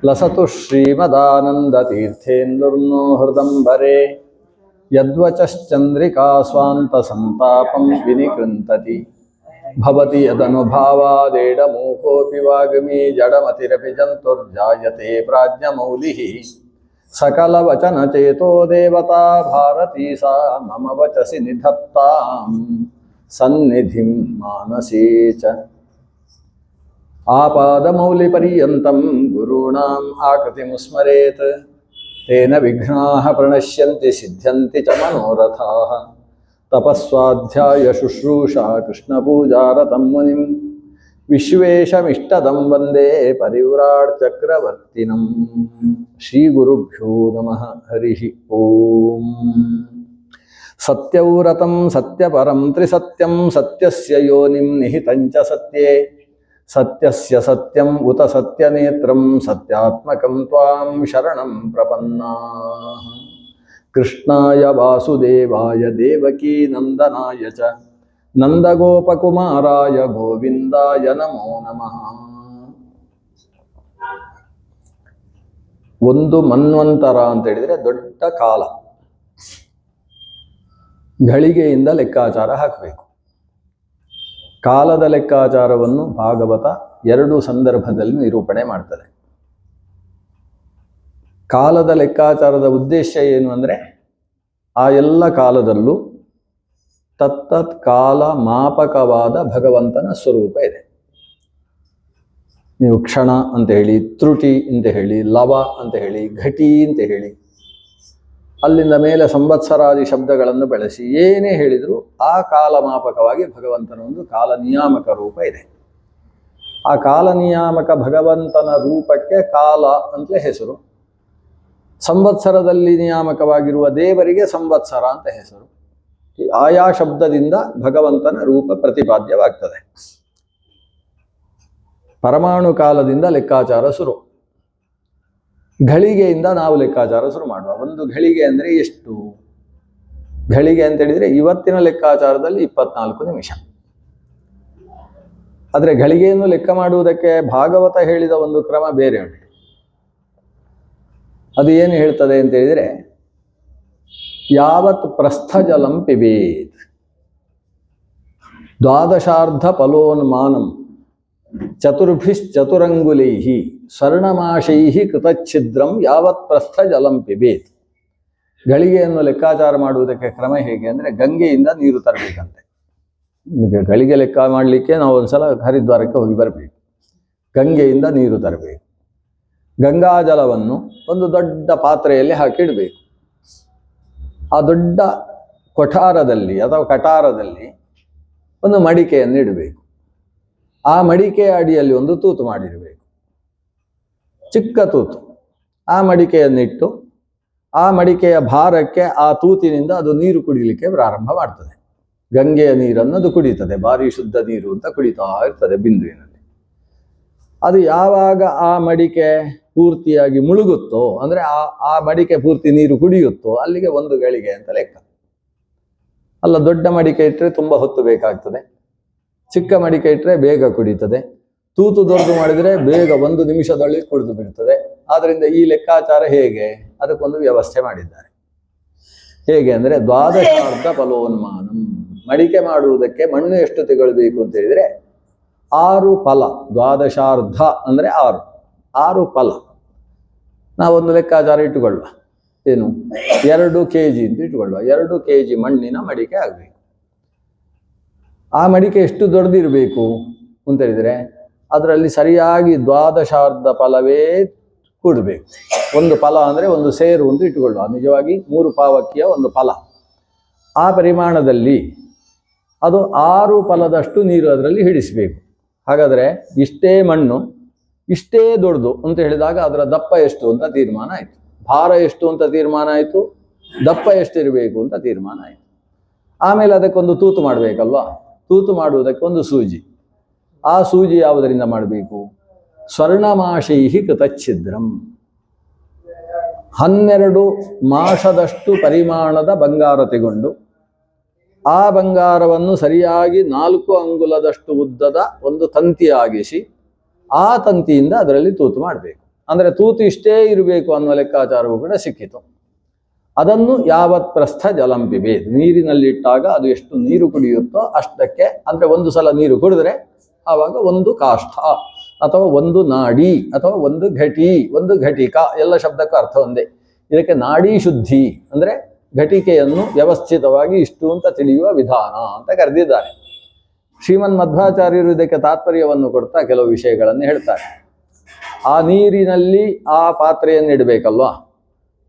ಲಸತು ಶ್ರೀಮದಾನಂದತೀರ್ಥೇಂದುರ್ನೋ ಹೃದಂಬರೆ ಯದ್ವಚಶ್ಚಂದ್ರಿಕಾ ಸ್ವಾಂತ ಸಂತಾಪಂ ವಿನಿಕೃಂತತಿ ಭವತಿ ಯದನುಭಾವಾದೇಡಮೂಕೋಪಿ ವಾಗ್ಮೀ ಜಡಮತಿರಪಿ ಜಂತುರ್ಜಾಯತೆ ಪ್ರಾಜ್ಞಮೌಲಿಃ ಸಕಲವಚನಚೇತೋ ದೇವತಾ ಭಾರತೀ ಸಾ ಮಮ ವಚಸಿ ನಿಧತ್ತಾಂ ಸನ್ನಿಧಿಂ ಮಾನಸೇ ಚ ಆಪಾದಮೌಲಿಪರ್ಯಂತಂ ಗುರುಣಾಂ ಆಕೃತಿಂ ಸ್ಮರೇತ್ ತೇನ ವಿಘ್ನಾಃ ಪ್ರಣಶ್ಯಂತಿ ಸಿದ್ಧ್ಯಂತಿ ಚ ಮನೋರಥಾಃ ತಪಸ್ವಾಧ್ಯಾಯ ಶುಶ್ರೂಷಾ ಕೃಷ್ಣಪೂಜಾರತಂ ಮುನಿಂ ವಿಶ್ವೇಶಮಿಷ್ಟದಂ ವಂದೇ ಪರಿವ್ರಾಟ್ ಚಕ್ರವರ್ತಿನಂ. ಶ್ರೀ ಗುರುಭ್ಯೋ ನಮಃ. ಹರಿ ಓಂ. ಸತ್ಯವ್ರತಂ ಸತ್ಯಪರಂ ತ್ರಿಸತ್ಯಂ ಸತ್ಯಸ್ಯ ಯೋನಿಂ ನಿಹಿತಂ ಚ ಸತ್ಯೇ ಸತ್ಯಸ್ಯ ಸತ್ಯಂ ಉತ ಸತ್ಯನೇತ್ರಂ ಸತ್ಯಾತ್ಮಕಂ ತ್ವಾಂ ಶರಣಂ ಪ್ರಪನ್ನಾಃ. ಕೃಷ್ಣಾಯ ವಾಸುದೇವಾಯ ದೇವಕೀ ನಂದನಾಯ ಚ ನಂದಗೋಪಕುಮಾರಾಯ ಗೋವಿಂದಾಯ ನಮೋ ನಮಃ. ಒಂದು ಮನ್ವಂತರ ಅಂತ ಹೇಳಿದರೆ ದೊಡ್ಡ ಕಾಲ. ಘಳಿಗೆಯಿಂದ ಲೆಕ್ಕಾಚಾರ ಹಾಕಬೇಕು. ಕಾಲದ ಲೆಕ್ಕಾಚಾರವನ್ನು ಭಾಗವತ ಎರಡು ಸಂದರ್ಭದಲ್ಲಿ ನಿರೂಪಣೆ ಮಾಡ್ತದೆ. ಕಾಲದ ಲೆಕ್ಕಾಚಾರದ ಉದ್ದೇಶ ಏನು ಅಂದರೆ, ಆ ಎಲ್ಲ ಕಾಲದಲ್ಲೂ ತತ್ತತ್ ಕಾಲ ಮಾಪಕವಾದ ಭಗವಂತನ ಸ್ವರೂಪ ಇದೆ. ನೀವು ಕ್ಷಣ ಅಂತ ಹೇಳಿ, ತ್ರುಟಿ ಅಂತ ಹೇಳಿ, ಲವ ಅಂತ ಹೇಳಿ, ಘಟಿ ಅಂತ ಹೇಳಿ, ಅಲ್ಲಿಂದ ಮೇಲೆ ಸಂವತ್ಸರಾದಿ ಶಬ್ದಗಳನ್ನು ಬಳಸಿ ಏನೇ ಹೇಳಿದರೂ ಆ ಕಾಲಮಾಪಕವಾಗಿ ಭಗವಂತನ ಒಂದು ಕಾಲ ನಿಯಾಮಕ ರೂಪ ಇದೆ. ಆ ಕಾಲ ನಿಯಾಮಕ ಭಗವಂತನ ರೂಪಕ್ಕೆ ಕಾಲ ಅಂತಲೇ ಹೆಸರು. ಸಂವತ್ಸರದಲ್ಲಿ ನಿಯಾಮಕವಾಗಿರುವ ದೇವರಿಗೆ ಸಂವತ್ಸರ ಅಂತ ಹೆಸರು. ಆಯಾ ಶಬ್ದದಿಂದ ಭಗವಂತನ ರೂಪ ಪ್ರತಿಪಾದ್ಯವಾಗ್ತದೆ. ಪರಮಾಣು ಕಾಲದಿಂದ ಲೆಕ್ಕಾಚಾರ ಶುರು. ಘಳಿಗೆಯಿಂದ ನಾವು ಲೆಕ್ಕಾಚಾರ ಶುರು ಮಾಡುವ. ಒಂದು ಘಳಿಗೆ ಅಂದರೆ ಎಷ್ಟು? ಘಳಿಗೆ ಅಂತ ಹೇಳಿದರೆ ಇವತ್ತಿನ ಲೆಕ್ಕಾಚಾರದಲ್ಲಿ 24 ನಿಮಿಷ. ಆದರೆ ಘಳಿಗೆಯನ್ನು ಲೆಕ್ಕ ಮಾಡುವುದಕ್ಕೆ ಭಾಗವತ ಹೇಳಿದ ಒಂದು ಕ್ರಮ ಬೇರೆ ಉಂಟು. ಅದು ಏನು ಹೇಳ್ತದೆ ಅಂತ ಹೇಳಿದರೆ, ಯಾವತ್ ಪ್ರಸ್ಥಜಲಂ ಪಿಬೇತ್ ದ್ವಾದಶಾರ್ಧ ಫಲೋನ್ಮಾನಂ ಚತುರ್ಭಿಶ್ಚತುರಂಗುಲೈಃ ಸ್ವರ್ಣಮಾಶೈಃ ಕೃತಚ್ಛಿದ್ರಂ ಯಾವತ್ ಪ್ರಸ್ಥಜಲಂ ಪಿಬೇತ್. ಘಳಿಗೆಯನ್ನು ಲೆಕ್ಕಾಚಾರ ಮಾಡುವುದಕ್ಕೆ ಕ್ರಮ ಹೇಗೆ ಅಂದರೆ, ಗಂಗೆಯಿಂದ ನೀರು ತರಬೇಕಂತೆ. ಘಳಿಗೆ ಲೆಕ್ಕ ಮಾಡಲಿಕ್ಕೆ ನಾವು ಒಂದ್ಸಲ ಹರಿದ್ವಾರಕ್ಕೆ ಹೋಗಿ ಬರಬೇಕು. ಗಂಗೆಯಿಂದ ನೀರು ತರಬೇಕು. ಗಂಗಾಜಲವನ್ನು ಒಂದು ದೊಡ್ಡ ಪಾತ್ರೆಯಲ್ಲಿ ಹಾಕಿಡಬೇಕು. ಆ ದೊಡ್ಡ ಕೊಠಾರದಲ್ಲಿ ಅಥವಾ ಕಟಾರದಲ್ಲಿ ಒಂದು ಮಡಿಕೆಯನ್ನು ಇಡಬೇಕು. ಆ ಮಡಿಕೆಯ ಅಡಿಯಲ್ಲಿ ಒಂದು ತೂತು ಮಾಡಿರಬೇಕು, ಚಿಕ್ಕ ತೂತು. ಆ ಮಡಿಕೆಯನ್ನಿಟ್ಟು ಆ ಮಡಿಕೆಯ ಭಾರಕ್ಕೆ ಆ ತೂತಿನಿಂದ ಅದು ನೀರು ಕುಡಿಲಿಕ್ಕೆ ಪ್ರಾರಂಭ ಮಾಡ್ತದೆ. ಗಂಗೆಯ ನೀರನ್ನು ಅದು ಕುಡಿತದೆ. ಭಾರಿ ಶುದ್ಧ ನೀರು ಅಂತ ಕುಡಿತಾ ಇರ್ತದೆ ಬಿಂದುವಿನಲ್ಲಿ. ಅದು ಯಾವಾಗ ಆ ಮಡಿಕೆ ಪೂರ್ತಿಯಾಗಿ ಮುಳುಗುತ್ತೋ, ಅಂದರೆ ಆ ಮಡಿಕೆ ಪೂರ್ತಿ ನೀರು ಕುಡಿಯುತ್ತೋ, ಅಲ್ಲಿಗೆ ಒಂದು ಗಳಿಗೆ ಅಂತ ಲೆಕ್ಕ. ಅಲ್ಲ, ದೊಡ್ಡ ಮಡಿಕೆ ಇಟ್ಟರೆ ತುಂಬ ಹೊತ್ತು ಬೇಕಾಗ್ತದೆ, ಚಿಕ್ಕ ಮಡಿಕೆ ಇಟ್ಟರೆ ಬೇಗ ಕುಡಿತದೆ. ತೂತು ದೊಡ್ಡದು ಮಾಡಿದರೆ ಬೇಗ 1 ನಿಮಿಷದಲ್ಲಿ ಕುಡಿದು ಬಿಡ್ತದೆ. ಆದ್ದರಿಂದ ಈ ಲೆಕ್ಕಾಚಾರ ಹೇಗೆ? ಅದಕ್ಕೊಂದು ವ್ಯವಸ್ಥೆ ಮಾಡಿದ್ದಾರೆ. ಹೇಗೆ ಅಂದರೆ, ದ್ವಾದಶಾರ್ಧ ಫಲೋನ್ಮಾನಂ. ಮಡಿಕೆ ಮಾಡುವುದಕ್ಕೆ ಮಣ್ಣು ಎಷ್ಟು ತಗೊಳ್ಬೇಕು ಅಂತ ಹೇಳಿದರೆ 6 ಫಲ. ದ್ವಾದಶಾರ್ಧ ಅಂದರೆ 6 ಫಲ. ನಾವೊಂದು ಲೆಕ್ಕಾಚಾರ ಇಟ್ಟುಕೊಳ್ಳುವ. ಏನು? 2 kg ಅಂತ ಇಟ್ಟುಕೊಳ್ಳುವ. 2 kg ಮಣ್ಣಿನ ಮಡಿಕೆ ಆಗಬೇಕು. ಆ ಮಡಿಕೆ ಎಷ್ಟು ದೊಡ್ಡದಿರಬೇಕು ಅಂತ ಹೇಳಿದರೆ, ಅದರಲ್ಲಿ ಸರಿಯಾಗಿ ದ್ವಾದಶಾರ್ಧ ಫಲವೇ ಕೂಡಬೇಕು. ಒಂದು ಫಲ ಅಂದರೆ ಒಂದು ಸೇರು ಅಂತ ಇಟ್ಟುಕೊಳ್ಳುವ. ನಿಜವಾಗಿ 3 ಪಾವಕ್ಕಿಯ ಒಂದು ಫಲ. ಆ ಪರಿಮಾಣದಲ್ಲಿ ಅದು 6 ಫಲದಷ್ಟು ನೀರು ಅದರಲ್ಲಿ ಹಿಡಿಸಬೇಕು. ಹಾಗಾದರೆ ಇಷ್ಟೇ ಮಣ್ಣು ಇಷ್ಟೇ ದೊಡ್ಡದು ಅಂತ ಹೇಳಿದಾಗ ಅದರ ದಪ್ಪ ಎಷ್ಟು ಅಂತ ತೀರ್ಮಾನ ಆಯಿತು, ಭಾರ ಎಷ್ಟು ಅಂತ ತೀರ್ಮಾನ ಆಯಿತು, ದಪ್ಪ ಎಷ್ಟಿರಬೇಕು ಅಂತ ತೀರ್ಮಾನ ಆಯಿತು. ಆಮೇಲೆ ಅದಕ್ಕೊಂದು ತೂತು ಮಾಡಬೇಕಲ್ವಾ? ತೂತು ಮಾಡುವುದಕ್ಕೆ ಒಂದು ಸೂಜಿ. ಆ ಸೂಜಿ ಯಾವುದರಿಂದ ಮಾಡಬೇಕು? ಸ್ವರ್ಣಮಾಶೈಃ ಕೃತಚ್ಛಿದ್ರಂ. 12 ಮಾಷದಷ್ಟು ಪರಿಮಾಣದ ಬಂಗಾರ ತೆಗೊಂಡು ಆ ಬಂಗಾರವನ್ನು ಸರಿಯಾಗಿ 4 ಅಂಗುಲದಷ್ಟು ಉದ್ದದ ಒಂದು ತಂತಿಯಾಗಿಸಿ ಆ ತಂತಿಯಿಂದ ಅದರಲ್ಲಿ ತೂತು ಮಾಡಬೇಕು. ಅಂದರೆ ತೂತು ಇಷ್ಟೇ ಇರಬೇಕು ಅನ್ನೋ ಲೆಕ್ಕಾಚಾರವೂ ಕೂಡ ಸಿಕ್ಕಿತು. ಅದನ್ನು ಯಾವತ್ ಪ್ರಸ್ಥ ಜಲಂ ಪಿಬೇತ್, ನೀರಿನಲ್ಲಿಟ್ಟಾಗ ಅದು ಎಷ್ಟು ನೀರು ಕುಡಿಯುತ್ತೋ ಅಷ್ಟಕ್ಕೆ, ಅಂದರೆ ಒಂದು ಸಲ ನೀರು ಕುಡಿದ್ರೆ ಆವಾಗ ಒಂದು ಕಾಷ್ಠ ಅಥವಾ ಒಂದು ನಾಡಿ ಅಥವಾ ಒಂದು ಘಟಿ, ಒಂದು ಘಟಿಕ, ಎಲ್ಲ ಶಬ್ದಕ್ಕೂ ಅರ್ಥ ಒಂದೇ. ಇದಕ್ಕೆ ನಾಡಿ ಶುದ್ಧಿ ಅಂದರೆ ಘಟಿಕೆಯನ್ನು ವ್ಯವಸ್ಥಿತವಾಗಿ ಇಷ್ಟು ಅಂತ ತಿಳಿಯುವ ವಿಧಾನ ಅಂತ ಕರೆದಿದ್ದಾರೆ. ಶ್ರೀಮನ್ ಮಧ್ವಾಚಾರ್ಯರು ಇದಕ್ಕೆ ತಾತ್ಪರ್ಯವನ್ನು ಕೊಡ್ತಾ ಕೆಲವು ವಿಷಯಗಳನ್ನು ಹೇಳ್ತಾರೆ. ಆ ನೀರಿನಲ್ಲಿ ಆ ಪಾತ್ರೆಯನ್ನು ಇಡಬೇಕಲ್ವಾ,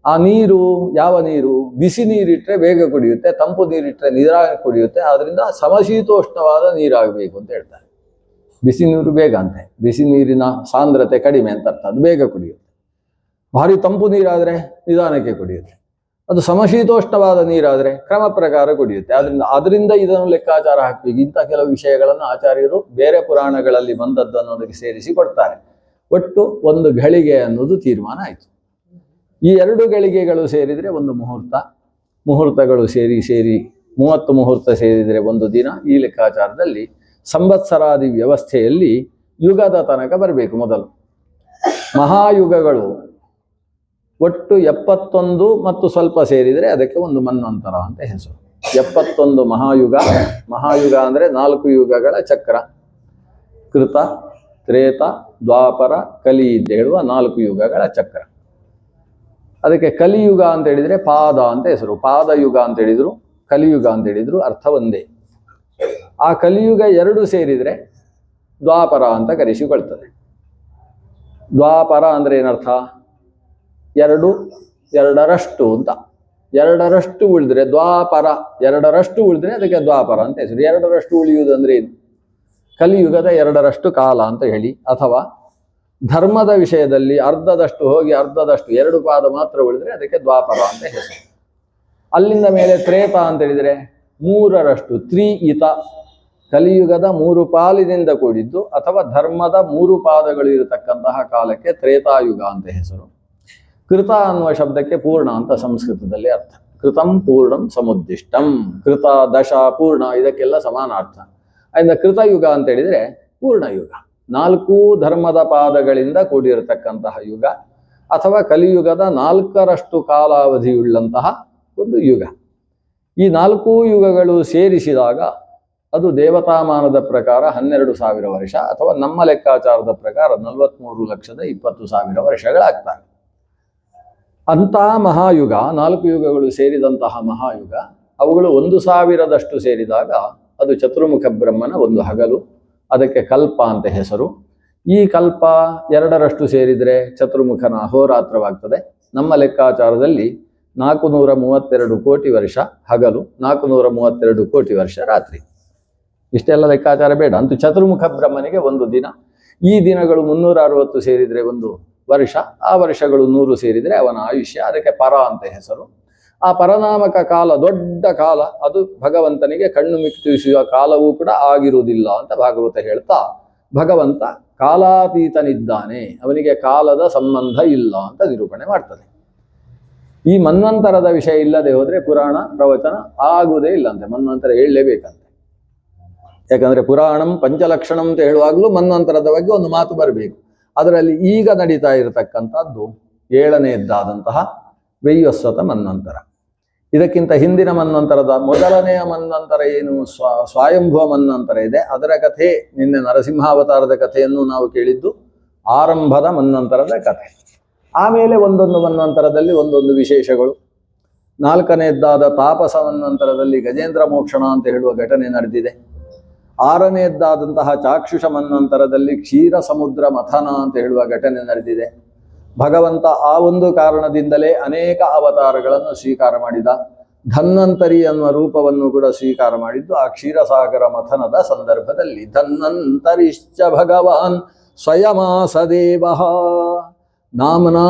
ಆ ನೀರು ಯಾವ ನೀರು? ಬಿಸಿ ನೀರಿಟ್ಟರೆ ಬೇಗ ಕುಡಿಯುತ್ತೆ, ತಂಪು ನೀರಿಟ್ಟರೆ ನೀರಾಗಿ ಕುಡಿಯುತ್ತೆ. ಆದ್ದರಿಂದ ಸಮಶೀತೋಷ್ಣವಾದ ನೀರಾಗಬೇಕು ಅಂತ ಹೇಳ್ತಾರೆ. ಬಿಸಿ ನೀರು ಬೇಗ ಅಂತೆ, ಬಿಸಿ ನೀರಿನ ಸಾಂದ್ರತೆ ಕಡಿಮೆ ಅಂತ ಅರ್ಥ, ಅದು ಬೇಗ ಕುಡಿಯುತ್ತೆ. ಭಾರಿ ತಂಪು ನೀರಾದರೆ ನಿಧಾನಕ್ಕೆ ಕುಡಿಯುತ್ತೆ. ಅದು ಸಮಶೀತೋಷ್ಣವಾದ ನೀರಾದರೆ ಕ್ರಮ ಪ್ರಕಾರ ಕುಡಿಯುತ್ತೆ. ಅದರಿಂದ ಇದನ್ನು ಲೆಕ್ಕಾಚಾರ ಹಾಕಬೇಕು. ಇಂಥ ಕೆಲವು ವಿಷಯಗಳನ್ನು ಆಚಾರ್ಯರು ಬೇರೆ ಪುರಾಣಗಳಲ್ಲಿ ಬಂದದ್ದು ಅನ್ನೋದಕ್ಕೆ ಸೇರಿಸಿ ಕೊಡ್ತಾರೆ. ಒಟ್ಟು ಒಂದು ಘಳಿಗೆ ಅನ್ನೋದು ತೀರ್ಮಾನ ಆಯಿತು. ಈ 2 ಗಳಿಗೆಗಳು ಸೇರಿದರೆ ಒಂದು ಮುಹೂರ್ತ, ಮುಹೂರ್ತಗಳು ಸೇರಿ 30 ಮುಹೂರ್ತ ಸೇರಿದರೆ ಒಂದು ದಿನ. ಈ ಲೆಕ್ಕಾಚಾರದಲ್ಲಿ ಸಂವತ್ಸರಾದಿ ವ್ಯವಸ್ಥೆಯಲ್ಲಿ ಯುಗದ ತನಕ ಬರಬೇಕು. ಮೊದಲು ಮಹಾಯುಗಗಳು ಒಟ್ಟು 71 ಮತ್ತು ಸ್ವಲ್ಪ ಸೇರಿದರೆ ಅದಕ್ಕೆ ಒಂದು ಮನ್ವಂತರ ಅಂತ ಹೆಸರು. 71 ಮಹಾಯುಗ. ಮಹಾಯುಗ ಅಂದರೆ 4 ಯುಗಗಳ ಚಕ್ರ. ಕೃತ, ತ್ರೇತ, ದ್ವಾಪರ, ಕಲಿ ಅಂತ ಹೇಳುವ 4 ಯುಗಗಳ ಚಕ್ರ. ಅದಕ್ಕೆ ಕಲಿಯುಗ ಅಂತ ಹೇಳಿದರೆ ಪಾದ ಅಂತ ಹೆಸರು. ಪಾದಯುಗ ಅಂತ ಹೇಳಿದ್ರು, ಕಲಿಯುಗ ಅಂತ ಹೇಳಿದ್ರು, ಅರ್ಥ ಒಂದೇ. ಆ ಕಲಿಯುಗ 2 ಸೇರಿದರೆ ದ್ವಾಪರ ಅಂತ ಕರೆಸಿಕೊಳ್ತದೆ. ದ್ವಾಪರ ಅಂದರೆ ಏನರ್ಥ? 2 2ರಷ್ಟು ಅಂತ. 2ರಷ್ಟು ಉಳಿದ್ರೆ ದ್ವಾಪರ, 2ರಷ್ಟು ಉಳಿದ್ರೆ ಅದಕ್ಕೆ ದ್ವಾಪರ ಅಂತ ಹೆಸರು. 2ರಷ್ಟು ಉಳಿಯುವುದು ಅಂದ್ರೆ ಏನು? ಕಲಿಯುಗದ 2ರಷ್ಟು ಕಾಲ ಅಂತ ಹೇಳಿ. ಅಥವಾ ಧರ್ಮದ ವಿಷಯದಲ್ಲಿ ಅರ್ಧದಷ್ಟು ಹೋಗಿ ಅರ್ಧದಷ್ಟು 2 ಪಾದ ಮಾತ್ರ ಉಳಿದ್ರೆ ಅದಕ್ಕೆ ದ್ವಾಪರ ಅಂತ ಹೆಸರು. ಅಲ್ಲಿಂದ ಮೇಲೆ ತ್ರೇತ ಅಂತ ಹೇಳಿದರೆ 3ರಷ್ಟು, ತ್ರಿಯಿತ, ಕಲಿಯುಗದ 3 ಪಾಲಿನಿಂದ ಕೂಡಿದ್ದು ಅಥವಾ ಧರ್ಮದ 3 ಪಾದಗಳು ಇರತಕ್ಕಂತಹ ಕಾಲಕ್ಕೆ ತ್ರೇತಾಯುಗ ಅಂತ ಹೆಸರು. ಕೃತ ಅನ್ನುವ ಶಬ್ದಕ್ಕೆ ಪೂರ್ಣ ಅಂತ ಸಂಸ್ಕೃತದಲ್ಲಿ ಅರ್ಥ. ಕೃತಂ ಪೂರ್ಣಂ ಸಮುದ್ದಿಷ್ಟಂ. ಕೃತ, ದಶ, ಪೂರ್ಣ ಇದಕ್ಕೆಲ್ಲ ಸಮಾನಾರ್ಥ. ಅದರಿಂದ ಕೃತಯುಗ ಅಂತ ಹೇಳಿದರೆ ಪೂರ್ಣಯುಗ, 4 ಧರ್ಮದ ಪಾದಗಳಿಂದ ಕೂಡಿರತಕ್ಕಂತಹ ಯುಗ, ಅಥವಾ ಕಲಿಯುಗದ 4ರಷ್ಟು ಕಾಲಾವಧಿಯುಳ್ಳಂತಹ ಒಂದು ಯುಗ. ಈ 4 ಯುಗಗಳು ಸೇರಿಸಿದಾಗ ಅದು ದೇವತಾಮಾನದ ಪ್ರಕಾರ 12,000 ವರ್ಷ, ಅಥವಾ ನಮ್ಮ ಲೆಕ್ಕಾಚಾರದ ಪ್ರಕಾರ 43,20,000 ವರ್ಷಗಳಾಗ್ತವೆ. ಅಂತಹ ಮಹಾಯುಗ, 4 ಯುಗಗಳು ಸೇರಿದಂತಹ ಮಹಾಯುಗ, ಅವುಗಳು 1,000ದಷ್ಟು ಸೇರಿದಾಗ ಅದು ಚತುರ್ಮುಖ ಬ್ರಹ್ಮನ ಒಂದು ಹಗಲು. ಅದಕ್ಕೆ ಕಲ್ಪ ಅಂತ ಹೆಸರು. ಈ ಕಲ್ಪ 2ರಷ್ಟು ಸೇರಿದರೆ ಚತುರ್ಮುಖನ ಅಹೋರಾತ್ರವಾಗ್ತದೆ. ನಮ್ಮ ಲೆಕ್ಕಾಚಾರದಲ್ಲಿ 432 ಕೋಟಿ ವರ್ಷ ಹಗಲು, 432 ಕೋಟಿ ವರ್ಷ ರಾತ್ರಿ. ಇಷ್ಟೆಲ್ಲ ಲೆಕ್ಕಾಚಾರ ಬೇಡ, ಅಂತೂ ಚತುರ್ಮುಖ ಬ್ರಹ್ಮನಿಗೆ ಒಂದು ದಿನ. ಈ ದಿನಗಳು 360 ಸೇರಿದರೆ ಒಂದು ವರ್ಷ, ಆ ವರ್ಷಗಳು 100 ಸೇರಿದರೆ ಅವನ ಆಯುಷ್ಯ. ಅದಕ್ಕೆ ಪರ ಅಂತ ಹೆಸರು. ಆ ಪರನಾಮಕ ಕಾಲ ದೊಡ್ಡ ಕಾಲ, ಅದು ಭಗವಂತನಿಗೆ ಕಣ್ಣು ಮಿಟ್ಟಿಸುವ ಕಾಲವೂ ಕೂಡ ಆಗಿರುವುದಿಲ್ಲ ಅಂತ ಭಾಗವತ ಹೇಳ್ತಾ, ಭಗವಂತ ಕಾಲಾತೀತನಿದ್ದಾನೆ, ಅವನಿಗೆ ಕಾಲದ ಸಂಬಂಧ ಇಲ್ಲ ಅಂತ ನಿರೂಪಣೆ ಮಾಡ್ತದೆ. ಈ ಮನ್ವಂತರದ ವಿಷಯ ಇಲ್ಲದೆ ಹೋದರೆ ಪುರಾಣ ಪ್ರವಚನ ಆಗುವುದೇ ಇಲ್ಲಂತೆ. ಮನ್ವಂತರ ಹೇಳಲೇಬೇಕಂತೆ. ಯಾಕಂದರೆ ಪುರಾಣಂ ಪಂಚಲಕ್ಷಣಂ ಅಂತ ಹೇಳುವಾಗಲೂ ಮನ್ವಂತರದ ಬಗ್ಗೆ ಒಂದು ಮಾತು ಬರಬೇಕು. ಅದರಲ್ಲಿ ಈಗ ನಡೀತಾ ಇರತಕ್ಕಂಥದ್ದು 7ನೇದ್ದಾದಂತಹ ವೈವಸ್ವತ ಮನ್ವಂತರ. ಇದಕ್ಕಿಂತ ಹಿಂದಿನ ಮನ್ವಂತರದ ಮೊದಲನೆಯ ಮನ್ವಂತರ ಏನು ಸ್ವಯಂಭುವ ಮನ್ವಂತರ ಇದೆ, ಅದರ ಕಥೆ ನಿನ್ನೆ ನರಸಿಂಹಾವತಾರದ ಕಥೆಯನ್ನು ನಾವು ಕೇಳಿದ್ದು, ಆರಂಭದ ಮನ್ವಂತರದ ಕಥೆ. ಆಮೇಲೆ ಒಂದೊಂದು ಮನ್ವಂತರದಲ್ಲಿ ಒಂದೊಂದು ವಿಶೇಷಗಳು. 4ನೇದ್ದಾದ ತಾಪಸ ಮನ್ವಂತರದಲ್ಲಿ ಗಜೇಂದ್ರ ಮೋಕ್ಷಣ ಅಂತ ಹೇಳುವ ಘಟನೆ ನಡೆದಿದೆ. 6ನೇದ್ದಾದಂತಹ ಚಾಕ್ಷುಷ ಮನ್ವಂತರದಲ್ಲಿ ಕ್ಷೀರ ಸಮುದ್ರ ಮಥನ ಅಂತ ಹೇಳುವ ಘಟನೆ ನಡೆದಿದೆ. ಭಗವಂತ ಆ ಒಂದು ಕಾರಣದಿಂದಲೇ ಅನೇಕ ಅವತಾರಗಳನ್ನು ಸ್ವೀಕಾರ ಮಾಡಿದ. ಧನ್ವಂತರಿ ಅನ್ನುವ ರೂಪವನ್ನು ಕೂಡ ಸ್ವೀಕಾರ ಮಾಡಿದ್ದು ಆ ಕ್ಷೀರಸಾಗರ ಮಥನದ ಸಂದರ್ಭದಲ್ಲಿ. ಧನ್ವಂತರಿಶ್ಚ ಭಗವಾನ್ ಸ್ವಯಮಾಸದೇವ ನಾಮ್ನಾ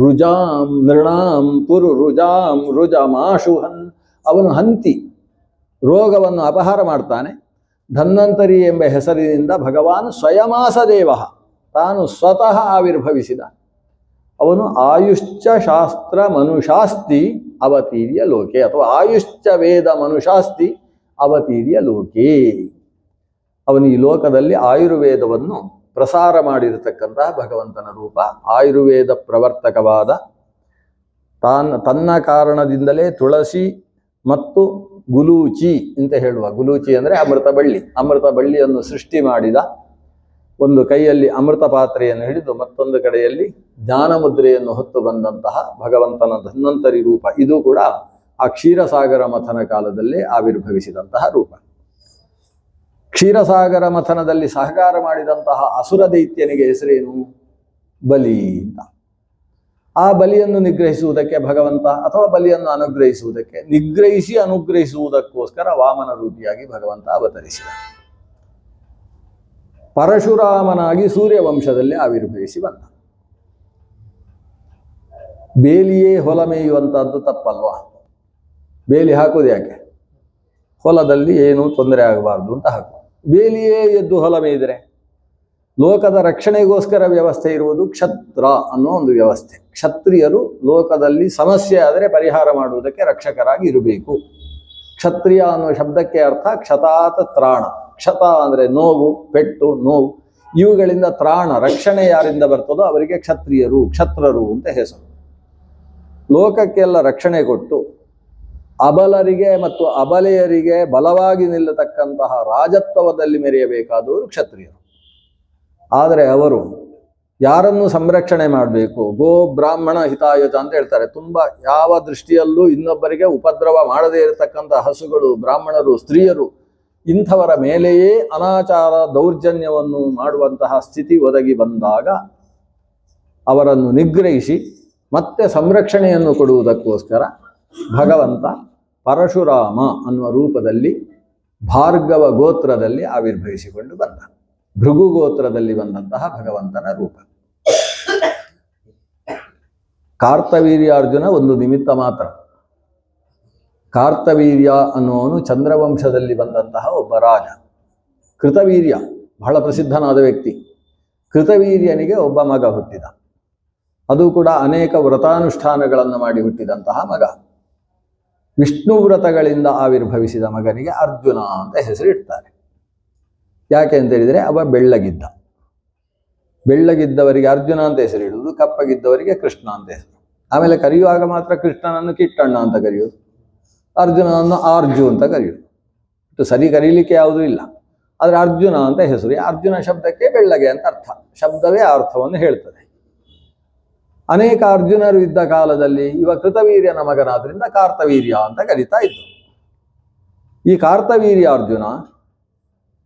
ರುಜಾಂ ನೃಣಾಂ ಪುರು ರುಜಾಂ ರುಜಮಾಶುಹನ್. ಅವನು ಹಂತಿ ರೋಗವನ್ನು ಅಪಹಾರ ಮಾಡ್ತಾನೆ. ಧನ್ವಂತರಿ ಎಂಬ ಹೆಸರಿನಿಂದ ಭಗವಾನ್ ಸ್ವಯಮಾಸದೇವ, ತಾನು ಸ್ವತಃ ಆವಿರ್ಭವಿಸಿದ. ಅವನು ಆಯುಶ್ಚ ಶಾಸ್ತ್ರ ಮನುಷಾಸ್ತಿ ಅವತೀರ್ಯ ಲೋಕೆ, ಅಥವಾ ಆಯುಶ್ಚ ವೇದ ಮನುಷಾಸ್ತಿ ಅವತೀರ್ಯ ಲೋಕೆ. ಅವನು ಈ ಲೋಕದಲ್ಲಿ ಆಯುರ್ವೇದವನ್ನು ಪ್ರಸಾರ ಮಾಡಿರತಕ್ಕಂತಹ ಭಗವಂತನ ರೂಪ. ಆಯುರ್ವೇದ ಪ್ರವರ್ತಕವಾದ ತನ್ನ ಕಾರಣದಿಂದಲೇ ತುಳಸಿ ಮತ್ತು ಗುಲೂಚಿ ಅಂತ ಹೇಳುವ, ಗುಲೂಚಿ ಅಂದರೆ ಅಮೃತ ಬಳ್ಳಿ, ಅಮೃತ ಬಳ್ಳಿಯನ್ನು ಸೃಷ್ಟಿ ಮಾಡಿದ, ಒಂದು ಕೈಯಲ್ಲಿ ಅಮೃತ ಪಾತ್ರೆಯನ್ನು ಹಿಡಿದು ಮತ್ತೊಂದು ಕಡೆಯಲ್ಲಿ ಜ್ಞಾನ ಮುದ್ರೆಯನ್ನು ಹೊತ್ತು ಬಂದಂತಹ ಭಗವಂತನ ಧನ್ವಂತರಿ ರೂಪ. ಇದು ಕೂಡ ಆ ಕ್ಷೀರಸಾಗರ ಮಥನ ಕಾಲದಲ್ಲಿ ಆವಿರ್ಭವಿಸಿದಂತಹ ರೂಪ. ಕ್ಷೀರಸಾಗರ ಮಥನದಲ್ಲಿ ಸಹಕಾರ ಮಾಡಿದಂತಹ ಅಸುರ ದೈತ್ಯನಿಗೆ ಹೆಸರೇನು? ಬಲಿ ಅಂತ. ಆ ಬಲಿಯನ್ನು ನಿಗ್ರಹಿಸುವುದಕ್ಕೆ ಭಗವಂತ, ಅಥವಾ ಬಲಿಯನ್ನು ಅನುಗ್ರಹಿಸುವುದಕ್ಕೆ, ನಿಗ್ರಹಿಸಿ ಅನುಗ್ರಹಿಸುವುದಕ್ಕೋಸ್ಕರ ವಾಮನ ರೂಪಿಯಾಗಿ ಭಗವಂತ ಅವತರಿಸಿದ. ಪರಶುರಾಮನಾಗಿ ಸೂರ್ಯವಂಶದಲ್ಲಿ ಆವಿರ್ಭವಿಸಿ ಬಂದ. ಬೇಲಿಯೇ ಹೊಲ ಮೇಯುವಂತಹದ್ದು ತಪ್ಪಲ್ವಾ? ಬೇಲಿ ಹಾಕೋದು ಯಾಕೆ? ಹೊಲದಲ್ಲಿ ಏನೂ ತೊಂದರೆ ಆಗಬಾರ್ದು ಅಂತ ಹಾಕು. ಬೇಲಿಯೇ ಎದ್ದು ಹೊಲ ಮೇಯ್ದರೆ ಲೋಕದ ರಕ್ಷಣೆಗೋಸ್ಕರ ವ್ಯವಸ್ಥೆ ಇರುವುದು ಕ್ಷತ್ರ ಅನ್ನೋ ಒಂದು ವ್ಯವಸ್ಥೆ. ಕ್ಷತ್ರಿಯರು ಲೋಕದಲ್ಲಿ ಸಮಸ್ಯೆ ಆದರೆ ಪರಿಹಾರ ಮಾಡುವುದಕ್ಕೆ ರಕ್ಷಕರಾಗಿ ಇರಬೇಕು. ಕ್ಷತ್ರಿಯ ಅನ್ನೋ ಶಬ್ದಕ್ಕೆ ಅರ್ಥ ಕ್ಷತಾತ್ ತ್ರಾಣ. ಕ್ಷತ ಅಂದರೆ ನೋವು, ಪೆಟ್ಟು, ನೋವು. ಇವುಗಳಿಂದ ತ್ರಾಣ, ರಕ್ಷಣೆ ಯಾರಿಂದ ಬರ್ತದೋ ಅವರಿಗೆ ಕ್ಷತ್ರಿಯರು, ಕ್ಷತ್ರರು ಅಂತ ಹೆಸರು. ಲೋಕಕ್ಕೆಲ್ಲ ರಕ್ಷಣೆ ಕೊಟ್ಟು ಅಬಲರಿಗೆ ಮತ್ತು ಅಬಲೆಯರಿಗೆ ಬಲವಾಗಿ ನಿಲ್ಲತಕ್ಕಂತಹ ರಾಜತ್ವದಲ್ಲಿ ಮೆರೆಯಬೇಕಾದವರು ಕ್ಷತ್ರಿಯರು. ಆದರೆ ಅವರು ಯಾರನ್ನು ಸಂರಕ್ಷಣೆ ಮಾಡಬೇಕು? ಗೋ ಬ್ರಾಹ್ಮಣ ಹಿತಾಯುತ ಅಂತ ಹೇಳ್ತಾರೆ. ತುಂಬ ಯಾವ ದೃಷ್ಟಿಯಲ್ಲೂ ಇನ್ನೊಬ್ಬರಿಗೆ ಉಪದ್ರವ ಮಾಡದೇ ಇರತಕ್ಕಂಥ ಹಸುಗಳು, ಬ್ರಾಹ್ಮಣರು, ಸ್ತ್ರೀಯರು, ಇಂಥವರ ಮೇಲೆಯೇ ಅನಾಚಾರ ದೌರ್ಜನ್ಯವನ್ನು ಮಾಡುವಂತಹ ಸ್ಥಿತಿ ಒದಗಿ ಬಂದಾಗ ಅವರನ್ನು ನಿಗ್ರಹಿಸಿ ಮತ್ತೆ ಸಂರಕ್ಷಣೆಯನ್ನು ಕೊಡುವುದಕ್ಕೋಸ್ಕರ ಭಗವಂತ ಪರಶುರಾಮ ಅನ್ನುವ ರೂಪದಲ್ಲಿ ಭಾರ್ಗವ ಗೋತ್ರದಲ್ಲಿ ಆವಿರ್ಭವಿಸಿಕೊಂಡು ಬಂದ. ಭೃಗು ಗೋತ್ರದಲ್ಲಿ ಬಂದಂತಹ ಭಗವಂತನ ರೂಪ. ಕಾರ್ತವೀರ್ಯಾರ್ಜುನ ಒಂದು ನಿಮಿತ್ತ ಮಾತ್ರ. ಕಾರ್ತವೀರ್ಯ ಅನ್ನುವನು ಚಂದ್ರವಂಶದಲ್ಲಿ ಬಂದಂತಹ ಒಬ್ಬ ರಾಜ. ಕೃತವೀರ್ಯ ಬಹಳ ಪ್ರಸಿದ್ಧನಾದ ವ್ಯಕ್ತಿ. ಕೃತವೀರ್ಯನಿಗೆ ಒಬ್ಬ ಮಗ ಹುಟ್ಟಿದ. ಅದು ಕೂಡ ಅನೇಕ ವ್ರತಾನುಷ್ಠಾನಗಳನ್ನು ಮಾಡಿ ಹುಟ್ಟಿದಂತಹ ಮಗ. ವಿಷ್ಣು ವ್ರತಗಳಿಂದ ಆವಿರ್ಭವಿಸಿದ ಮಗನಿಗೆ ಅರ್ಜುನ ಅಂತ ಹೆಸರಿಡ್ತಾರೆ. ಯಾಕೆ ಅಂತ ಹೇಳಿದರೆ ಅವ ಬೆಳ್ಳಗಿದ್ದ. ಬೆಳ್ಳಗಿದ್ದವರಿಗೆ ಅರ್ಜುನ ಅಂತ ಹೆಸರಿಡುವುದು, ಕಪ್ಪಗಿದ್ದವರಿಗೆ ಕೃಷ್ಣ ಅಂತ ಹೆಸರು. ಆಮೇಲೆ ಕರೆಯುವಾಗ ಮಾತ್ರ ಕೃಷ್ಣನನ್ನು ಕಿಟ್ಟಣ್ಣ ಅಂತ ಕರೆಯುವುದು, ಅರ್ಜುನನನ್ನು ಆರ್ಜು ಅಂತ ಕರೆಯುವುದು. ಸರಿ ಕರೀಲಿಕ್ಕೆ ಯಾವುದೂ ಇಲ್ಲ. ಆದರೆ ಅರ್ಜುನ ಅಂತ ಹೆಸರು. ಅರ್ಜುನ ಶಬ್ದಕ್ಕೆ ಬೆಳ್ಳಗೆ ಅಂತ ಅರ್ಥ. ಶಬ್ದವೇ ಆ ಅರ್ಥವನ್ನು ಹೇಳ್ತದೆ. ಅನೇಕ ಅರ್ಜುನರು ಇದ್ದ ಕಾಲದಲ್ಲಿ ಇವ ಕೃತವೀರ್ಯನ ಮಗನಾದ್ರಿಂದ ಕಾರ್ತವೀರ್ಯ ಅಂತ ಕರೀತಾ ಇದ್ರು. ಈ ಕಾರ್ತವೀರ್ಯ ಅರ್ಜುನ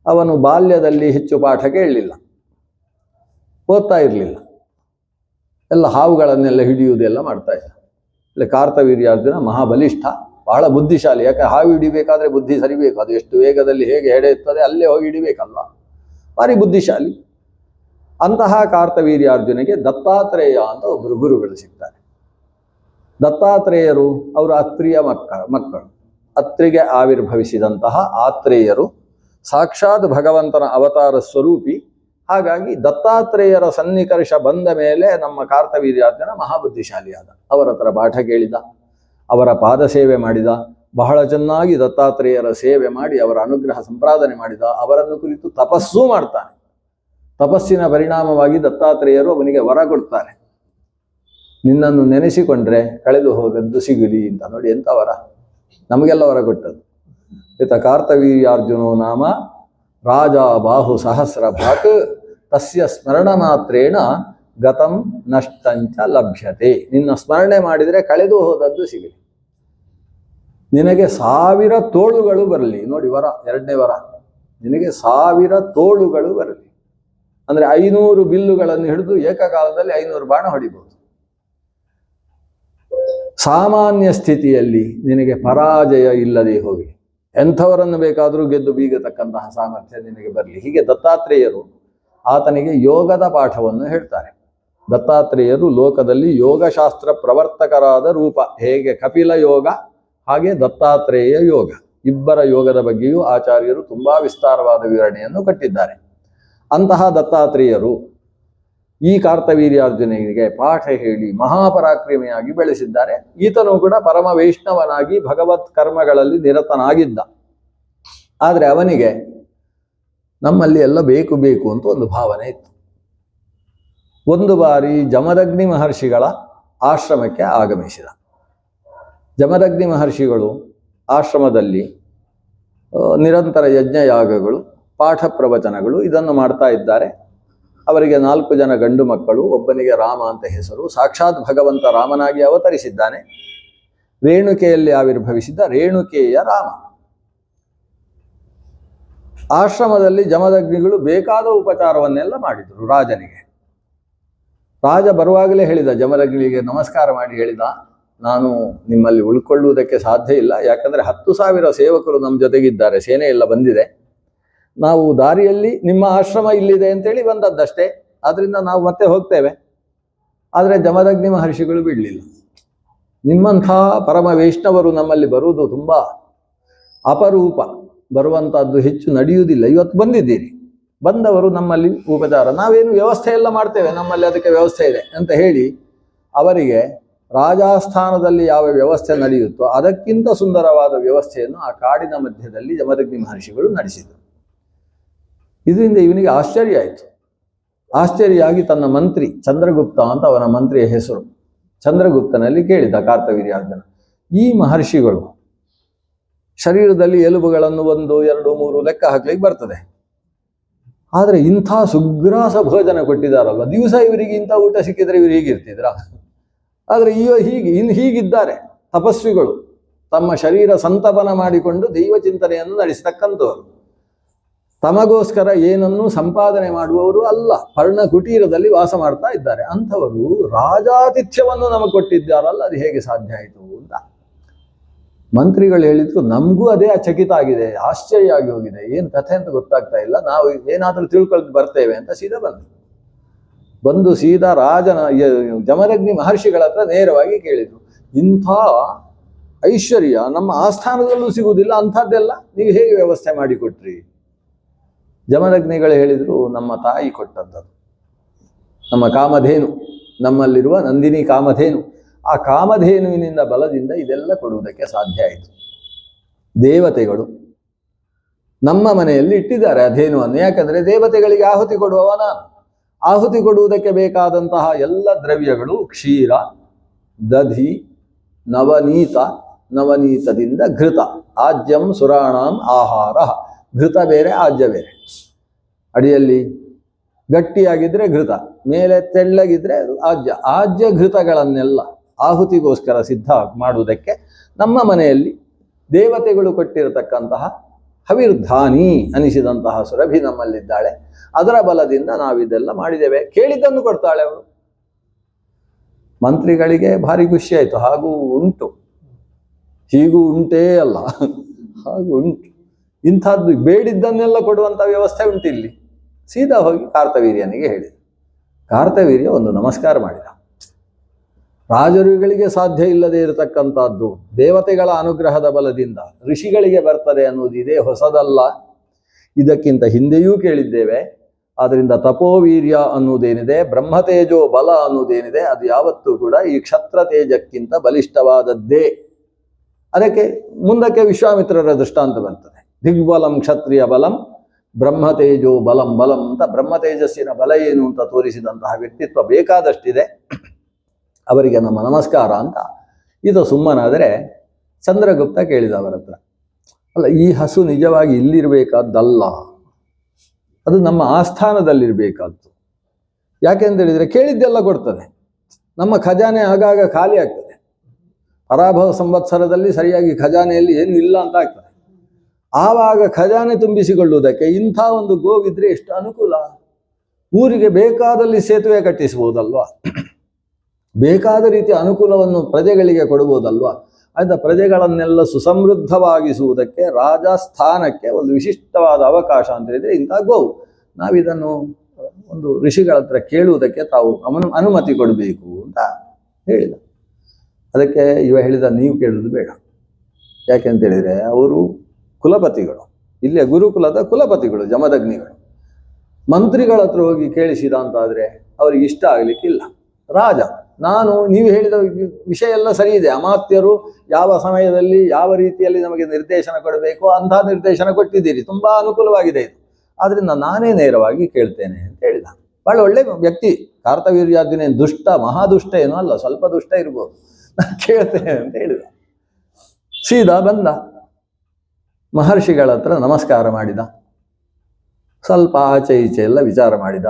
ಅವನು ಬಾಲ್ಯದಲ್ಲಿ ಹೆಚ್ಚು ಪಾಠ ಕೇಳಲಿಲ್ಲ, ಓದ್ತಾ ಇರಲಿಲ್ಲ. ಎಲ್ಲ ಹಾವುಗಳನ್ನೆಲ್ಲ ಹಿಡಿಯುವುದೆಲ್ಲ ಮಾಡ್ತಾ ಇದ್ದ. ಇಲ್ಲಿ ಕಾರ್ತವೀರ್ಯ ಅರ್ಜುನ ಮಹಾಬಲಿಷ್ಠ, ಬಹಳ ಬುದ್ಧಿಶಾಲಿ. ಯಾಕೆ ಹಾವು ಹಿಡಿಬೇಕಾದ್ರೆ ಬುದ್ಧಿ ಸರಿಬೇಕು. ಅದು ಎಷ್ಟು ವೇಗದಲ್ಲಿ ಹೇಗೆ ಹೆಡೆ ಇರ್ತದೆ ಅಲ್ಲೇ ಹೋಗಿ ಹಿಡಿಬೇಕಲ್ವ. ಭಾರಿ ಬುದ್ಧಿಶಾಲಿ. ಅಂತಹ ಕಾರ್ತವೀರ್ಯಾರ್ಜುನಿಗೆ ದತ್ತಾತ್ರೇಯ ಅಂತ ಒಬ್ಬರು ಗುರುಗಳು ಸಿಗ್ತಾರೆ. ದತ್ತಾತ್ರೇಯರು ಅವರು ಅತ್ರಿಯ ಮಕ್ಕಳು. ಅತ್ರಿಗೆ ಆವಿರ್ಭವಿಸಿದಂತಹ ಆತ್ರೇಯರು ಸಾಕ್ಷಾತ್ ಭಗವಂತನ ಅವತಾರ ಸ್ವರೂಪಿ. ಹಾಗಾಗಿ ದತ್ತಾತ್ರೇಯರ ಸನ್ನಿಕರ್ಷ ಬಂದ ಮೇಲೆ ನಮ್ಮ ಕಾರ್ತವೀರ್ಯಾರ್ಜುನ ಮಹಾಬುದ್ಧಿಶಾಲಿಯಾದ. ಅವರ ಹತ್ರ ಪಾಠ ಕೇಳಿದ, ಅವರ ಪಾದ ಸೇವೆ ಮಾಡಿದ, ಬಹಳ ಚೆನ್ನಾಗಿ ದತ್ತಾತ್ರೇಯರ ಸೇವೆ ಮಾಡಿ ಅವರ ಅನುಗ್ರಹ ಸಂಪಾದನೆ ಮಾಡಿದ. ಅವರನ್ನು ಕುರಿತು ತಪಸ್ಸೂ ಮಾಡ್ತಾನೆ. ತಪಸ್ಸಿನ ಪರಿಣಾಮವಾಗಿ ದತ್ತಾತ್ರೇಯರು ಅವನಿಗೆ ವರ ಕೊಡ್ತಾರೆ. ನಿನ್ನನ್ನು ನೆನೆಸಿಕೊಂಡ್ರೆ ಕಳೆದು ಹೋಗದ್ದು ಸಿಗಲಿ ಅಂತ. ನೋಡಿ ಎಂಥ ವರ, ನಮಗೆಲ್ಲ ವರ ಕೊಟ್ಟದ್ದು. ಇತ ಕಾರ್ತವೀರ್ಯಾರ್ಜುನೋ ನಾಮ ರಾಜ ಬಾಹು ಸಹಸ್ರ ಭಾಕ್ ತಸ್ಯ ಸ್ಮರಣ ಮಾತ್ರೇಣ ಗತಂ ನಷ್ಟಂಚ ಲಭ್ಯತೆ. ನಿನ್ನ ಸ್ಮರಣೆ ಮಾಡಿದರೆ ಕಳೆದು ಹೋದದ್ದು ಸಿಗಲಿ. ನಿನಗೆ 1000 ತೋಳುಗಳು ಬರಲಿ. ನೋಡಿ ವರ, ಎರಡನೇ ವರ, ನಿನಗೆ 1000 ತೋಳುಗಳು ಬರಲಿ. ಅಂದರೆ 500 ಬಿಲ್ಲುಗಳನ್ನು ಹಿಡಿದು ಏಕಕಾಲದಲ್ಲಿ 500 ಬಾಣ ಹೊಡಿಬಹುದು. ಸಾಮಾನ್ಯ ಸ್ಥಿತಿಯಲ್ಲಿ ನಿನಗೆ ಪರಾಜಯ ಇಲ್ಲದೆ ಹೋಗಿ ಎಂಥವರನ್ನು ಬೇಕಾದರೂ ಗೆದ್ದು ಬೀಗತಕ್ಕಂತಹ ಸಾಮರ್ಥ್ಯ ನಿನಗೆ ಬರಲಿ. ಹೀಗೆ ದತ್ತಾತ್ರೇಯರು ಆತನಿಗೆ ಯೋಗದ ಪಾಠವನ್ನು ಹೇಳ್ತಾರೆ. ದತ್ತಾತ್ರೇಯರು ಲೋಕದಲ್ಲಿ ಯೋಗಶಾಸ್ತ್ರ ಪ್ರವರ್ತಕರಾದ ರೂಪ. ಹೇಗೆ ಕಪಿಲ ಯೋಗ ಹಾಗೆ ದತ್ತಾತ್ರೇಯ ಯೋಗ. ಇಬ್ಬರ ಯೋಗದ ಬಗ್ಗೆಯೂ ಆಚಾರ್ಯರು ತುಂಬ ವಿಸ್ತಾರವಾದ ವಿವರಣೆಯನ್ನು ಕೊಟ್ಟಿದ್ದಾರೆ. ಅಂತಹ ದತ್ತಾತ್ರೇಯರು ಈ ಕಾರ್ತವೀರ್ಯಾರ್ಜುನಿಗೆ ಪಾಠ ಹೇಳಿ ಮಹಾಪರಾಕ್ರಮಿಯಾಗಿ ಬೆಳೆಸಿದ್ದಾರೆ. ಈತನು ಕೂಡ ಪರಮ ವೈಷ್ಣವನಾಗಿ ಭಗವತ್ ಕರ್ಮಗಳಲ್ಲಿ ನಿರತನಾಗಿದ್ದ. ಆದರೆ ಅವನಿಗೆ ನಮ್ಮಲ್ಲಿ ಎಲ್ಲ ಬೇಕು ಬೇಕು ಅಂತ ಒಂದು ಭಾವನೆ ಇತ್ತು. ಒಂದು ಬಾರಿ ಜಮದಗ್ನಿ ಮಹರ್ಷಿಗಳ ಆಶ್ರಮಕ್ಕೆ ಆಗಮಿಸಿದ. ಜಮದಗ್ನಿ ಮಹರ್ಷಿಗಳು ಆಶ್ರಮದಲ್ಲಿ ನಿರಂತರ ಯಜ್ಞಯಾಗಗಳು, ಪಾಠ ಪ್ರವಚನಗಳು ಇದನ್ನು ಮಾಡ್ತಾ ಇದ್ದಾರೆ. ಅವರಿಗೆ 4 ಜನ ಗಂಡು ಮಕ್ಕಳು, ಒಬ್ಬನಿಗೆ ರಾಮ ಅಂತ ಹೆಸರು. ಸಾಕ್ಷಾತ್ ಭಗವಂತ ರಾಮನಾಗಿ ಅವತರಿಸಿದ್ದಾನೆ. ರೇಣುಕೆಯಲ್ಲಿ ಆವಿರ್ಭವಿಸಿದ್ದ ರೇಣುಕೆಯ ರಾಮ. ಆಶ್ರಮದಲ್ಲಿ ಜಮದಗ್ನಿಗಳು ಬೇಕಾದ ಉಪಚಾರವನ್ನೆಲ್ಲ ಮಾಡಿದರು ರಾಜನಿಗೆ. ರಾಜ ಬರುವಾಗಲೇ ಹೇಳಿದ, ಜಮದಗ್ನಿಗೆ ನಮಸ್ಕಾರ ಮಾಡಿ ಹೇಳಿದ, ನಾನು ನಿಮ್ಮಲ್ಲಿ ಉಳ್ಕೊಳ್ಳುವುದಕ್ಕೆ ಸಾಧ್ಯ ಇಲ್ಲ, ಯಾಕಂದರೆ 10,000 ಸೇವಕರು ನಮ್ಮ ಜೊತೆಗಿದ್ದಾರೆ, ಸೇನೆ ಎಲ್ಲ ಬಂದಿದೆ. ನಾವು ದಾರಿಯಲ್ಲಿ ನಿಮ್ಮ ಆಶ್ರಮ ಇಲ್ಲಿದೆ ಅಂತೇಳಿ ಬಂದದ್ದಷ್ಟೇ, ಆದ್ದರಿಂದ ನಾವು ಮತ್ತೆ ಹೋಗ್ತೇವೆ. ಆದರೆ ಜಮದಗ್ನಿ ಮಹರ್ಷಿಗಳು ಬಿಡಲಿಲ್ಲ. ನಿಮ್ಮಂಥ ಪರಮ ವೈಷ್ಣವರು ನಮ್ಮಲ್ಲಿ ಬರುವುದು ತುಂಬ ಅಪರೂಪ, ಬರುವಂಥದ್ದು ಹೆಚ್ಚು ನಡೆಯುವುದಿಲ್ಲ. ಇವತ್ತು ಬಂದಿದ್ದೀರಿ, ಬಂದವರು ನಮ್ಮಲ್ಲಿ ಉಪಚಾರ, ನಾವೇನು ವ್ಯವಸ್ಥೆ ಎಲ್ಲ ಮಾಡ್ತೇವೆ, ನಮ್ಮಲ್ಲಿ ಅದಕ್ಕೆ ವ್ಯವಸ್ಥೆ ಇದೆ ಅಂತ ಹೇಳಿ ಅವರಿಗೆ ರಾಜಸ್ಥಾನದಲ್ಲಿ ಯಾವ ವ್ಯವಸ್ಥೆ ನಡೆಯುತ್ತೋ ಅದಕ್ಕಿಂತ ಸುಂದರವಾದ ವ್ಯವಸ್ಥೆಯನ್ನು ಆ ಕಾಡಿನ ಮಧ್ಯದಲ್ಲಿ ಜಮದಗ್ನಿ ಮಹರ್ಷಿಗಳು ನಡೆಸಿದರು. ಇದರಿಂದ ಇವನಿಗೆ ಆಶ್ಚರ್ಯ ಆಯಿತು. ಆಶ್ಚರ್ಯ ಆಗಿ ತನ್ನ ಮಂತ್ರಿ ಚಂದ್ರಗುಪ್ತ ಅಂತ ಅವನ ಮಂತ್ರಿಯ ಹೆಸರು, ಚಂದ್ರಗುಪ್ತನಲ್ಲಿ ಕೇಳಿದ ಕಾರ್ತವೀರ್ಯಾರ್ಜುನ, ಈ ಮಹರ್ಷಿಗಳು ಶರೀರದಲ್ಲಿ ಎಲುಬುಗಳನ್ನು 1, 2, 3 ಲೆಕ್ಕ ಹಾಕ್ಲಿಕ್ಕೆ ಬರ್ತದೆ, ಆದರೆ ಇಂಥ ಸುಗ್ರಾಸ ಭೋಜನ ಕೊಟ್ಟಿದ್ದಾರಲ್ಲ, ದಿವಸ ಇವರಿಗೆ ಇಂಥ ಊಟ ಸಿಕ್ಕಿದ್ರೆ ಇವರು ಹೀಗಿರ್ತಿದ್ರ? ಆದರೆ ಹೀಗಿದ್ದಾರೆ ತಪಸ್ವಿಗಳು, ತಮ್ಮ ಶರೀರ ಸಂತಪನ ಮಾಡಿಕೊಂಡು ದೈವ ಚಿಂತನೆಯನ್ನು ನಡೆಸತಕ್ಕಂಥವರು, ತಮಗೋಸ್ಕರ ಏನನ್ನೂ ಸಂಪಾದನೆ ಮಾಡುವವರು ಅಲ್ಲ, ಪರ್ಣ ಕುಟೀರದಲ್ಲಿ ವಾಸ ಮಾಡ್ತಾ ಇದ್ದಾರೆ. ಅಂಥವರು ರಾಜಾತಿಥ್ಯವನ್ನು ನಮಗೆ ಕೊಟ್ಟಿದ್ದಾರಲ್ಲ, ಅದು ಹೇಗೆ ಸಾಧ್ಯ ಆಯಿತು ಅಂತ ಮಂತ್ರಿಗಳು ಹೇಳಿದ್ರು. ನಮಗೂ ಅದೇ ಚಕಿತ ಆಗಿದೆ, ಆಶ್ಚರ್ಯ ಆಗಿ ಹೋಗಿದೆ, ಏನು ಕಥೆ ಅಂತ ಗೊತ್ತಾಗ್ತಾ ಇಲ್ಲ, ನಾವು ಏನಾದರೂ ತಿಳ್ಕೊಂಡು ಬರ್ತೇವೆ ಅಂತ ಸೀದಾ ಬಂದು ಸೀದಾ ರಾಜನ ಜಮದಗ್ನಿ ಮಹರ್ಷಿಗಳ ಹತ್ರ ನೇರವಾಗಿ ಕೇಳಿದ್ರು, ಇಂಥ ಐಶ್ವರ್ಯ ನಮ್ಮ ಆಸ್ಥಾನದಲ್ಲೂ ಸಿಗುವುದಿಲ್ಲ, ಅಂಥದ್ದೆಲ್ಲ ನೀವು ಹೇಗೆ ವ್ಯವಸ್ಥೆ ಮಾಡಿಕೊಟ್ರಿ? ಜಮದಗ್ನಿಗಳು ಹೇಳಿದರು, ನಮ್ಮ ತಾಯಿ ಕೊಟ್ಟದ್ದು, ನಮ್ಮ ಕಾಮಧೇನು, ನಮ್ಮಲ್ಲಿರುವ ನಂದಿನಿ ಕಾಮಧೇನು, ಆ ಕಾಮಧೇನುವಿನಿಂದ ಬಲದಿಂದ ಇದೆಲ್ಲ ಕೊಡುವುದಕ್ಕೆ ಸಾಧ್ಯ ಆಯಿತು. ದೇವತೆಗಳು ನಮ್ಮ ಮನೆಯಲ್ಲಿ ಇಟ್ಟಿದ್ದಾರೆ ಆ ಧೇನುವನ್ನು, ಯಾಕಂದರೆ ದೇವತೆಗಳಿಗೆ ಆಹುತಿ ಕೊಡುವವ ನಾನು. ಆಹುತಿ ಕೊಡುವುದಕ್ಕೆ ಬೇಕಾದಂತಹ ಎಲ್ಲ ದ್ರವ್ಯಗಳು ಕ್ಷೀರ, ದಧಿ, ನವನೀತ, ನವನೀತದಿಂದ ಘೃತ, ಆಜ್ಯಂ ಸುರಾಣಾಂ ಆಹಾರ. ಘೃತ ಬೇರೆ, ಆಜ್ಯ ಬೇರೆ. ಅಡಿಯಲ್ಲಿ ಗಟ್ಟಿಯಾಗಿದ್ದರೆ ಘೃತ, ಮೇಲೆ ತೆಳ್ಳಗಿದ್ರೆ ಆಜ್ಯ. ಆಜ್ಯ ಘೃತಗಳನ್ನೆಲ್ಲ ಆಹುತಿಗೋಸ್ಕರ ಸಿದ್ಧ ಮಾಡುವುದಕ್ಕೆ ನಮ್ಮ ಮನೆಯಲ್ಲಿ ದೇವತೆಗಳು ಕೊಟ್ಟಿರತಕ್ಕಂತಹ ಹವಿರ್ಧಾನಿ ಅನಿಸಿದಂತಹ ಸುರಭಿ ನಮ್ಮಲ್ಲಿದ್ದಾಳೆ. ಅದರ ಬಲದಿಂದ ನಾವಿದೆಲ್ಲ ಮಾಡಿದ್ದೇವೆ. ಕೇಳಿದ್ದನ್ನು ಕೊಡ್ತಾಳೆ ಅವಳು. ಮಂತ್ರಿಗಳಿಗೆ ಭಾರಿ ಖುಷಿ ಆಯಿತು. ಹಾಗೂ ಉಂಟು, ಹೀಗೂ ಉಂಟೇ ಅಲ್ಲ, ಹಾಗೂ ಉಂಟು. ಇಂಥದ್ದು ಬೇಡಿದ್ದನ್ನೆಲ್ಲ ಕೊಡುವಂಥ ವ್ಯವಸ್ಥೆ ಉಂಟಿಲ್ಲಿ. ಸೀದಾ ಹೋಗಿ ಕಾರ್ತವೀರ್ಯನಿಗೆ ಹೇಳಿದ. ಕಾರ್ತವೀರ್ಯ ಒಂದು ನಮಸ್ಕಾರ ಮಾಡಿದ. ರಾಜರುಗಳಿಗೆ ಸಾಧ್ಯ ಇಲ್ಲದೆ ಇರತಕ್ಕಂಥದ್ದು ದೇವತೆಗಳ ಅನುಗ್ರಹದ ಬಲದಿಂದ ಋಷಿಗಳಿಗೆ ಬರ್ತದೆ ಅನ್ನೋದು ಇದೇ ಹೊಸದಲ್ಲ, ಇದಕ್ಕಿಂತ ಹಿಂದೆಯೂ ಕೇಳಿದ್ದೇವೆ. ಆದ್ದರಿಂದ ತಪೋವೀರ್ಯ ಅನ್ನುವುದೇನಿದೆ, ಬ್ರಹ್ಮತೇಜೋ ಬಲ ಅನ್ನುವುದೇನಿದೆ, ಅದು ಯಾವತ್ತೂ ಕೂಡ ಈ ಕ್ಷತ್ರ ತೇಜಕ್ಕಿಂತ ಬಲಿಷ್ಠವಾದದ್ದೇ. ಅದಕ್ಕೆ ಮುಂದಕ್ಕೆ ವಿಶ್ವಾಮಿತ್ರರ ದೃಷ್ಟಾಂತ ಬರ್ತದೆ. ದಿಗ್ಬಲಂ ಕ್ಷತ್ರಿಯ ಬಲಂ ಬ್ರಹ್ಮತೇಜೋ ಬಲಂ ಬಲಂ ಅಂತ ಬ್ರಹ್ಮತೇಜಸ್ಸಿನ ಬಲ ಏನು ಅಂತ ತೋರಿಸಿದಂತಹ ವ್ಯಕ್ತಿತ್ವ ಬೇಕಾದಷ್ಟಿದೆ. ಅವರಿಗೆ ನಮ್ಮ ನಮಸ್ಕಾರ ಅಂತ. ಇದು ಸುಮ್ಮನಾದರೆ ಚಂದ್ರಗುಪ್ತ ಕೇಳಿದ ಅವರ ಹತ್ರ, ಅಲ್ಲ, ಈ ಹಸು ನಿಜವಾಗಿ ಇಲ್ಲಿರಬೇಕಾದ್ದಲ್ಲ, ಅದು ನಮ್ಮ ಆಸ್ಥಾನದಲ್ಲಿರಬೇಕಾದ್ದು. ಯಾಕೆಂತೇಳಿದರೆ ಕೇಳಿದ್ದೆಲ್ಲ ಕೊಡ್ತದೆ, ನಮ್ಮ ಖಜಾನೆ ಆಗಾಗ ಖಾಲಿ ಆಗ್ತದೆ. ಪರಾಭವ ಸಂವತ್ಸರದಲ್ಲಿ ಸರಿಯಾಗಿ ಖಜಾನೆಯಲ್ಲಿ ಏನು ಇಲ್ಲ ಅಂತ ಆಗ್ತದೆ. ಆವಾಗ ಖಜಾನೆ ತುಂಬಿಸಿಕೊಳ್ಳುವುದಕ್ಕೆ ಇಂಥ ಒಂದು ಗೋವಿದ್ರೆ ಎಷ್ಟು ಅನುಕೂಲ. ಊರಿಗೆ ಬೇಕಾದಲ್ಲಿ ಸೇತುವೆ ಕಟ್ಟಿಸ್ಬೋದಲ್ವಾ, ಬೇಕಾದ ರೀತಿಯ ಅನುಕೂಲವನ್ನು ಪ್ರಜೆಗಳಿಗೆ ಕೊಡ್ಬೋದಲ್ವಾ. ಆಯ್ತಾ, ಪ್ರಜೆಗಳನ್ನೆಲ್ಲ ಸುಸಮೃದ್ಧವಾಗಿಸುವುದಕ್ಕೆ ರಾಜಸ್ಥಾನಕ್ಕೆ ಒಂದು ವಿಶಿಷ್ಟವಾದ ಅವಕಾಶ ಅಂತ ಹೇಳಿದರೆ ಇಂಥ ಗೋವು. ನಾವಿದನ್ನು ಒಂದು ಋಷಿಗಳ ಹತ್ರ ಕೇಳುವುದಕ್ಕೆ ತಾವು ಅನುಮತಿ ಕೊಡಬೇಕು ಅಂತ ಹೇಳಿದ. ಅದಕ್ಕೆ ಇವ ಹೇಳಿದ, ನೀವು ಕೇಳುವುದು ಬೇಡ. ಯಾಕೆಂತೇಳಿದರೆ ಅವರು ಕುಲಪತಿಗಳು, ಇಲ್ಲಿಯ ಗುರುಕುಲದ ಕುಲಪತಿಗಳು ಜಮದಗ್ನಿಗಳು. ಮಂತ್ರಿಗಳ ಹತ್ರ ಹೋಗಿ ಕೇಳಿಸಿದ ಅಂತಾದರೆ ಅವರಿಗೆ ಇಷ್ಟ ಆಗಲಿಕ್ಕಿಲ್ಲ. ರಾಜ, ನೀವು ಹೇಳಿದ ವಿಷಯ ಎಲ್ಲ ಸರಿ ಇದೆ, ಅಮಾತ್ಯರು ಯಾವ ಸಮಯದಲ್ಲಿ ಯಾವ ರೀತಿಯಲ್ಲಿ ನಮಗೆ ನಿರ್ದೇಶನ ಕೊಡಬೇಕು ಅಂಥ ನಿರ್ದೇಶನ ಕೊಟ್ಟಿದ್ದೀರಿ, ತುಂಬ ಅನುಕೂಲವಾಗಿದೆ ಇದು, ಆದ್ದರಿಂದ ನಾನೇ ನೇರವಾಗಿ ಕೇಳ್ತೇನೆ ಅಂತ ಹೇಳಿದ. ಬಹಳ ಒಳ್ಳೆ ವ್ಯಕ್ತಿ. ಕಾರ್ತವೀರ್ಯಾರ್ಜುನ ಏನು ದುಷ್ಟ, ಮಹಾದುಷ್ಟ ಏನೂ ಅಲ್ಲ, ಸ್ವಲ್ಪ ದುಷ್ಟ ಇರ್ಬೋದು. ನಾನು ಕೇಳ್ತೇನೆ ಅಂತ ಹೇಳಿದ. ಸೀದಾ ಬಂದ, ಮಹರ್ಷಿಗಳ ಹತ್ರ ನಮಸ್ಕಾರ ಮಾಡಿದ, ಸ್ವಲ್ಪ ಆಚೆ ಈಚೆ ಎಲ್ಲ ವಿಚಾರ ಮಾಡಿದ.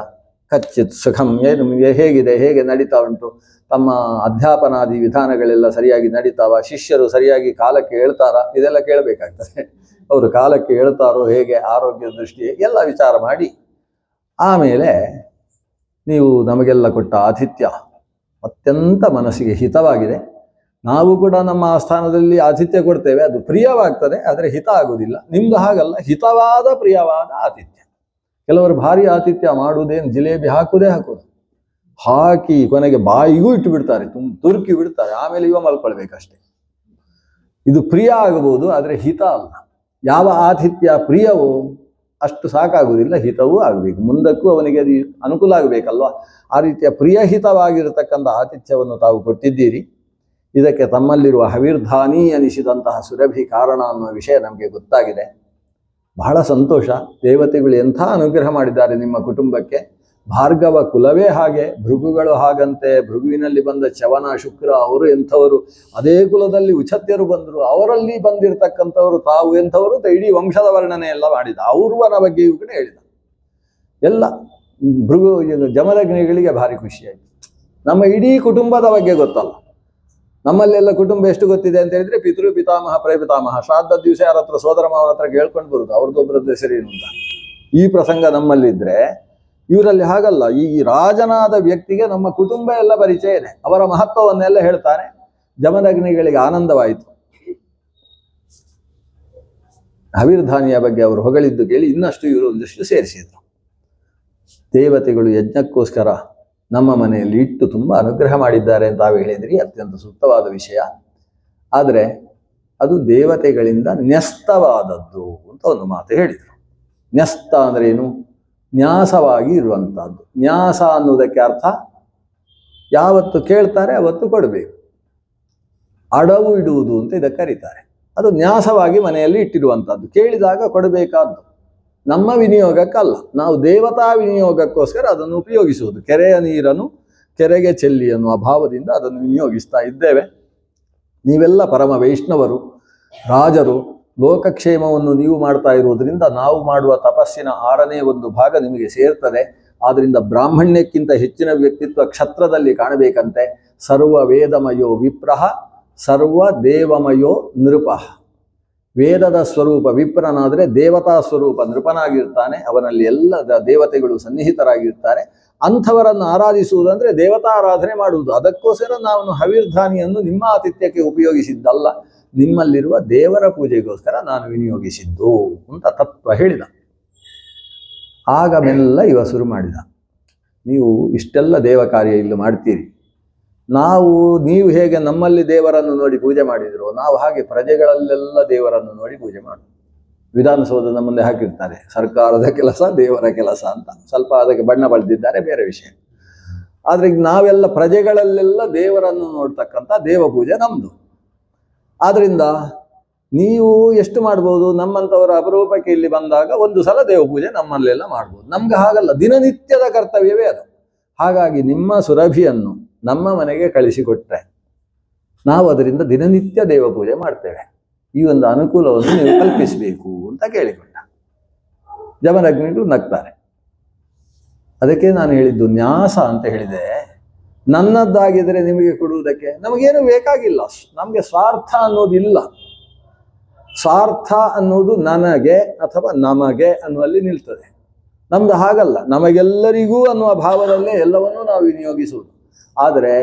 ಕಚ್ಚಿತ್ ಸುಖಂ, ಏನು ಹೇಗಿದೆ, ಹೇಗೆ ನಡೀತಾ ಉಂಟು, ತಮ್ಮ ಅಧ್ಯಾಪನಾದಿ ವಿಧಾನಗಳೆಲ್ಲ ಸರಿಯಾಗಿ ನಡೀತಾವ, ಶಿಷ್ಯರು ಸರಿಯಾಗಿ ಕಾಲಕ್ಕೆ ಹೇಳ್ತಾರ, ಇದೆಲ್ಲ ಕೇಳಬೇಕಾಗ್ತದೆ. ಅವರು ಕಾಲಕ್ಕೆ ಹೇಳ್ತಾರೋ ಹೇಗೆ, ಆರೋಗ್ಯದ ದೃಷ್ಟಿ ಎಲ್ಲ ವಿಚಾರ ಮಾಡಿ, ಆಮೇಲೆ ನೀವು ನಮಗೆಲ್ಲ ಕೊಟ್ಟ ಆತಿಥ್ಯ ಅತ್ಯಂತ ಮನಸ್ಸಿಗೆ ಹಿತವಾಗಿದೆ, ನಾವು ಕೂಡ ನಮ್ಮ ಆಸ್ಥಾನದಲ್ಲಿ ಆತಿಥ್ಯ ಕೊಡ್ತೇವೆ, ಅದು ಪ್ರಿಯವಾಗ್ತದೆ, ಆದರೆ ಹಿತ ಆಗುವುದಿಲ್ಲ. ನಿಮ್ದು ಹಾಗಲ್ಲ, ಹಿತವಾದ ಪ್ರಿಯವಾದ ಆತಿಥ್ಯ. ಕೆಲವರು ಭಾರಿ ಆತಿಥ್ಯ ಮಾಡುವುದೇನು, ಜಿಲೇಬಿ ಹಾಕುವುದೇ ಹಾಕೋದು, ಹಾಕಿ ಕೊನೆಗೆ ಬಾಯಿಗೂ ಇಟ್ಟು ಬಿಡ್ತಾರೆ, ತುರುಕಿ ಬಿಡ್ತಾರೆ, ಆಮೇಲೆ ಇವ ಮಲ್ಕೊಳ್ಬೇಕಷ್ಟೆ. ಇದು ಪ್ರಿಯ ಆಗಬಹುದು, ಆದರೆ ಹಿತ ಅಲ್ಲ. ಯಾವ ಆತಿಥ್ಯ ಪ್ರಿಯವೋ ಅಷ್ಟು ಸಾಕಾಗುವುದಿಲ್ಲ, ಹಿತವೂ ಆಗಬೇಕು, ಮುಂದಕ್ಕೂ ಅವನಿಗೆ ಅದು ಅನುಕೂಲ ಆಗಬೇಕಲ್ವ. ಆ ರೀತಿಯ ಪ್ರಿಯಹಿತವಾಗಿರತಕ್ಕಂಥ ಆತಿಥ್ಯವನ್ನು ತಾವು ಕೊಟ್ಟಿದ್ದೀರಿ. ಇದಕ್ಕೆ ತಮ್ಮಲ್ಲಿರುವ ಹವಿರ್ಧಾನಿ ಅನಿಸಿದಂತಹ ಸುರಭಿ ಕಾರಣ ಅನ್ನುವ ವಿಷಯ ನಮಗೆ ಗೊತ್ತಾಗಿದೆ. ಬಹಳ ಸಂತೋಷ. ದೇವತೆಗಳು ಎಂಥ ಅನುಗ್ರಹ ಮಾಡಿದ್ದಾರೆ ನಿಮ್ಮ ಕುಟುಂಬಕ್ಕೆ. ಭಾರ್ಗವ ಕುಲವೇ ಹಾಗೆ, ಭೃಗುಗಳು ಹಾಗಂತೆ. ಭೃಗುವಿನಲ್ಲಿ ಬಂದ ಚವನ, ಶುಕ್ರ ಅವರು ಎಂಥವರು, ಅದೇ ಕುಲದಲ್ಲಿ ಉಚತ್ಯರು ಬಂದರು, ಅವರಲ್ಲಿ ಬಂದಿರತಕ್ಕಂಥವರು ತಾವು ಎಂಥವರು, ಇಡೀ ವಂಶದ ವರ್ಣನೆ ಎಲ್ಲ ಮಾಡಿದ. ಅವ್ರವರ ಬಗ್ಗೆಯೂ ಕೂಡ ಹೇಳಿದ. ಎಲ್ಲ ಭೃಗು ಜಮದಗ್ನಿಗಳಿಗೆ ಭಾರಿ ಖುಷಿಯಾಯಿತು. ನಮ್ಮ ಇಡೀ ಕುಟುಂಬದ ಬಗ್ಗೆ ಗೊತ್ತಲ್ಲ, ನಮ್ಮಲ್ಲೆಲ್ಲ ಕುಟುಂಬ ಎಷ್ಟು ಗೊತ್ತಿದೆ ಅಂತ ಹೇಳಿದ್ರೆ, ಪಿತೃ ಪಿತಾಮಹ ಪ್ರಪಿತಾಮಹ, ಶ್ರಾದ್ದ ದಿವಸ ಯಾರ ಹತ್ರ ಸೋದರ ಮಾವನ ಹತ್ರ ಕೇಳ್ಕೊಂಡು ಬರುದು, ಅವ್ರದ್ದೊಬ್ಬರದ್ದು ಹೆಸರೇನು ಅಂತ. ಈ ಪ್ರಸಂಗ ನಮ್ಮಲ್ಲಿದ್ರೆ, ಇವರಲ್ಲಿ ಹಾಗಲ್ಲ. ಈ ರಾಜನಾದ ವ್ಯಕ್ತಿಗೆ ನಮ್ಮ ಕುಟುಂಬ ಎಲ್ಲ ಪರಿಚಯ ಇದೆ, ಅವರ ಮಹತ್ವವನ್ನೆಲ್ಲ ಹೇಳ್ತಾನೆ. ಜಮದಗ್ನಿಗಳಿಗೆ ಆನಂದವಾಯಿತು. ಹವಿರ್ಧಾನಿಯ ಬಗ್ಗೆ ಅವರು ಹೊಗಳಿದ್ದು ಕೇಳಿ ಇನ್ನಷ್ಟು ಇವರು ಒಂದಿಷ್ಟು ಸೇರಿಸಿದ್ರು. ದೇವತೆಗಳು ಯಜ್ಞಕ್ಕೋಸ್ಕರ ನಮ್ಮ ಮನೆಯಲ್ಲಿ ಇಟ್ಟು ತುಂಬ ಅನುಗ್ರಹ ಮಾಡಿದ್ದಾರೆ ಅಂತ ತಾವು ಹೇಳಿದ್ರಿ, ಅತ್ಯಂತ ಸೂಕ್ತವಾದ ವಿಷಯ. ಆದರೆ ಅದು ದೇವತೆಗಳಿಂದ ನ್ಯಸ್ತವಾದದ್ದು ಅಂತ ಒಂದು ಮಾತು ಹೇಳಿದರು. ನ್ಯಸ್ತ ಅಂದ್ರೆ ಏನು? ನ್ಯಾಸವಾಗಿ ಇರುವಂಥದ್ದು. ನ್ಯಾಸ ಅನ್ನೋದಕ್ಕೆ ಅರ್ಥ ಯಾವತ್ತು ಕೇಳ್ತಾರೆ ಅವತ್ತು ಕೊಡಬೇಕು, ಅಡವು ಇಡುವುದು ಅಂತ ಇದಕ್ಕೆ ಕರೀತಾರೆ. ಅದು ನ್ಯಾಸವಾಗಿ ಮನೆಯಲ್ಲಿ ಇಟ್ಟಿರುವಂಥದ್ದು, ಕೇಳಿದಾಗ ಕೊಡಬೇಕಾದ್ದು. ನಮ್ಮ ವಿನಿಯೋಗಕ್ಕಲ್ಲ, ನಾವು ದೇವತಾ ವಿನಿಯೋಗಕ್ಕೋಸ್ಕರ ಅದನ್ನು ಉಪಯೋಗಿಸುವುದು. ಕೆರೆಯ ನೀರನ್ನು ಕೆರೆಗೆ ಚೆಲ್ಲಿ ಅನ್ನುವ ಭಾವದಿಂದ ಅದನ್ನು ವಿನಿಯೋಗಿಸ್ತಾ ಇದ್ದೇವೆ. ನೀವೆಲ್ಲ ಪರಮ ವೈಷ್ಣವರು, ರಾಜರು, ಲೋಕಕ್ಷೇಮವನ್ನು ನೀವು ಮಾಡ್ತಾ ಇರುವುದರಿಂದ ನಾವು ಮಾಡುವ ತಪಸ್ಸಿನ 6ನೇ 1 ಭಾಗ ನಿಮಗೆ ಸೇರ್ತದೆ. ಆದ್ದರಿಂದ ಬ್ರಾಹ್ಮಣ್ಯಕ್ಕಿಂತ ಹೆಚ್ಚಿನ ವ್ಯಕ್ತಿತ್ವ ಕ್ಷತ್ರದಲ್ಲಿ ಕಾಣಬೇಕಂತೆ. ಸರ್ವ ವೇದಮಯೋ ವಿಪ್ರಹ, ಸರ್ವ ದೇವಮಯೋ ನೃಪಃ. ವೇದದ ಸ್ವರೂಪ ವಿಪ್ರನಾದರೆ ದೇವತಾ ಸ್ವರೂಪ ನೃಪನಾಗಿರ್ತಾನೆ, ಅವನಲ್ಲಿ ಎಲ್ಲ ದೇವತೆಗಳು ಸನ್ನಿಹಿತರಾಗಿರ್ತಾರೆ. ಅಂಥವರನ್ನು ಆರಾಧಿಸುವುದಂದ್ರೆ ದೇವತಾ ಆರಾಧನೆ ಮಾಡುವುದು. ಅದಕ್ಕೋಸ್ಕರ ನಾನು ಹವಿರ್ಧಾನಿಯನ್ನು ನಿಮ್ಮ ಆತಿಥ್ಯಕ್ಕೆ ಉಪಯೋಗಿಸಿದ್ದಲ್ಲ, ನಿಮ್ಮಲ್ಲಿರುವ ದೇವರ ಪೂಜೆಗೋಸ್ಕರ ನಾನು ವಿನಿಯೋಗಿಸಿದ್ದು ಅಂತ ತತ್ವ ಹೇಳಿದ. ಆಗ ಮೆಲ್ಲ ಇವ ಶುರು ಮಾಡಿದ, ನೀವು ಇಷ್ಟೆಲ್ಲ ದೇವ ಕಾರ್ಯ ಇಲ್ಲಿ ಮಾಡ್ತೀರಿ, ನೀವು ಹೇಗೆ ನಮ್ಮಲ್ಲಿ ದೇವರನ್ನು ನೋಡಿ ಪೂಜೆ ಮಾಡಿದ್ರು, ನಾವು ಹಾಗೆ ಪ್ರಜೆಗಳಲ್ಲೆಲ್ಲ ದೇವರನ್ನು ನೋಡಿ ಪೂಜೆ ಮಾಡೋದು. ವಿಧಾನಸೌಧದ ಮುಂದೆ ಹಾಕಿರ್ತಾರೆ, ಸರ್ಕಾರದ ಕೆಲಸ ದೇವರ ಕೆಲಸ ಅಂತ. ಸ್ವಲ್ಪ ಅದಕ್ಕೆ ಬಣ್ಣ ಬಳಿದಿದ್ದಾರೆ, ಬೇರೆ ವಿಷಯ. ಆದರೆ ಈಗ ನಾವೆಲ್ಲ ಪ್ರಜೆಗಳಲ್ಲೆಲ್ಲ ದೇವರನ್ನು ನೋಡ್ತಕ್ಕಂಥ ದೇವ ಪೂಜೆ ನಮ್ಮದು. ಆದ್ದರಿಂದ ನೀವು ಎಷ್ಟು ಮಾಡ್ಬೋದು, ನಮ್ಮಂಥವರ ಅಪರೂಪಕ್ಕೆ ಇಲ್ಲಿ ಬಂದಾಗ ಒಂದು ಸಲ ದೇವ ಪೂಜೆ ನಮ್ಮಲ್ಲೆಲ್ಲ ಮಾಡ್ಬೋದು. ನಮ್ಗೆ ಹಾಗಲ್ಲ, ದಿನನಿತ್ಯದ ಕರ್ತವ್ಯವೇ ಅದು. ಹಾಗಾಗಿ ನಿಮ್ಮ ಸುರಭಿಯನ್ನು ನಮ್ಮ ಮನೆಗೆ ಕಳಿಸಿಕೊಟ್ರೆ ನಾವು ಅದರಿಂದ ದಿನನಿತ್ಯ ದೇವ ಪೂಜೆ ಮಾಡ್ತೇವೆ. ಈ ಒಂದು ಅನುಕೂಲವನ್ನು ನೀವು ಕಲ್ಪಿಸಬೇಕು ಅಂತ ಕೇಳಿಕೊಂಡ. ಜಮದಗ್ನಿಗಳು ನಗ್ತಾರೆ. ಅದಕ್ಕೆ ನಾನು ಹೇಳಿದ್ದು ನ್ಯಾಸ ಅಂತ ಹೇಳಿದೆ. ನನ್ನದ್ದಾಗಿದ್ರೆ ನಿಮಗೆ ಕೊಡುವುದಕ್ಕೆ ನಮಗೇನು ಬೇಕಾಗಿಲ್ಲ, ನಮಗೆ ಸ್ವಾರ್ಥ ಅನ್ನೋದಿಲ್ಲ. ಸ್ವಾರ್ಥ ಅನ್ನೋದು ನನಗೆ ಅಥವಾ ನಮಗೆ ಅನ್ನುವಲ್ಲಿ ನಿಲ್ತದೆ. ನಮ್ದು ಹಾಗಲ್ಲ, ನಮಗೆಲ್ಲರಿಗೂ ಅನ್ನುವ ಭಾವದಲ್ಲೇ ಎಲ್ಲವನ್ನೂ ನಾವು ವಿನಿಯೋಗಿಸುವುದು. ಆದರೆ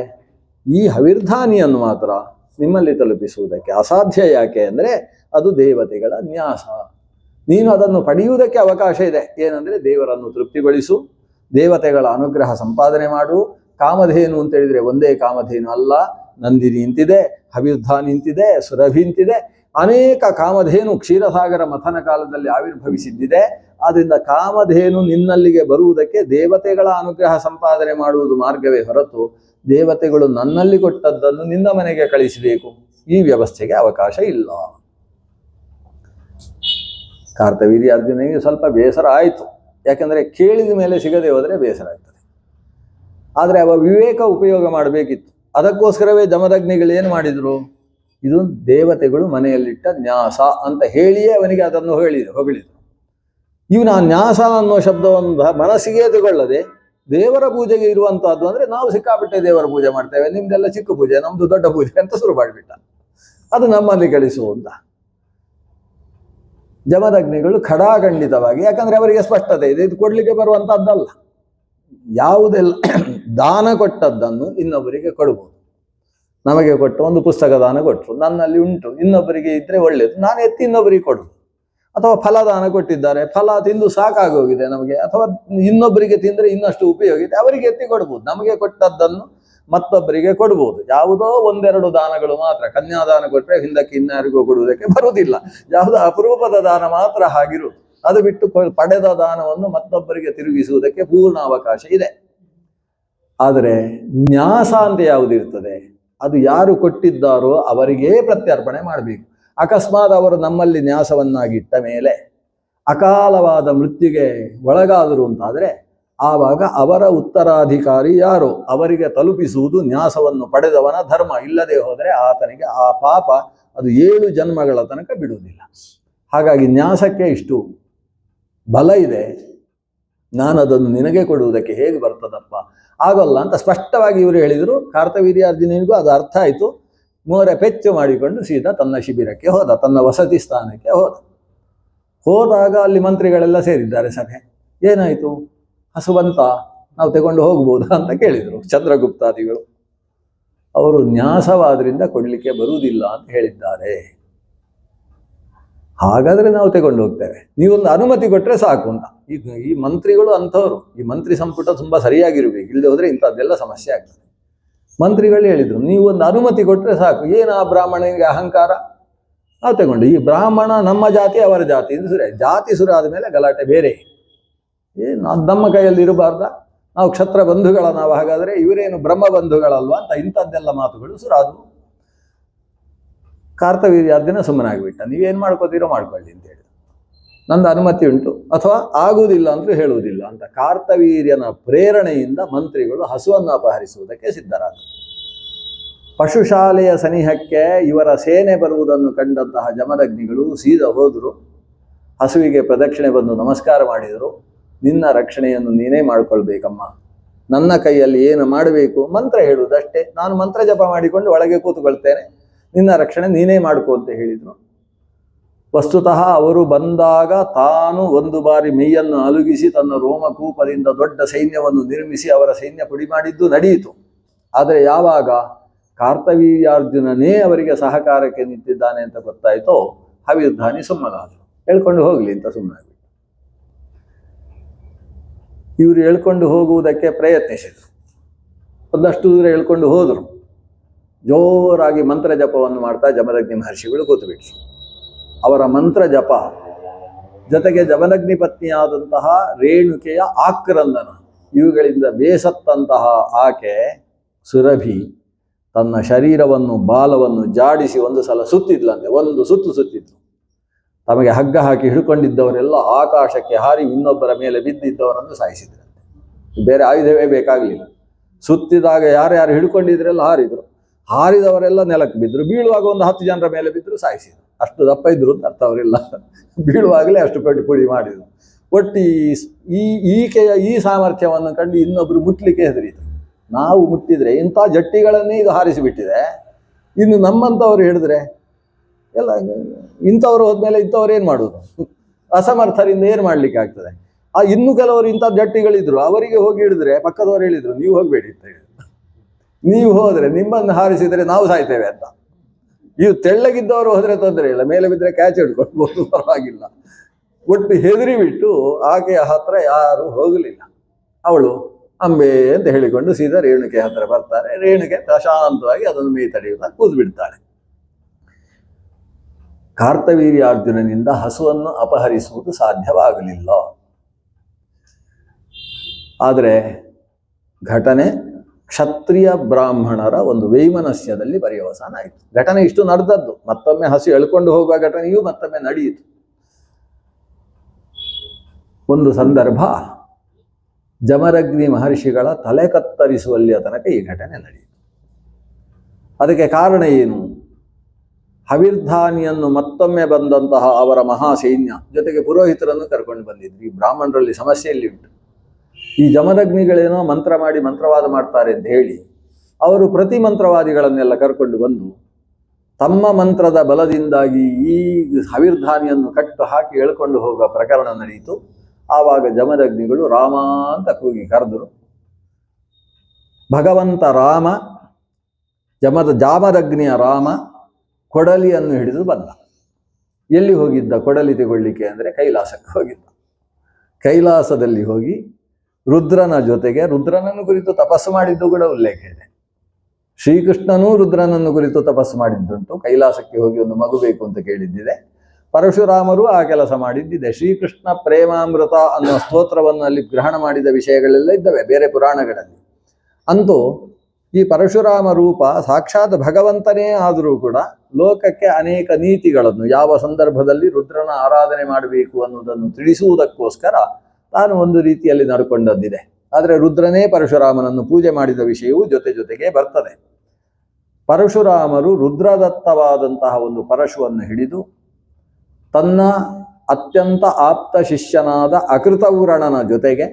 ಈ ಹವಿರ್ಧಾನಿಯನ್ನು ಮಾತ್ರ ನಿಮ್ಮಲ್ಲಿ ತಲುಪಿಸುವುದಕ್ಕೆ ಅಸಾಧ್ಯ. ಯಾಕೆ ಅಂದರೆ ಅದು ದೇವತೆಗಳ ನ್ಯಾಸ. ನೀನು ಅದನ್ನು ಪಡೆಯುವುದಕ್ಕೆ ಅವಕಾಶ ಇದೆ. ಏನಂದರೆ ದೇವರನ್ನು ತೃಪ್ತಿಗೊಳಿಸು, ದೇವತೆಗಳ ಅನುಗ್ರಹ ಸಂಪಾದನೆ ಮಾಡು. ಕಾಮಧೇನು ಅಂತ ಹೇಳಿದರೆ ಒಂದೇ ಕಾಮಧೇನು ಅಲ್ಲ, ನಂದಿನಿ ಇಂತಿದೆ, ಹವಿರ್ಧಾನಿ ಇಂತಿದೆ, ಸುರಭಿ ಇಂತಿದೆ, ಅನೇಕ ಕಾಮಧೇನು ಕ್ಷೀರಸಾಗರ ಮಥನ ಕಾಲದಲ್ಲಿ ಆವಿರ್ಭವಿಸಿದ್ದಿದೆ. ಆದ್ದರಿಂದ ಕಾಮಧೇನು ನಿನ್ನಲ್ಲಿಗೆ ಬರುವುದಕ್ಕೆ ದೇವತೆಗಳ ಅನುಗ್ರಹ ಸಂಪಾದನೆ ಮಾಡುವುದು ಮಾರ್ಗವೇ ಹೊರತು ದೇವತೆಗಳು ನನ್ನಲ್ಲಿ ಕೊಟ್ಟದ್ದನ್ನು ನಿನ್ನ ಮನೆಗೆ ಕಳಿಸಬೇಕು, ಈ ವ್ಯವಸ್ಥೆಗೆ ಅವಕಾಶ ಇಲ್ಲ. ಕಾರ್ತವೀರ್ಯಾರ್ಜುನಿಗೆ ಸ್ವಲ್ಪ ಬೇಸರ ಆಯಿತು. ಯಾಕೆಂದರೆ ಕೇಳಿದ ಮೇಲೆ ಸಿಗದೆ ಹೋದರೆ ಬೇಸರ ಆಗ್ತದೆ. ಆದರೆ ಅವ ವಿವೇಕ ಉಪಯೋಗ ಮಾಡಬೇಕಿತ್ತು. ಅದಕ್ಕೋಸ್ಕರವೇ ಜಮದಗ್ನಿಗಳು ಏನು ಮಾಡಿದರು, ಇದು ದೇವತೆಗಳು ಮನೆಯಲ್ಲಿಟ್ಟ ನ್ಯಾಸ ಅಂತ ಹೇಳಿಯೇ ಅವನಿಗೆ ಅದನ್ನು ಹೊಗಳಿದರು. ಇವನು ಆ ನ್ಯಾಸ ಅನ್ನೋ ಶಬ್ದವನ್ನು ಮನಸ್ಸಿಗೆ ತಗೊಳ್ಳದೆ ದೇವರ ಪೂಜೆಗೆ ಇರುವಂತಹದ್ದು ಅಂದ್ರೆ ನಾವು ಸಿಕ್ಕಾಬಿಟ್ಟೆ ದೇವರ ಪೂಜೆ ಮಾಡ್ತೇವೆ, ನಿಮ್ದೆಲ್ಲ ಚಿಕ್ಕ ಪೂಜೆ ನಮ್ದು ದೊಡ್ಡ ಪೂಜೆ ಅಂತ ಶುರು ಮಾಡಿಬಿಟ್ಟ. ಅದು ನಮ್ಮಲ್ಲಿ ಗಳಿಸುವಂತ ಜಮದಗ್ನಿಗಳು ಖಡಾಖಂಡಿತವಾಗಿ, ಯಾಕಂದ್ರೆ ಅವರಿಗೆ ಸ್ಪಷ್ಟತೆ ಇದೆ, ಇದು ಕೊಡ್ಲಿಕ್ಕೆ ಬರುವಂತಹದ್ದಲ್ಲ. ಯಾವುದೆಲ್ಲ ದಾನ ಕೊಟ್ಟದ್ದನ್ನು ಇನ್ನೊಬ್ಬರಿಗೆ ಕೊಡ್ಬೋದು. ನಮಗೆ ಕೊಟ್ಟು ಒಂದು ಪುಸ್ತಕ ದಾನ ಕೊಟ್ಟರು, ನನ್ನಲ್ಲಿ ಉಂಟು, ಇನ್ನೊಬ್ಬರಿಗೆ ಇದ್ರೆ ಒಳ್ಳೇದು, ನಾನು ಎತ್ತಿ ಇನ್ನೊಬ್ಬರಿಗೆ ಕೊಡುದು. ಅಥವಾ ಫಲದಾನ ಕೊಟ್ಟಿದ್ದಾರೆ, ಫಲ ತಿಂದು ಸಾಕಾಗೋಗಿದೆ ನಮಗೆ, ಅಥವಾ ಇನ್ನೊಬ್ಬರಿಗೆ ತಿಂದರೆ ಇನ್ನಷ್ಟು ಉಪಯೋಗ ಇದೆ, ಅವರಿಗೆ ಎತ್ತಿ ಕೊಡ್ಬೋದು. ನಮಗೆ ಕೊಟ್ಟದ್ದನ್ನು ಮತ್ತೊಬ್ಬರಿಗೆ ಕೊಡ್ಬೋದು. ಯಾವುದೋ ಒಂದೆರಡು ದಾನಗಳು ಮಾತ್ರ, ಕನ್ಯಾದಾನ ಕೊಟ್ಟರೆ ಹಿಂದಕ್ಕೆ ಇನ್ಯಾರಿಗೂ ಕೊಡುವುದಕ್ಕೆ ಬರುವುದಿಲ್ಲ. ಯಾವುದೋ ಅಪರೂಪದ ದಾನ ಮಾತ್ರ ಹಾಗಿರುವುದು. ಅದು ಬಿಟ್ಟು ಪಡೆದ ದಾನವನ್ನು ಮತ್ತೊಬ್ಬರಿಗೆ ತಿರುಗಿಸುವುದಕ್ಕೆ ಪೂರ್ಣ ಅವಕಾಶ ಇದೆ. ಆದರೆ ನ್ಯಾಸ ಅಂತ ಯಾವುದಿರ್ತದೆ, ಅದು ಯಾರು ಕೊಟ್ಟಿದ್ದಾರೋ ಅವರಿಗೇ ಪ್ರತ್ಯರ್ಪಣೆ ಮಾಡಬೇಕು. ಅಕಸ್ಮಾತ್ ಅವರು ನಮ್ಮಲ್ಲಿ ನ್ಯಾಸವನ್ನಾಗಿಟ್ಟ ಮೇಲೆ ಅಕಾಲವಾದ ಮೃತ್ಯುಗೆ ಒಳಗಾದರು ಅಂತಾದರೆ ಆವಾಗ ಅವರ ಉತ್ತರಾಧಿಕಾರಿ ಯಾರು ಅವರಿಗೆ ತಲುಪಿಸುವುದು ನ್ಯಾಸವನ್ನು ಪಡೆದವನ ಧರ್ಮ. ಇಲ್ಲದೆ ಹೋದರೆ ಆತನಿಗೆ ಆ ಪಾಪ ಅದು 7 ಜನ್ಮಗಳ ತನಕ ಬಿಡುವುದಿಲ್ಲ. ಹಾಗಾಗಿ ನ್ಯಾಸಕ್ಕೆ ಇಷ್ಟು ಬಲ ಇದೆ, ನಾನು ಅದನ್ನು ನಿನಗೆ ಕೊಡುವುದಕ್ಕೆ ಹೇಗೆ ಬರ್ತದಪ್ಪ, ಆಗೋಲ್ಲ ಅಂತ ಸ್ಪಷ್ಟವಾಗಿ ಇವರು ಹೇಳಿದರು. ಕಾರ್ತವೀರ್ಯಾರ್ಜುನನಿಗೂ ಅದು ಅರ್ಥ ಆಯಿತು. ಮೋರೆ ಪೆಚ್ಚು ಮಾಡಿಕೊಂಡು ಸೀದಾ ತನ್ನ ಶಿಬಿರಕ್ಕೆ ಹೋದ, ತನ್ನ ವಸತಿ ಸ್ಥಾನಕ್ಕೆ ಹೋದಾಗ ಅಲ್ಲಿ ಮಂತ್ರಿಗಳೆಲ್ಲ ಸೇರಿದ್ದಾರೆ ಸಭೆ. ಏನಾಯಿತು, ಹಸುವಂತ ನಾವು ತಗೊಂಡು ಹೋಗ್ಬೋದಾ ಅಂತ ಕೇಳಿದರು ಚಂದ್ರಗುಪ್ತಾದಿಗಳು. ಅವರು ನ್ಯಾಸವಾದ್ರಿಂದ ಕೊಡಲಿಕ್ಕೆ ಬರುವುದಿಲ್ಲ ಅಂತ ಹೇಳಿದ್ದಾರೆ. ಹಾಗಾದರೆ ನಾವು ತಗೊಂಡು ಹೋಗ್ತೇವೆ, ನೀವೊಂದು ಅನುಮತಿ ಕೊಟ್ಟರೆ ಸಾಕು ಅಂತ. ಈಗ ಈ ಮಂತ್ರಿಗಳು ಅಂಥವ್ರು, ಈ ಮಂತ್ರಿ ಸಂಪುಟ ತುಂಬ ಸರಿಯಾಗಿರ್ಬೇಕು, ಇಲ್ಲದೆ ಹೋದರೆ ಇಂಥದ್ದೆಲ್ಲ ಸಮಸ್ಯೆ ಆಗ್ತದೆ. ಮಂತ್ರಿಗಳು ಹೇಳಿದರು, ನೀವು ಒಂದು ಅನುಮತಿ ಕೊಟ್ಟರೆ ಸಾಕು. ಏನು ಆ ಬ್ರಾಹ್ಮಣನಿಗೆ ಅಹಂಕಾರ, ನಾವು ತಗೊಂಡು ಈ ಬ್ರಾಹ್ಮಣ ನಮ್ಮ ಜಾತಿ ಅವರ ಜಾತಿ ಇದು ಸುರೇ, ಜಾತಿ ಸುರ ಆದಮೇಲೆ ಗಲಾಟೆ ಬೇರೆ. ನಮ್ಮ ಕೈಯಲ್ಲಿ ಇರಬಾರ್ದ, ನಾವು ಕ್ಷತ್ರ ಬಂಧುಗಳ ನಾವು, ಹಾಗಾದರೆ ಇವರೇನು ಬ್ರಹ್ಮ ಬಂಧುಗಳಲ್ವಾ ಅಂತ ಇಂಥದ್ದೆಲ್ಲ ಮಾತುಗಳು ಸುರಾದವು. ಕಾರ್ತವೀರ್ಯಾರ್ಜುನ ಸುಮ್ಮನಾಗಿಬಿಟ್ಟ. ನೀವೇನು ಮಾಡ್ಕೋತೀರೋ ಮಾಡ್ಕೊಳ್ಳಿ ಅಂತ ಹೇಳಿ, ನಂದು ಅನುಮತಿ ಉಂಟು, ಅಥವಾ ಆಗುವುದಿಲ್ಲ ಅಂತಲೂ ಹೇಳುವುದಿಲ್ಲ ಅಂತ. ಕಾರ್ತವೀರ್ಯನ ಪ್ರೇರಣೆಯಿಂದ ಮಂತ್ರಿಗಳು ಹಸುವನ್ನು ಅಪಹರಿಸುವುದಕ್ಕೆ ಸಿದ್ಧರಾದರು. ಪಶುಶಾಲೆಯ ಸನಿಹಕ್ಕೆ ಇವರ ಸೇನೆ ಬರುವುದನ್ನು ಕಂಡಂತಹ ಜಮದಗ್ನಿಗಳು ಸೀದಾ ಹೋದರು. ಹಸುವಿಗೆ ಪ್ರದಕ್ಷಿಣೆ ಬಂದು ನಮಸ್ಕಾರ ಮಾಡಿದರು. ನಿನ್ನ ರಕ್ಷಣೆಯನ್ನು ನೀನೇ ಮಾಡಿಕೊಳ್ಬೇಕಮ್ಮ, ನನ್ನ ಕೈಯಲ್ಲಿ ಏನು ಮಾಡಬೇಕು ಮಂತ್ರ ಹೇಳುವುದಷ್ಟೇ, ನಾನು ಮಂತ್ರ ಜಪ ಮಾಡಿಕೊಂಡು ಒಳಗೆ ಕೂತ್ಕೊಳ್ತೇನೆ, ನಿನ್ನ ರಕ್ಷಣೆ ನೀನೇ ಮಾಡ್ಕೋ ಅಂತ ಹೇಳಿದರು. ವಸ್ತುತಃ ಅವರು ಬಂದಾಗ ತಾನು ಒಂದು ಬಾರಿ ಮೈಯನ್ನು ಅಲುಗಿಸಿ ತನ್ನ ರೋಮಕೂಪದಿಂದ ದೊಡ್ಡ ಸೈನ್ಯವನ್ನು ನಿರ್ಮಿಸಿ ಅವರ ಸೈನ್ಯ ಪುಡಿ ಮಾಡಿದ್ದು ನಡೆಯಿತು. ಆದರೆ ಯಾವಾಗ ಕಾರ್ತವೀರ್ಯಾರ್ಜುನನೇ ಅವರಿಗೆ ಸಹಕಾರಕ್ಕೆ ನಿಂತಿದ್ದಾನೆ ಅಂತ ಗೊತ್ತಾಯಿತೋ ಹವಿರ್ಧಾನಿ ಸುಮ್ಮನಾದರು. ಹೇಳ್ಕೊಂಡು ಹೋಗಲಿ ಅಂತ ಸುಮ್ಮನಾಗಿ ಇವರು ಹೇಳ್ಕೊಂಡು ಹೋಗುವುದಕ್ಕೆ ಪ್ರಯತ್ನಿಸಿದರು. ಒಂದಷ್ಟು ದೂರ ಹೇಳ್ಕೊಂಡು ಹೋದರು. ಜೋರಾಗಿ ಮಂತ್ರ ಜಪವನ್ನು ಮಾಡ್ತಾ ಜಮದಗ್ನಿ ಮಹರ್ಷಿಗಳು ಕೂತುಬಿಟ್ರು. ಅವರ ಮಂತ್ರ ಜಪ ಜೊತೆಗೆ ಜಮದಗ್ನಿ ಪತ್ನಿಯಾದಂತಹ ರೇಣುಕೆಯ ಆಕ್ರಂದನ ಇವುಗಳಿಂದ ಬೇಸತ್ತಂತಹ ಆಕೆ ಸುರಭಿ ತನ್ನ ಶರೀರವನ್ನು ಬಾಲವನ್ನು ಜಾಡಿಸಿ ಒಂದು ಸಲ ಸುತ್ತಿದ್ಲಂತೆ. ಒಂದು ಸುತ್ತು ಸುತ್ತಿದ್ಲು. ತಮಗೆ ಹಗ್ಗ ಹಾಕಿ ಹಿಡ್ಕೊಂಡಿದ್ದವರೆಲ್ಲ ಆಕಾಶಕ್ಕೆ ಹಾರಿ ಇನ್ನೊಬ್ಬರ ಮೇಲೆ ಬಿದ್ದಿದ್ದವರನ್ನು ಸಾಯಿಸಿದ್ರಂತೆ. ಬೇರೆ ಆಯುಧವೇ ಬೇಕಾಗಲಿಲ್ಲ. ಸುತ್ತಿದಾಗ ಯಾರ್ಯಾರು ಹಿಡ್ಕೊಂಡಿದ್ರೆಲ್ಲ ಹಾರಿದ್ರು. ಹಾರಿದವರೆಲ್ಲ ನೆಲಕ್ಕೆ ಬಿದ್ದರು. ಬೀಳುವಾಗ ಒಂದು 10 ಜನರ ಮೇಲೆ ಬಿದ್ದರು, ಸಾಯಿಸಿದ್ರು. ಅಷ್ಟು ದಪ್ಪ ಇದ್ರು ಅಂತ ಅರ್ಥ ಅವರೆಲ್ಲ. ಬೀಳುವಾಗಲೇ ಅಷ್ಟು ಪೆಟ್ಟು ಪುಡಿ ಮಾಡಿದರು. ಒಟ್ಟು ಈಕೆಯ ಈ ಸಾಮರ್ಥ್ಯವನ್ನು ಕಂಡು ಇನ್ನೊಬ್ಬರು ಮುಟ್ಲಿಕ್ಕೆ ಹೆದರಿದ್ರು. ನಾವು ಮುಟ್ಟಿದ್ರೆ ಇಂಥ ಜಟ್ಟಿಗಳನ್ನೇ ಇದು ಹಾರಿಸಿಬಿಟ್ಟಿದೆ, ಇನ್ನು ನಮ್ಮಂಥವ್ರು ಹಿಡಿದ್ರೆ ಎಲ್ಲ ಇಂಥವ್ರು ಹೋದ್ಮೇಲೆ ಇಂಥವ್ರು ಏನು ಮಾಡೋದು, ಅಸಮರ್ಥರಿಂದ ಏನು ಮಾಡ್ಲಿಕ್ಕೆ ಆಗ್ತದೆ. ಇನ್ನು ಕೆಲವರು ಇಂಥ ಜಟ್ಟಿಗಳಿದ್ರು, ಅವರಿಗೆ ಹೋಗಿ ಹಿಡಿದ್ರೆ ಪಕ್ಕದವರು ಹೇಳಿದ್ರು ನೀವು ಹೋಗಬೇಡಿ ಅಂತ ಹೇಳಿದ್ರು. ನೀವು ಹೋದರೆ ನಿಮ್ಮನ್ನು ಹಾರಿಸಿದರೆ ನಾವು ಸಾಯ್ತೇವೆ ಅಂತ. ಇವು ತೆಳ್ಳಗಿದ್ದವರು ಹೋದರೆ ತೊಂದರೆ ಇಲ್ಲ, ಮೇಲೆ ಬಿದ್ದರೆ ಕ್ಯಾಚ್ ಹಿಡ್ಕೊಳ್ಬೋದು, ಪರವಾಗಿಲ್ಲ. ಒಟ್ಟು ಹೆದರಿ ಬಿಟ್ಟು ಆಕೆಯ ಹತ್ರ ಯಾರು ಹೋಗಲಿಲ್ಲ. ಅವಳು ಅಂಬೆ ಅಂತ ಹೇಳಿಕೊಂಡು ಸೀದಾ ರೇಣುಕೆ ಹತ್ರ ಬರ್ತಾರೆ. ರೇಣುಕೆ ಪ್ರಶಾಂತವಾಗಿ ಅದನ್ನು ಮೈ ತಡೆಯುತ್ತಾ ಕೂತು ಬಿಡ್ತಾಳೆ. ಕಾರ್ತವೀರ್ಯಾರ್ಜುನನಿಂದ ಹಸುವನ್ನು ಅಪಹರಿಸುವುದು ಸಾಧ್ಯವಾಗಲಿಲ್ಲ. ಆದರೆ ಘಟನೆ ಕ್ಷತ್ರಿಯ ಬ್ರಾಹ್ಮಣರ ಒಂದು ವೈಮನಸ್ಯದಲ್ಲಿ ಪರ್ಯವಸಾನ ಆಯಿತು. ಘಟನೆ ಇಷ್ಟು ನಡೆದದ್ದು. ಮತ್ತೊಮ್ಮೆ ಹಸು ಎಳ್ಕೊಂಡು ಹೋಗುವ ಘಟನೆಯೂ ಮತ್ತೊಮ್ಮೆ ನಡೆಯಿತು. ಒಂದು ಸಂದರ್ಭ ಜಮದಗ್ನಿ ಮಹರ್ಷಿಗಳ ತಲೆ ಕತ್ತರಿಸುವಲ್ಲಿಯ ತನಕ ಈ ಘಟನೆ ನಡೆಯಿತು. ಅದಕ್ಕೆ ಕಾರಣ ಏನು? ಹವಿರ್ಧಾನಿಯನ್ನು ಮತ್ತೊಮ್ಮೆ ಬಂದಂತಹ ಅವರ ಮಹಾಸೈನ್ಯ ಜೊತೆಗೆ ಪುರೋಹಿತರನ್ನು ಕರ್ಕೊಂಡು ಬಂದಿದ್ರು. ಈ ಬ್ರಾಹ್ಮಣರಲ್ಲಿ ಸಮಸ್ಯೆಯಲ್ಲಿ ಉಂಟು. ಈ ಜಮದಗ್ನಿಗಳೇನೋ ಮಂತ್ರ ಮಾಡಿ ಮಂತ್ರವಾದ ಮಾಡ್ತಾರೆ ಅಂತ ಹೇಳಿ ಅವರು ಪ್ರತಿ ಮಂತ್ರವಾದಿಗಳನ್ನೆಲ್ಲ ಕರ್ಕೊಂಡು ಬಂದು ತಮ್ಮ ಮಂತ್ರದ ಬಲದಿಂದಾಗಿ ಈ ಹವಿರ್ಧಾನಿಯನ್ನು ಕಟ್ಟು ಹಾಕಿ ಎಳ್ಕೊಂಡು ಹೋಗುವ ಪ್ರಕರಣ ನಡೆಯಿತು. ಆವಾಗ ಜಮದಗ್ನಿಗಳು ರಾಮ ಅಂತ ಕೂಗಿ ಕರೆದರು. ಭಗವಂತ ರಾಮ ಜಾಮದಗ್ನಿಯ ರಾಮ ಕೊಡಲಿಯನ್ನು ಹಿಡಿದು ಬಂದ. ಎಲ್ಲಿ ಹೋಗಿದ್ದ ಕೊಡಲಿ ತಗೊಳ್ಳಿಕ್ಕೆ ಅಂದರೆ ಕೈಲಾಸಕ್ಕೆ ಹೋಗಿದ್ದ. ಕೈಲಾಸದಲ್ಲಿ ಹೋಗಿ ರುದ್ರನ ಜೊತೆಗೆ, ರುದ್ರನನ್ನು ಕುರಿತು ತಪಸ್ಸು ಮಾಡಿದ್ದು ಕೂಡ ಉಲ್ಲೇಖ ಇದೆ. ಶ್ರೀಕೃಷ್ಣನೂ ರುದ್ರನನ್ನು ಕುರಿತು ತಪಸ್ಸು ಮಾಡಿದ್ದುಂಟು. ಕೈಲಾಸಕ್ಕೆ ಹೋಗಿ ಒಂದು ಮಗು ಬೇಕು ಅಂತ ಕೇಳಿದ್ದಿದೆ. ಪರಶುರಾಮರು ಆ ಕೆಲಸ ಮಾಡಿದ್ದಿದೆ. ಶ್ರೀಕೃಷ್ಣ ಪ್ರೇಮಾಮೃತ ಅನ್ನೋ ಸ್ತೋತ್ರವನ್ನು ಅಲ್ಲಿ ಗ್ರಹಣ ಮಾಡಿದ ವಿಷಯಗಳೆಲ್ಲ ಇದ್ದಾವೆ ಬೇರೆ ಪುರಾಣಗಳಲ್ಲಿ. ಅಂತೂ ಈ ಪರಶುರಾಮ ರೂಪ ಸಾಕ್ಷಾತ್ ಭಗವಂತನೇ ಆದರೂ ಕೂಡ ಲೋಕಕ್ಕೆ ಅನೇಕ ನೀತಿಗಳನ್ನು, ಯಾವ ಸಂದರ್ಭದಲ್ಲಿ ರುದ್ರನ ಆರಾಧನೆ ಮಾಡಬೇಕು ಅನ್ನೋದನ್ನು ತಿಳಿಸುವುದಕ್ಕೋಸ್ಕರ ತಾನು ಒಂದು ರೀತಿಯಲ್ಲಿ ನಡ್ಕೊಂಡದ್ದಿದೆ. ಆದರೆ ರುದ್ರನೇ ಪರಶುರಾಮನನ್ನು ಪೂಜೆ ಮಾಡಿದ ವಿಷಯವು ಜೊತೆಗೆ ಬರ್ತದೆ. ಪರಶುರಾಮರು ರುದ್ರದತ್ತವಾದಂತಹ ಒಂದು ಪರಶುವನ್ನು ಹಿಡಿದು ತನ್ನ ಅತ್ಯಂತ ಆಪ್ತ ಶಿಷ್ಯನಾದ ಅಕೃತವ್ರಣನ ಜೊತೆಗೆ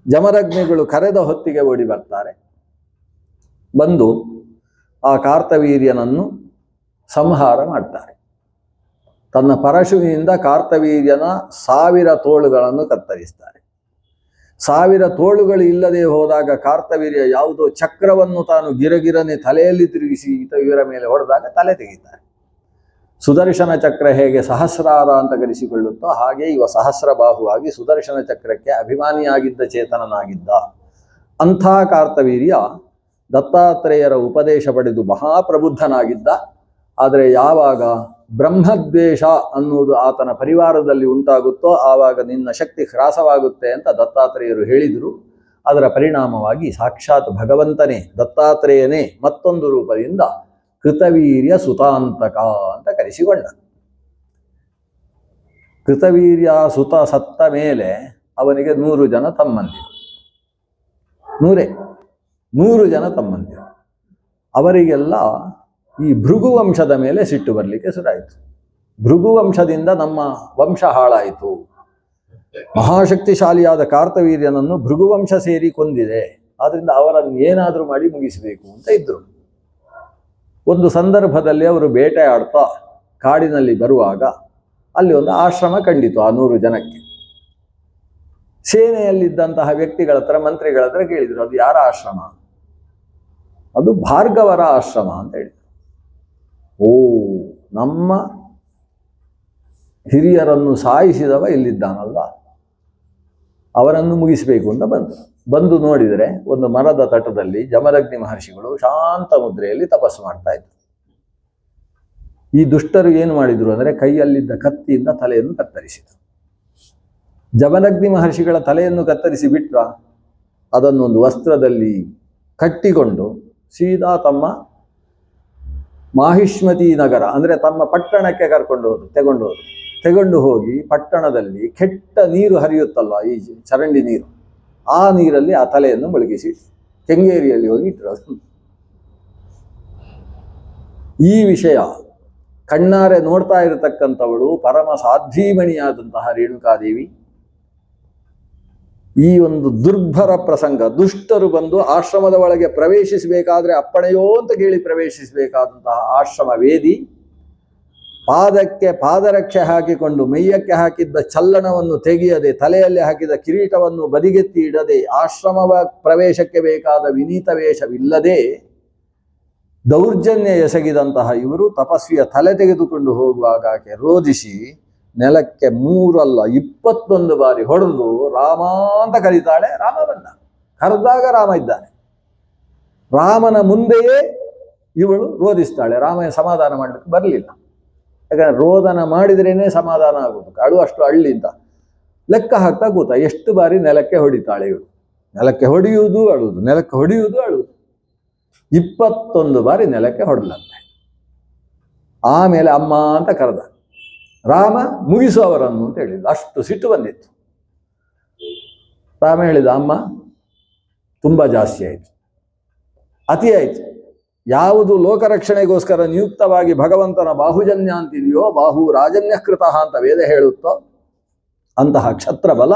ಜಮದಗ್ನಿಗಳು ಕರೆದ ಹೊತ್ತಿಗೆ ಓಡಿ ಬರ್ತಾರೆ. ಬಂದು ಆ ಕಾರ್ತವೀರ್ಯನನ್ನು ಸಂಹಾರ ಮಾಡ್ತಾರೆ. ತನ್ನ ಪರಶುವಿನಿಂದ ಕಾರ್ತವೀರ್ಯನ 1000 ತೋಳುಗಳನ್ನು ಕತ್ತರಿಸ್ತಾರೆ. 1000 ತೋಳುಗಳು ಇಲ್ಲದೆ ಹೋದಾಗ ಕಾರ್ತವೀರ್ಯ ಯಾವುದೋ ಚಕ್ರವನ್ನು ತಾನು ಗಿರಗಿರನೆ ತಲೆಯಲ್ಲಿ ತಿರುಗಿಸಿ ಇವರ ಮೇಲೆ ಹೊಡೆದಾಗ ತಲೆ ತೆಗಿತಾರೆ. ಸುದರ್ಶನ ಚಕ್ರ ಹೇಗೆ ಸಹಸ್ರಾರ ಅಂತ ಕರೆಸಿಕೊಳ್ಳುತ್ತೋ ಹಾಗೆ ಇವ ಸಹಸ್ರಬಾಹುವಾಗಿ ಸುದರ್ಶನ ಚಕ್ರಕ್ಕೆ ಅಭಿಮಾನಿಯಾಗಿದ್ದ ಚೇತನನಾಗಿದ್ದ. ಅಂಥ ಕಾರ್ತವೀರ್ಯ ದತ್ತಾತ್ರೇಯರ ಉಪದೇಶ ಪಡೆದು ಮಹಾಪ್ರಬುದ್ಧನಾಗಿದ್ದ. ಆದರೆ ಯಾವಾಗ ಬ್ರಹ್ಮದ್ವೇಷ ಅನ್ನುವುದು ಆತನ ಪರಿವಾರದಲ್ಲಿ ಉಂಟಾಗುತ್ತೋ ಆವಾಗ ನಿನ್ನ ಶಕ್ತಿ ಹ್ರಾಸವಾಗುತ್ತೆ ಅಂತ ದತ್ತಾತ್ರೇಯರು ಹೇಳಿದರು. ಅದರ ಪರಿಣಾಮವಾಗಿ ಸಾಕ್ಷಾತ್ ಭಗವಂತನೇ ದತ್ತಾತ್ರೇಯನೇ ಮತ್ತೊಂದು ರೂಪದಿಂದ ಕೃತವೀರ್ಯ ಸುತಾಂತಕ ಅಂತ ಕರೆಸಿಕೊಂಡ. ಕೃತವೀರ್ಯ ಸುತ ಸತ್ತ ಮೇಲೆ ಅವನಿಗೆ 100 ಜನ ತಮ್ಮಂದಿರು. 100 ಜನ ತಮ್ಮಂದಿರು. ಅವರಿಗೆಲ್ಲ ಈ ಭೃಗುವಂಶದ ಮೇಲೆ ಸಿಟ್ಟು ಬರಲಿಕ್ಕೆ ಶುರುವಾಯಿತು. ಭೃಗುವಂಶದಿಂದ ನಮ್ಮ ವಂಶ ಹಾಳಾಯಿತು. ಮಹಾಶಕ್ತಿಶಾಲಿಯಾದ ಕಾರ್ತವೀರ್ಯನನ್ನು ಭೃಗುವಂಶ ಸೇರಿ ಕೊಂದಿದೆ. ಆದ್ದರಿಂದ ಅವರನ್ನು ಏನಾದರೂ ಮಾಡಿ ಮುಗಿಸಬೇಕು ಅಂತ ಇದ್ದರು. ಒಂದು ಸಂದರ್ಭದಲ್ಲಿ ಅವರು ಬೇಟೆ ಆಡ್ತಾ ಕಾಡಿನಲ್ಲಿ ಬರುವಾಗ ಅಲ್ಲಿ ಒಂದು ಆಶ್ರಮ ಕಂಡಿತು ಆ 100 ಜನಕ್ಕೆ. ಸೇನೆಯಲ್ಲಿದ್ದಂತಹ ವ್ಯಕ್ತಿಗಳ ಹತ್ರ, ಮಂತ್ರಿಗಳ ಹತ್ರ ಕೇಳಿದರು, ಅದು ಯಾರ ಆಶ್ರಮ? ಅದು ಭಾರ್ಗವರ ಆಶ್ರಮ ಅಂತ ಹೇಳಿದರು. ಓ, ನಮ್ಮ ಹಿರಿಯರನ್ನು ಸಾಯಿಸಿದವ ಇಲ್ಲಿದ್ದಾನಲ್ಲ, ಅವರನ್ನು ಮುಗಿಸಬೇಕು ಅಂತ ಬಂದು ನೋಡಿದರೆ ಒಂದು ಮರದ ತಟದಲ್ಲಿ ಜಮದಗ್ನಿ ಮಹರ್ಷಿಗಳು ಶಾಂತ ಮುದ್ರೆಯಲ್ಲಿ ತಪಸ್ಸು ಮಾಡ್ತಾ ಇದ್ರು. ಈ ದುಷ್ಟರು ಏನು ಮಾಡಿದ್ರು ಅಂದರೆ ಕೈಯಲ್ಲಿದ್ದ ಕತ್ತಿಯಿಂದ ತಲೆಯನ್ನು ಕತ್ತರಿಸಿದರು. ಜಮದಗ್ನಿ ಮಹರ್ಷಿಗಳ ತಲೆಯನ್ನು ಕತ್ತರಿಸಿ ಬಿಟ್ರ ಅದನ್ನೊಂದು ವಸ್ತ್ರದಲ್ಲಿ ಕಟ್ಟಿಕೊಂಡು ಸೀದಾ ತಮ್ಮ ಮಾಹಿಷ್ಮತಿ ನಗರ ಅಂದರೆ ತಮ್ಮ ಪಟ್ಟಣಕ್ಕೆ ತೆಗೊಂಡು ಹೋಗಿ ಪಟ್ಟಣದಲ್ಲಿ ಕೆಟ್ಟ ನೀರು ಹರಿಯುತ್ತಲ್ಲ, ಈ ಚರಂಡಿ ನೀರು, ಆ ನೀರಲ್ಲಿ ಆ ತಲೆಯನ್ನು ಮುಳುಗಿಸಿ ಕೆಂಗೇರಿಯಲ್ಲಿ ಹೋಗಿ ಇಟ್ಟರು. ಈ ವಿಷಯ ಕಣ್ಣಾರೆ ನೋಡ್ತಾ ಇರತಕ್ಕಂಥವಳು ಪರಮ ಸಾಧ್ವೀಮಣಿಯಾದಂತಹ ರೇಣುಕಾದೇವಿ ಈ ಒಂದು ದುರ್ಭರ ಪ್ರಸಂಗ, ದುಷ್ಟರು ಬಂದು ಆಶ್ರಮದ ಒಳಗೆ ಪ್ರವೇಶಿಸಬೇಕಾದ್ರೆ ಅಪ್ಪಣೆಯೋ ಅಂತ ಕೇಳಿ ಪ್ರವೇಶಿಸಬೇಕಾದಂತಹ ಆಶ್ರಮ ವೇದಿ ಪಾದಕ್ಕೆ ಪಾದರಕ್ಷೆ ಹಾಕಿಕೊಂಡು ಮೈಯಕ್ಕೆ ಹಾಕಿದ್ದ ಚಲ್ಲಣವನ್ನು ತೆಗೆಯದೆ ತಲೆಯಲ್ಲಿ ಹಾಕಿದ ಕಿರೀಟವನ್ನು ಬದಿಗೆತ್ತಿ ಇಡದೆ ಆಶ್ರಮವ ಪ್ರವೇಶಕ್ಕೆ ಬೇಕಾದ ವಿನೀತ ವೇಷವಿಲ್ಲದೆ ದೌರ್ಜನ್ಯ ಎಸಗಿದಂತಹ ಇವರು ತಪಸ್ವಿಯ ತಲೆ ತೆಗೆದುಕೊಂಡು ಹೋಗುವಾಗ ಆಕೆ ರೋಧಿಸಿ ನೆಲಕ್ಕೆ 3 ಅಲ್ಲ 21 ಬಾರಿ ಹೊಡೆದು ರಾಮ ಅಂತ ಕರೀತಾಳೆ. ರಾಮ ಬಂದ. ಕರೆದಾಗ ರಾಮ ಇದ್ದಾನೆ. ರಾಮನ ಮುಂದೆಯೇ ಇವಳು ರೋಧಿಸ್ತಾಳೆ. ರಾಮ ಸಮಾಧಾನ ಮಾಡಲಿಕ್ಕೆ ಬರಲಿಲ್ಲ. ಯಾಕಂದ್ರೆ ರೋದನ ಮಾಡಿದ್ರೇನೆ ಸಮಾಧಾನ ಆಗೋದು. ಅಷ್ಟು ಅಳ್ಳಿಂದ ಲೆಕ್ಕ ಹಾಕ್ತಾ ಕೂತ ಎಷ್ಟು ಬಾರಿ ನೆಲಕ್ಕೆ ಹೊಡಿತಾಳೆ ಇವಳು. ನೆಲಕ್ಕೆ ಹೊಡೆಯುವುದು ಅಳುವುದು, ನೆಲಕ್ಕೆ ಹೊಡೆಯುವುದು ಅಳುವುದು. 21 ಬಾರಿ ನೆಲಕ್ಕೆ ಹೊಡೆದಂತೆ. ಆಮೇಲೆ ಅಮ್ಮ ಅಂತ ಕರೆದ. ರಾಮ ಮುಗಿಸು ಅವರನ್ನು ಅಂತ ಹೇಳಿದ್ರು. ಅಷ್ಟು ಸಿಟ್ಟು ಬಂದಿತ್ತು. ರಾಮ ಹೇಳಿದ, ಅಮ್ಮ ತುಂಬ ಜಾಸ್ತಿ ಆಯಿತು, ಅತಿ ಆಯಿತು. ಯಾವುದು ಲೋಕರಕ್ಷಣೆಗೋಸ್ಕರ ನಿಯುಕ್ತವಾಗಿ ಭಗವಂತನ ಬಾಹುಜನ್ಯ ಅಂತಿದೆಯೋ, ಬಾಹು ರಾಜನ್ಯಕೃತ ಅಂತ ವೇದ ಹೇಳುತ್ತೋ ಅಂತಹ ಕ್ಷತ್ರ ಬಲ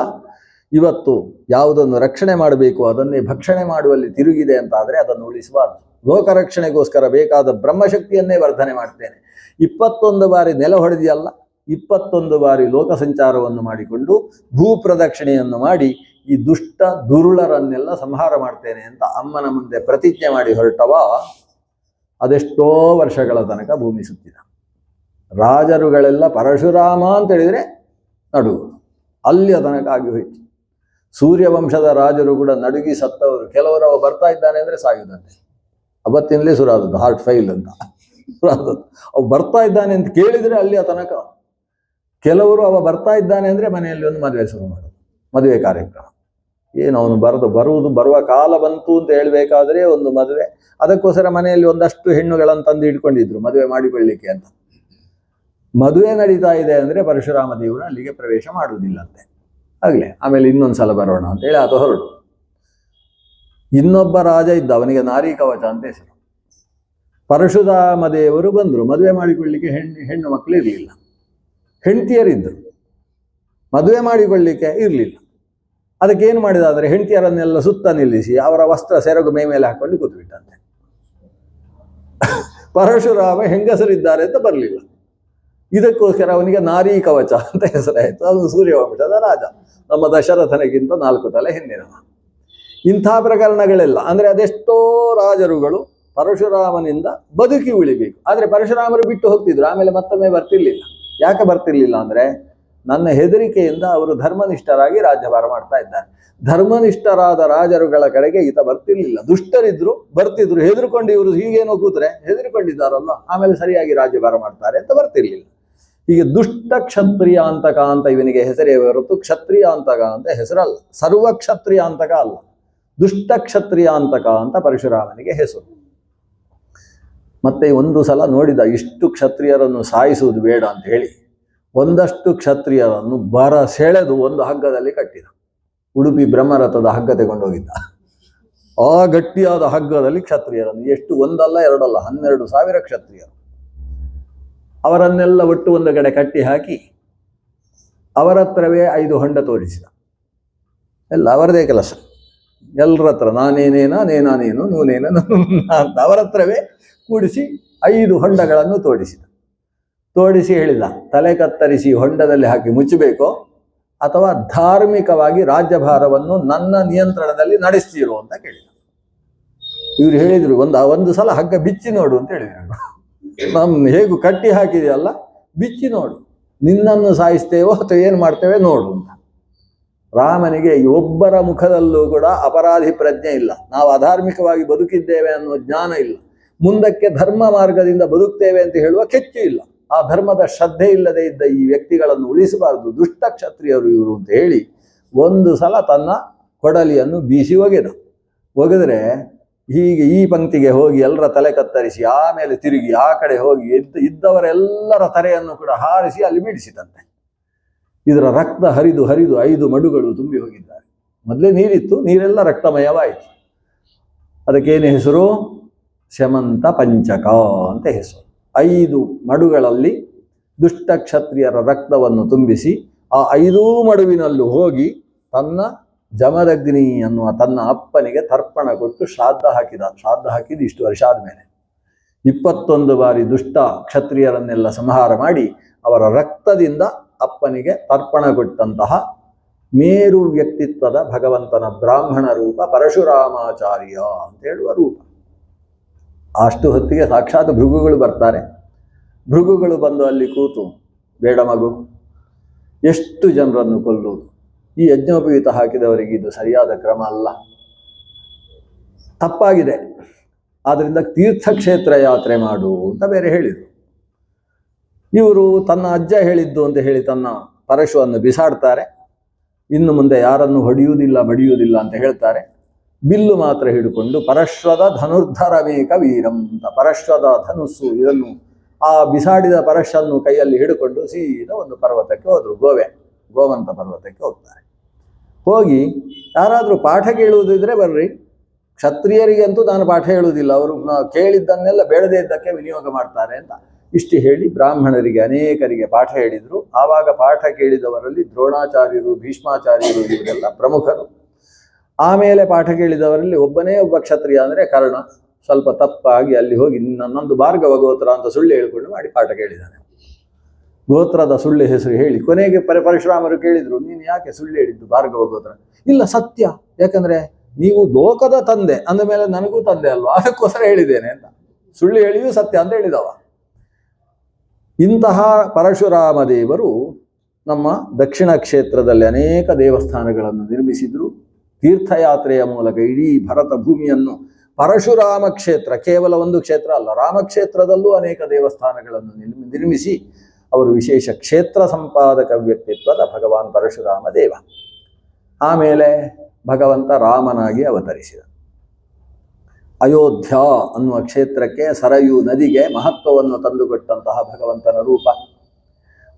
ಇವತ್ತು ಯಾವುದನ್ನು ರಕ್ಷಣೆ ಮಾಡಬೇಕು ಅದನ್ನೇ ಭಕ್ಷಣೆ ಮಾಡುವಲ್ಲಿ ತಿರುಗಿದೆ ಅಂತಾದರೆ ಅದನ್ನು ಉಳಿಸಬಾರದು. ಲೋಕರಕ್ಷಣೆಗೋಸ್ಕರ ಬೇಕಾದ ಬ್ರಹ್ಮಶಕ್ತಿಯನ್ನೇ ವರ್ಧನೆ ಮಾಡ್ತೇನೆ. 21 ಬಾರಿ ನೆಲ ಹೊಡೆದಿಯಲ್ಲ, 21 ಬಾರಿ ಲೋಕ ಸಂಚಾರವನ್ನು ಮಾಡಿಕೊಂಡು ಭೂ ಪ್ರದಕ್ಷಿಣೆಯನ್ನು ಮಾಡಿ ಈ ದುಷ್ಟ ದುರುಳರನ್ನೆಲ್ಲ ಸಂಹಾರ ಮಾಡ್ತೇನೆ ಅಂತ ಅಮ್ಮನ ಮುಂದೆ ಪ್ರತಿಜ್ಞೆ ಮಾಡಿ ಹೊರಟವ ಅದೆಷ್ಟೋ ವರ್ಷಗಳ ತನಕ ಭೂಮಿ ಸುತ್ತಿದ. ರಾಜರುಗಳೆಲ್ಲ ಪರಶುರಾಮ ಅಂತ ಹೇಳಿದರೆ ನಡುವುದು, ಅಲ್ಲಿಯ ತನಕ ಆಗಿ ಹೋಯಿತು. ಸೂರ್ಯವಂಶದ ರಾಜರು ಕೂಡ ನಡುಗಿ ಸತ್ತವರು. ಕೆಲವರು ಅವ ಬರ್ತಾ ಇದ್ದಾನೆ ಅಂದರೆ ಸಾಯುವುದಂತೆ. ಅವತ್ತಿನಲೇ ಸುರಾದದ್ದು ಹಾರ್ಟ್ ಫೈಲ್ ಅಂತ ಸುರಾದದ್ದು. ಅವ ಬರ್ತಾ ಇದ್ದಾನೆ ಅಂತ ಕೇಳಿದರೆ ಅಲ್ಲಿಯ ತನಕ. ಕೆಲವರು ಅವ ಬರ್ತಾ ಇದ್ದಾನೆ ಅಂದರೆ ಮನೆಯಲ್ಲಿ ಒಂದು ಮದುವೆ ಶುರು ಮಾಡೋದು, ಮದುವೆ ಕಾರ್ಯಕ್ರಮ. ಏನು ಅವನು ಬರುವ ಕಾಲ ಬಂತು ಅಂತ ಹೇಳಬೇಕಾದ್ರೆ ಒಂದು ಮದುವೆ. ಅದಕ್ಕೋಸ್ಕರ ಮನೆಯಲ್ಲಿ ಒಂದಷ್ಟು ಹೆಣ್ಣುಗಳನ್ನು ತಂದು ಇಟ್ಕೊಂಡಿದ್ರು ಮದುವೆ ಮಾಡಿಕೊಳ್ಳಿಕ್ಕೆ ಅಂತ. ಮದುವೆ ನಡೀತಾ ಇದೆ ಅಂದರೆ ಪರಶುರಾಮ ದೇವರು ಅಲ್ಲಿಗೆ ಪ್ರವೇಶ ಮಾಡುವುದಿಲ್ಲಂತೆ. ಆಗಲೇ ಆಮೇಲೆ ಇನ್ನೊಂದು ಸಲ ಬರೋಣ ಅಂತೇಳಿ ಆತ ಹೊರಡು. ಇನ್ನೊಬ್ಬ ರಾಜ ಇದ್ದ, ಅವನಿಗೆ ನಾರಿ ಕವಚ ಅಂತ ಹೆಸರು. ಪರಶುರಾಮ ದೇವರು ಬಂದರು, ಮದುವೆ ಮಾಡಿಕೊಳ್ಳಿಕ್ಕೆ ಹೆಣ್ಣು ಮಕ್ಕಳು ಇರಲಿಲ್ಲ, ಹೆಂಡತಿಯರಿದ್ದರು, ಮದುವೆ ಮಾಡಿಕೊಳ್ಳಿಕ್ಕೆ ಇರಲಿಲ್ಲ. ಅದಕ್ಕೇನು ಮಾಡಿದ ಅಂದರೆ ಹೆಂಡತಿಯರನ್ನೆಲ್ಲ ಸುತ್ತ ನಿಲ್ಲಿಸಿ ಅವರ ವಸ್ತ್ರ ಸೆರಗು ಮೇಲೆ ಹಾಕೊಂಡು ಕೂತ್ಬಿಟ್ಟಂತೆ. ಪರಶುರಾಮ ಹೆಂಗಸರಿದ್ದಾರೆ ಅಂತ ಬರಲಿಲ್ಲ. ಇದಕ್ಕೋಸ್ಕರ ಅವನಿಗೆ ನಾರಿ ಕವಚ ಅಂತ ಹೆಸರಾಯಿತು. ಅವನು ಸೂರ್ಯವಂಶದ ರಾಜ, ನಮ್ಮ ದಶರಥನಿಗಿಂತ 4 ತಲೆ ಹಿಂದಿನವ. ಇಂಥ ಪ್ರಕರಣಗಳೆಲ್ಲ ಅಂದರೆ ಅದೆಷ್ಟೋ ರಾಜರುಗಳು ಪರಶುರಾಮನಿಂದ ಬದುಕಿ ಉಳಿಬೇಕು. ಆದರೆ ಪರಶುರಾಮರು ಬಿಟ್ಟು ಹೋಗ್ತಿದ್ರು, ಆಮೇಲೆ ಮತ್ತೊಮ್ಮೆ ಬರ್ತಿರ್ಲಿಲ್ಲ. ಯಾಕೆ ಬರ್ತಿರ್ಲಿಲ್ಲ ಅಂದರೆ ನನ್ನ ಹೆದರಿಕೆಯಿಂದ ಅವರು ಧರ್ಮನಿಷ್ಠರಾಗಿ ರಾಜ್ಯಭಾರ ಮಾಡ್ತಾ ಇದ್ದಾರೆ. ಧರ್ಮನಿಷ್ಠರಾದ ರಾಜರುಗಳ ಕಡೆಗೆ ಈತ ಬರ್ತಿರ್ಲಿಲ್ಲ. ದುಷ್ಟರಿದ್ರು, ಬರ್ತಿದ್ರು, ಹೆದರ್ಕೊಂಡು ಇವರು ಹೀಗೇನೋ ಕೂತ್ರೆ ಹೆದರ್ಕೊಂಡಿದ್ದಾರಲ್ಲ, ಆಮೇಲೆ ಸರಿಯಾಗಿ ರಾಜ್ಯಭಾರ ಮಾಡ್ತಾರೆ ಅಂತ ಬರ್ತಿರ್ಲಿಲ್ಲ. ಹೀಗೆ ದುಷ್ಟ ಕ್ಷತ್ರಿಯ ಅಂತಕ ಅಂತ ಇವನಿಗೆ ಹೆಸರೇ ಹೊರತು ಕ್ಷತ್ರಿಯ ಅಂತಕ ಅಂತ ಹೆಸರಲ್ಲ. ಸರ್ವ ಕ್ಷತ್ರಿಯ ಅಂತಕ ಅಲ್ಲ, ದುಷ್ಟ ಕ್ಷತ್ರಿಯ ಅಂತಕ ಅಂತ ಪರಶುರಾಮನಿಗೆ ಹೆಸರು. ಮತ್ತೆ ಒಂದು ಸಲ ನೋಡಿದ, ಇಷ್ಟು ಕ್ಷತ್ರಿಯರನ್ನು ಸಾಯಿಸುವುದು ಬೇಡ ಅಂತ ಹೇಳಿ ಒಂದಷ್ಟು ಕ್ಷತ್ರಿಯರನ್ನು ಸೆಳೆದು ಒಂದು ಹಗ್ಗದಲ್ಲಿ ಕಟ್ಟಿದ. ಉಡುಪಿ ಬ್ರಹ್ಮರಥದ ಹಗ್ಗ ತಗೊಂಡೋಗಿದ್ದ. ಆ ಗಟ್ಟಿಯಾದ ಹಗ್ಗದಲ್ಲಿ ಕ್ಷತ್ರಿಯರನ್ನು, ಎಷ್ಟು ಒಂದಲ್ಲ ಎರಡಲ್ಲ 12,000 ಕ್ಷತ್ರಿಯರು, ಅವರನ್ನೆಲ್ಲ ಒಟ್ಟು ಒಂದು ಕಡೆ ಕಟ್ಟಿ ಹಾಕಿ ಅವರ ಹತ್ರವೇ 5 ಹೊಂಡ ತೋರಿಸಿದ. ಎಲ್ಲ ಅವರದೇ ಕೆಲಸ, ಎಲ್ಲರ ಹತ್ರ ನಾನೇನೇನ ನೇನಾನೇನು ನೂನೇನ ಅಂತ ಅವರ ಹತ್ರವೇ ಕೂಡಿಸಿ 5 ಹೊಂಡಗಳನ್ನು ತೋಡಿಸಿ ಹೇಳಿದ, ತಲೆ ಕತ್ತರಿಸಿ ಹೊಂಡದಲ್ಲಿ ಹಾಕಿ ಮುಚ್ಚಬೇಕೋ ಅಥವಾ ಧಾರ್ಮಿಕವಾಗಿ ರಾಜ್ಯಭಾರವನ್ನು ನನ್ನ ನಿಯಂತ್ರಣದಲ್ಲಿ ನಡೆಸ್ತೀರೋ ಅಂತ ಕೇಳಿದ. ಇವ್ರು ಹೇಳಿದ್ರು, ಒಂದು ಸಲ ಹಗ್ಗ ಬಿಚ್ಚಿ ನೋಡು ಅಂತ ಹೇಳಿದ್ರು. ನಮ್ಮ ಹೇಗೂ ಕಟ್ಟಿ ಹಾಕಿದೆಯಲ್ಲ, ಬಿಚ್ಚಿ ನೋಡು, ನಿನ್ನನ್ನು ಸಾಯಿಸ್ತೇವೋ ಅಥವಾ ಏನು ಮಾಡ್ತೇವೆ ನೋಡು ಅಂತ. ರಾಮನಿಗೆ ಒಬ್ಬರ ಮುಖದಲ್ಲೂ ಕೂಡ ಅಪರಾಧಿ ಪ್ರಜ್ಞೆ ಇಲ್ಲ, ನಾವು ಅಧಾರ್ಮಿಕವಾಗಿ ಬದುಕಿದ್ದೇವೆ ಅನ್ನೋ ಜ್ಞಾನ ಇಲ್ಲ, ಮುಂದಕ್ಕೆ ಧರ್ಮ ಮಾರ್ಗದಿಂದ ಬದುಕ್ತೇವೆ ಅಂತ ಹೇಳುವ ಕೆಚ್ಚು ಇಲ್ಲ. ಆ ಧರ್ಮದ ಶ್ರದ್ಧೆ ಇಲ್ಲದೆ ಇದ್ದ ಈ ವ್ಯಕ್ತಿಗಳನ್ನು ಉಳಿಸಬಾರದು, ದುಷ್ಟ ಕ್ಷತ್ರಿಯರು ಇವರು ಅಂತ ಹೇಳಿ ಒಂದು ಸಲ ತನ್ನ ಕೊಡಲಿಯನ್ನು ಬೀಸಿ ಒಗೆದರೆ ಹೀಗೆ ಈ ಪಂಕ್ತಿಗೆ ಹೋಗಿ ಎಲ್ಲರ ತಲೆ ಕತ್ತರಿಸಿ ಆಮೇಲೆ ತಿರುಗಿ ಆ ಕಡೆ ಹೋಗಿ ಇದ್ದವರೆಲ್ಲರ ತಲೆಯನ್ನು ಕೂಡ ಹಾರಿಸಿ ಅಲ್ಲಿ ಬಿಡಿಸಿದಂತೆ. ಇದರ ರಕ್ತ ಹರಿದು 5 ಮಡುಗಳು ತುಂಬಿ ಹೋಗಿದ್ದಾರೆ. ಮೊದಲೇ ನೀರಿತ್ತು, ನೀರೆಲ್ಲ ರಕ್ತಮಯವಾಯಿತು. ಅದಕ್ಕೇನು ಹೆಸರು? ಶಮಂತ ಪಂಚಕ ಅಂತ ಹೆಸರು. 5 ಮಡುಗಳಲ್ಲಿ ದುಷ್ಟ ಕ್ಷತ್ರಿಯರ ರಕ್ತವನ್ನು ತುಂಬಿಸಿ ಆ 5 ಮಡುವಿನಲ್ಲೂ ಹೋಗಿ ತನ್ನ ಜಮದಗ್ನಿ ಅನ್ನುವ ತನ್ನ ಅಪ್ಪನಿಗೆ ತರ್ಪಣ ಕೊಟ್ಟು ಶ್ರಾದ್ದ ಹಾಕಿದ್ದು ಇಷ್ಟು ವರ್ಷ ಆದಮೇಲೆ 21 ಬಾರಿ ದುಷ್ಟ ಕ್ಷತ್ರಿಯರನ್ನೆಲ್ಲ ಸಂಹಾರ ಮಾಡಿ ಅವರ ರಕ್ತದಿಂದ ಅಪ್ಪನಿಗೆ ತರ್ಪಣ ಕೊಟ್ಟಂತಹ ಮೇರು ವ್ಯಕ್ತಿತ್ವದ ಭಗವಂತನ ಬ್ರಾಹ್ಮಣ ರೂಪ ಪರಶುರಾಮಾಚಾರ್ಯ ಅಂತ ಹೇಳುವ ರೂಪ. ಅಷ್ಟು ಹೊತ್ತಿಗೆ ಸಾಕ್ಷಾತ್ ಭೃಗುಗಳು ಬರ್ತಾರೆ. ಭೃಗುಗಳು ಬಂದು ಅಲ್ಲಿ ಕೂತು, ಬೇಡ ಮಗು, ಎಷ್ಟು ಜನರನ್ನು ಕೊಲ್ಲುವುದು, ಈ ಯಜ್ಞೋಪವೀತ ಹಾಕಿದವರಿಗೆ ಇದು ಸರಿಯಾದ ಕ್ರಮ ಅಲ್ಲ, ತಪ್ಪಾಗಿದೆ, ಆದ್ದರಿಂದ ತೀರ್ಥಕ್ಷೇತ್ರ ಯಾತ್ರೆ ಮಾಡು ಅಂತ ಬೇರೆ ಹೇಳಿದರು. ಇವರು ತನ್ನ ಅಜ್ಜ ಹೇಳಿದ್ದು ಅಂತ ಹೇಳಿ ತನ್ನ ಪರಶುವನ್ನು ಬಿಸಾಡ್ತಾರೆ. ಇನ್ನು ಮುಂದೆ ಯಾರನ್ನು ಹೊಡೆಯುವುದಿಲ್ಲ ಬಡಿಯುವುದಿಲ್ಲ ಅಂತ ಹೇಳ್ತಾರೆ. ಬಿಲ್ಲು ಮಾತ್ರ ಹಿಡ್ಕೊಂಡು ಪರಶ್ವದ ಧನುರ್ಧರಮೇಕ ವೀರಂ ಅಂತ, ಪರಶ್ವದ ಧನುಸ್ಸು ಇದನ್ನು ಆ ಬಿಸಾಡಿದ ಪರಶನ್ನು ಕೈಯಲ್ಲಿ ಹಿಡ್ಕೊಂಡು ಸೀದಾ ಒಂದು ಪರ್ವತಕ್ಕೆ ಹೋದರು. ಗೋವಂತ ಪರ್ವತಕ್ಕೆ ಹೋಗ್ತಾರೆ. ಹೋಗಿ ಯಾರಾದರೂ ಪಾಠ ಕೇಳುವುದಿದ್ರೆ ಬರ್ರಿ, ಕ್ಷತ್ರಿಯರಿಗಂತೂ ನಾನು ಪಾಠ ಹೇಳುವುದಿಲ್ಲ, ಅವರು ಕೇಳಿದ್ದನ್ನೆಲ್ಲ ಬೇಡದೇ ಇದ್ದಕ್ಕೆ ವಿನಿಯೋಗ ಮಾಡ್ತಾರೆ ಅಂತ ಇಷ್ಟು ಹೇಳಿ ಬ್ರಾಹ್ಮಣರಿಗೆ ಅನೇಕರಿಗೆ ಪಾಠ ಹೇಳಿದರು. ಆವಾಗ ಪಾಠ ಕೇಳಿದವರಲ್ಲಿ ದ್ರೋಣಾಚಾರ್ಯರು, ಭೀಷ್ಮಾಚಾರ್ಯರು ಇವರೆಲ್ಲ ಪ್ರಮುಖರು. ಆಮೇಲೆ ಪಾಠ ಕೇಳಿದವರಲ್ಲಿ ಒಬ್ಬನೇ ಒಬ್ಬ ಕ್ಷತ್ರಿಯ ಅಂದರೆ ಕರ್ಣ. ಸ್ವಲ್ಪ ತಪ್ಪಾಗಿ ಅಲ್ಲಿ ಹೋಗಿ ನನ್ನೊಂದು ಭಾರ್ಗವ ಗೋತ್ರ ಅಂತ ಸುಳ್ಳು ಹೇಳಿಕೊಂಡು ಮಾಡಿ ಪಾಠ ಕೇಳಿದ್ದಾನೆ. ಗೋತ್ರದ ಸುಳ್ಳು ಹೆಸರು ಹೇಳಿ ಕೊನೆಗೆ ಪರಶುರಾಮರು ಕೇಳಿದ್ರು, ನೀನು ಯಾಕೆ ಸುಳ್ಳು ಹೇಳಿದ್ದು ಭಾರ್ಗವ ಗೋತ್ರ? ಇಲ್ಲ ಸತ್ಯ, ಯಾಕಂದ್ರೆ ನೀವು ಲೋಕದ ತಂದೆ ಅಂದ ಮೇಲೆ ನನಗೂ ತಂದೆ ಅಲ್ವಾ, ಅದಕ್ಕೋಸ್ಕರ ಹೇಳಿದ್ದೇನೆ ಅಂತ. ಸುಳ್ಳು ಹೇಳಿಯೂ ಸತ್ಯ ಅಂತ ಹೇಳಿದವ. ಇಂತಹ ಪರಶುರಾಮ ದೇವರು ನಮ್ಮ ದಕ್ಷಿಣ ಕ್ಷೇತ್ರದಲ್ಲಿ ಅನೇಕ ದೇವಸ್ಥಾನಗಳನ್ನು ನಿರ್ಮಿಸಿದ್ರು. ತೀರ್ಥಯಾತ್ರೆಯ ಮೂಲಕ ಇಡೀ ಭರತ ಭೂಮಿಯನ್ನು ಪರಶುರಾಮ ಕ್ಷೇತ್ರ, ಕೇವಲ ಒಂದು ಕ್ಷೇತ್ರ ಅಲ್ಲ, ರಾಮಕ್ಷೇತ್ರದಲ್ಲೂ ಅನೇಕ ದೇವಸ್ಥಾನಗಳನ್ನು ನಿರ್ಮಿಸಿ ಅವರು ವಿಶೇಷ ಕ್ಷೇತ್ರ ಸಂಪಾದಕ ವ್ಯಕ್ತಿತ್ವದ ಭಗವಾನ್ ಪರಶುರಾಮ ದೇವ. ಆಮೇಲೆ ಭಗವಂತ ರಾಮನಾಗಿ ಅವತರಿಸಿದ. ಅಯೋಧ್ಯ ಅನ್ನುವ ಕ್ಷೇತ್ರಕ್ಕೆ, ಸರಯೂ ನದಿಗೆ ಮಹತ್ವವನ್ನು ತಂದುಕೊಟ್ಟಂತಹ ಭಗವಂತನ ರೂಪ.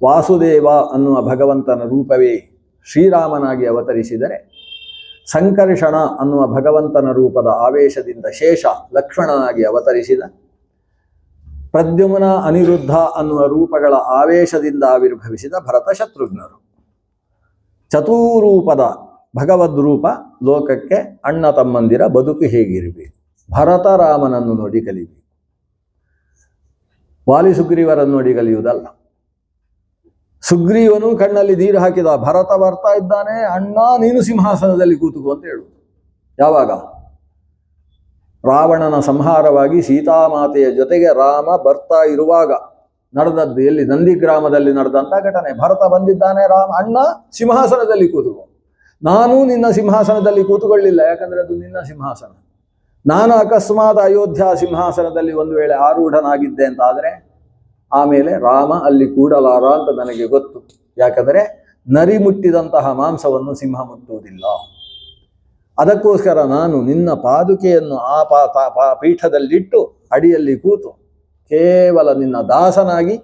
ವಾಸುದೇವ ಅನ್ನುವ ಭಗವಂತನ ರೂಪವೇ ಶ್ರೀರಾಮನಾಗಿ ಅವತರಿಸಿದರೆ, ಸಂಕರ್ಷಣ ಅನ್ನುವ ಭಗವಂತನ ರೂಪದ ಆವೇಶದಿಂದ ಶೇಷ ಲಕ್ಷ್ಮಣನಾಗಿ ಅವತರಿಸಿದ. ಪ್ರದ್ಯುಮ್ನ ಅನಿರುದ್ಧ ಅನ್ನುವ ರೂಪಗಳ ಆವೇಶದಿಂದ ಆವಿರ್ಭವಿಸಿದ ಭರತ ಶತ್ರುಘ್ನರು. ಚತುರೂಪದ ಭಗವದ್ ರೂಪ ಲೋಕಕ್ಕೆ ಅಣ್ಣ ತಮ್ಮಂದಿರ ಬದುಕು ಹೇಗಿರಬೇಕು, ಭರತ ರಾಮನನ್ನು ನೋಡಿ ಕಲಿಬೇಕು, ವಾಲಿ ಸುಗ್ರೀವರನ್ನು ನೋಡಿ ಕಲಿಯುವುದಲ್ಲ. ಸುಗ್ರೀವನು ಕಣ್ಣಲ್ಲಿ ನೀರು ಹಾಕಿದ, ಭರತ ಬರ್ತಾ ಇದ್ದಾನೆ, ಅಣ್ಣ ನೀನು ಸಿಂಹಾಸನದಲ್ಲಿ ಕೂತುಕೋ ಅಂತ ಹೇಳುವುದು. ಯಾವಾಗ? ರಾವಣನ ಸಂಹಾರವಾಗಿ ಸೀತಾಮಾತೆಯ ಜೊತೆಗೆ ರಾಮ ಬರ್ತಾ ಇರುವಾಗ ನಡೆದದ್ದು. ಎಲ್ಲಿ? ನಂದಿಗ್ರಾಮದಲ್ಲಿ ನಡೆದಂಥ ಘಟನೆ. ಭರತ ಬಂದಿದ್ದಾನೆ, ರಾಮ ಅಣ್ಣ ಸಿಂಹಾಸನದಲ್ಲಿ ಕೂತುಕೋ. ನಾನು ನಿನ್ನ ಸಿಂಹಾಸನದಲ್ಲಿ ಕೂತುಕೊಳ್ಳಿಲ್ಲ, ಯಾಕಂದರೆ ಅದು ನಿನ್ನ ಸಿಂಹಾಸನ. ನಾನು ಅಕಸ್ಮಾತ್ ಅಯೋಧ್ಯ ಸಿಂಹಾಸನದಲ್ಲಿ ಒಂದು ವೇಳೆ ಆರೂಢನಾಗಿದ್ದೆ ಅಂತ ಆದರೆ ಆಮೇಲೆ ರಾಮ ಅಲ್ಲಿ ಕೂಡಲಾರ ಅಂತ ನನಗೆ ಗೊತ್ತು. ಯಾಕಂದರೆ ನರಿ ಮುಟ್ಟಿದಂತಹ ಮಾಂಸವನ್ನು ಸಿಂಹ ಮುಟ್ಟುವುದಿಲ್ಲ. ಅದಕ್ಕೋಸ್ಕರ ನಾನು ನಿನ್ನ ಪಾದುಕೆಯನ್ನು ಆ ಪೀಠದಲ್ಲಿಟ್ಟು ಅಡಿಯಲ್ಲಿ ಕೂತು ಕೇವಲ ನಿನ್ನ ದಾಸನಾಗಿ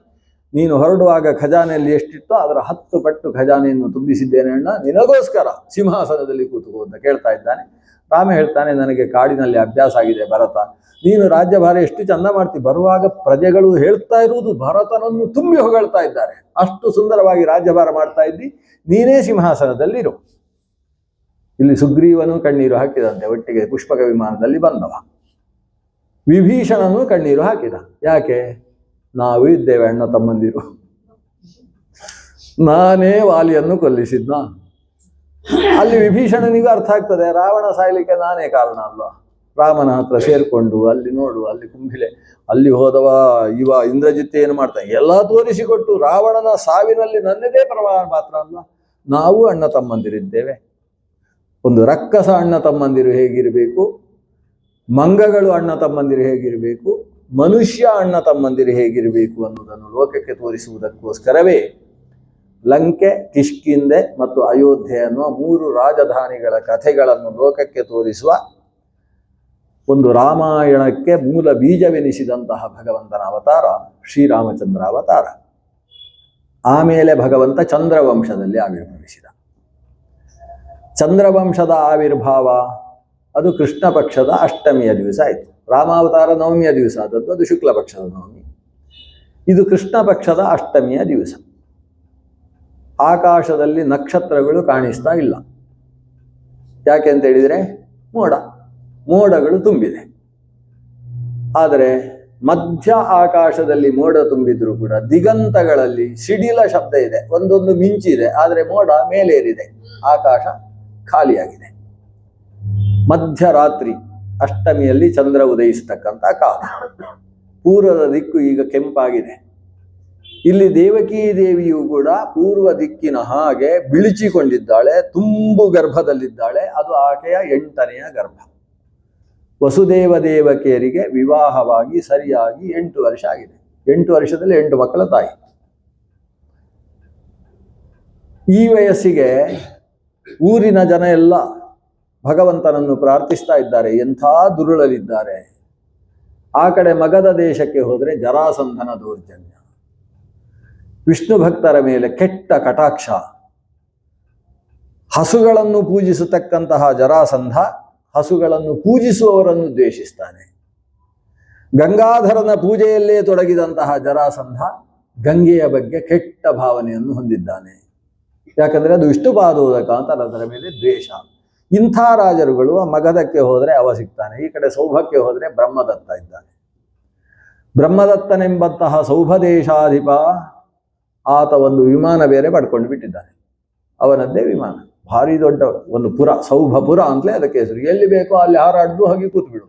ನೀನು ಹೊರಡುವಾಗ ಖಜಾನೆಯಲ್ಲಿ ಎಷ್ಟಿತ್ತೋ ಅದರ 10 ಪಟ್ಟು ಖಜಾನೆಯನ್ನು ತುಂಬಿಸಿದ್ದೇನೆ ಅಣ್ಣ, ನಿನಗೋಸ್ಕರ ಸಿಂಹಾಸನದಲ್ಲಿ ಕೂತುಕೋ ಅಂತ ಕೇಳ್ತಾ ಇದ್ದಾನೆ. ರಾಮ ಹೇಳ್ತಾನೆ, ನನಗೆ ಕಾಡಿನಲ್ಲಿ ಅಭ್ಯಾಸ ಆಗಿದೆ ಭರತ, ನೀನು ರಾಜ್ಯಭಾರ ಎಷ್ಟು ಚಂದ ಮಾಡ್ತಿ. ಬರುವಾಗ ಪ್ರಜೆಗಳು ಹೇಳ್ತಾ ಇರುವುದು ಭರತನನ್ನು ತುಂಬಿ ಹೊಗಳ್ತಾ ಇದ್ದಾರೆ, ಅಷ್ಟು ಸುಂದರವಾಗಿ ರಾಜ್ಯಭಾರ ಮಾಡ್ತಾ ಇದ್ದಿ, ನೀನೇ ಸಿಂಹಾಸನದಲ್ಲಿರು. ಇಲ್ಲಿ ಸುಗ್ರೀವನು ಕಣ್ಣೀರು ಹಾಕಿದಂತೆ, ಒಟ್ಟಿಗೆ ಪುಷ್ಪಕ ವಿಮಾನದಲ್ಲಿ ಬಂದವ. ವಿಭೀಷಣನು ಕಣ್ಣೀರು ಹಾಕಿದ. ಯಾಕೆ? ನಾವು ಇದ್ದೇವೆ ಅಣ್ಣ ತಮ್ಮಂದಿರು, ನಾನೇ ವಾಲಿಯನ್ನು ಕೊಲ್ಲಿಸಿದ್ನ. ಅಲ್ಲಿ ವಿಭೀಷಣನಿಗೂ ಅರ್ಥ ಆಗ್ತದೆ, ರಾವಣ ಸಾಯ್ಲಿಕ್ಕೆ ನಾನೇ ಕಾರಣ ಅಲ್ವಾ. ರಾಮನ ಹತ್ರ ಸೇರ್ಕೊಂಡು ಅಲ್ಲಿ ನೋಡು, ಅಲ್ಲಿ ಕುಂಭಿಲೆ, ಅಲ್ಲಿ ಹೋದವ ಇವ ಇಂದ್ರಜಿತ್ ಏನು ಮಾಡ್ತಾನೆ ಎಲ್ಲ ತೋರಿಸಿಕೊಟ್ಟು ರಾವಣನ ಸಾವಿನಲ್ಲಿ ನನ್ನದೇ ಪ್ರಭಾವ ಮಾತ್ರ ಅಲ್ವಾ. ನಾವು ಅಣ್ಣ ತಮ್ಮಂದಿರಿದ್ದೇವೆ. ಒಂದು ರಕ್ಕಸ ಅಣ್ಣ ತಮ್ಮಂದಿರು ಹೇಗಿರಬೇಕು, ಮಂಗಗಳು ಅಣ್ಣ ತಮ್ಮಂದಿರು ಹೇಗಿರಬೇಕು, ಮನುಷ್ಯ ಅಣ್ಣ ತಮ್ಮಂದಿರು ಹೇಗಿರಬೇಕು ಅನ್ನೋದನ್ನು ಲೋಕಕ್ಕೆ ತೋರಿಸುವುದಕ್ಕೋಸ್ಕರವೇ ಲಂಕೆ, ಕಿಷ್ಕಿಂಧೆ ಮತ್ತು ಅಯೋಧ್ಯೆ ಅನ್ನುವ 3 ರಾಜಧಾನಿಗಳ ಕಥೆಗಳನ್ನು ಲೋಕಕ್ಕೆ ತೋರಿಸುವ ಒಂದು ರಾಮಾಯಣಕ್ಕೆ ಮೂಲ ಬೀಜವೆನಿಸಿದಂತಹ ಭಗವಂತನ ಅವತಾರ ಶ್ರೀರಾಮಚಂದ್ರ ಅವತಾರ. ಆಮೇಲೆ ಭಗವಂತ ಚಂದ್ರವಂಶದಲ್ಲಿ ಆವಿರ್ಭವಿಸಿದ. ಚಂದ್ರವಂಶದ ಆವಿರ್ಭಾವ ಅದು ಕೃಷ್ಣ ಪಕ್ಷದ ಅಷ್ಟಮಿಯ ದಿವಸ ಆಯಿತು. ರಾಮಾವತಾರ ನವಮಿಯ ದಿವಸ ಆದದ್ದು, ಅದು ಶುಕ್ಲ ಪಕ್ಷದ ನವಮಿ. ಇದು ಕೃಷ್ಣ ಪಕ್ಷದ ಅಷ್ಟಮಿಯ ದಿವಸ. ಆಕಾಶದಲ್ಲಿ ನಕ್ಷತ್ರಗಳು ಕಾಣಿಸ್ತಾ ಇಲ್ಲ. ಯಾಕೆ ಅಂತ ಹೇಳಿದರೆ ಮೋಡಗಳು ತುಂಬಿದೆ. ಆದರೆ ಮಧ್ಯ ಆಕಾಶದಲ್ಲಿ ಮೋಡ ತುಂಬಿದ್ರೂ ಕೂಡ ದಿಗಂತಗಳಲ್ಲಿ ಸಿಡಿಲ ಶಬ್ದ ಇದೆ, ಒಂದೊಂದು ಮಿಂಚಿದೆ, ಆದರೆ ಮೋಡ ಮೇಲೇರಿದೆ, ಆಕಾಶ ಖಾಲಿಯಾಗಿದೆ. ಮಧ್ಯರಾತ್ರಿ ಅಷ್ಟಮಿಯಲ್ಲಿ ಚಂದ್ರ ಉದಯಿಸತಕ್ಕಂಥ ಕಾಲ. ಪೂರ್ವದ ದಿಕ್ಕು ಈಗ ಕೆಂಪಾಗಿದೆ. ಇಲ್ಲಿ ದೇವಕೀ ದೇವಿಯು ಕೂಡ ಪೂರ್ವ ದಿಕ್ಕಿನ ಹಾಗೆ ಬಿಳಿಚಿಕೊಂಡಿದ್ದಾಳೆ, ತುಂಬು ಗರ್ಭದಲ್ಲಿದ್ದಾಳೆ. ಅದು ಆಕೆಯ 8ನೆಯ ಗರ್ಭ. ವಸುದೇವ ದೇವಕಿಯರಿಗೆ ವಿವಾಹವಾಗಿ ಸರಿಯಾಗಿ 8 ವರ್ಷ ಆಗಿದೆ. 8 ವರ್ಷದಲ್ಲಿ 8 ಮಕ್ಕಳ ತಾಯಿ. ಈ ವಯಸ್ಸಿಗೆ ಊರಿನ ಜನ ಎಲ್ಲ ಭಗವಂತನನ್ನು ಪ್ರಾರ್ಥಿಸ್ತಾ ಇದ್ದಾರೆ, ಎಂಥ ದುರುಳಲಿದ್ದಾರೆ. ಆ ಕಡೆ ಮಗಧ ದೇಶಕ್ಕೆ ಹೋದರೆ ಜರಾಸಂಧನ ದೌರ್ಜನ್ಯ, ವಿಷ್ಣು ಭಕ್ತರ ಮೇಲೆ ಕೆಟ್ಟ ಕಟಾಕ್ಷ, ಹಸುಗಳನ್ನು ಪೂಜಿಸತಕ್ಕಂತಹ ಜರಾಸಂಧ ಹಸುಗಳನ್ನು ಪೂಜಿಸುವವರನ್ನು ದ್ವೇಷಿಸ್ತಾನೆ. ಗಂಗಾಧರನ ಪೂಜೆಯಲ್ಲೇ ತೊಡಗಿದಂತಹ ಜರಾಸಂಧ ಗಂಗೆಯ ಬಗ್ಗೆ ಕೆಟ್ಟ ಭಾವನೆಯನ್ನು ಹೊಂದಿದ್ದಾನೆ. ಯಾಕಂದರೆ ಅದು ವಿಷ್ಣುಪಾದೋದಕ ಅಂತ ಅದರ ಮೇಲೆ ದ್ವೇಷ. ಇಂಥ ರಾಜರುಗಳು ಮಗಧಕ್ಕೆ ಹೋದರೆ ಅವ ಸಿಗ್ತಾನೆ, ಈ ಕಡೆ ಸೌಭಕ್ಕೆ ಹೋದರೆ ಬ್ರಹ್ಮದತ್ತ ಇದ್ದಾನೆ. ಬ್ರಹ್ಮದತ್ತನೆಂಬಂತಹ ಸೌಭದೇಶಾಧಿಪ ಆತ ಒಂದು ವಿಮಾನ ಬೇರೆ ಪಡ್ಕೊಂಡು ಬಿಟ್ಟಿದ್ದಾನೆ. ಅವನದ್ದೇ ವಿಮಾನ, ಭಾರಿ ದೊಡ್ಡ ಒಂದು ಪುರ, ಸೌಭಪುರ ಅಂತಲೇ ಅದಕ್ಕೆ ಹೆಸರು. ಎಲ್ಲಿ ಬೇಕೋ ಅಲ್ಲಿ ಹಾರಾಡ್ದು ಹೋಗಿ ಕೂತ್ಬಿಡು.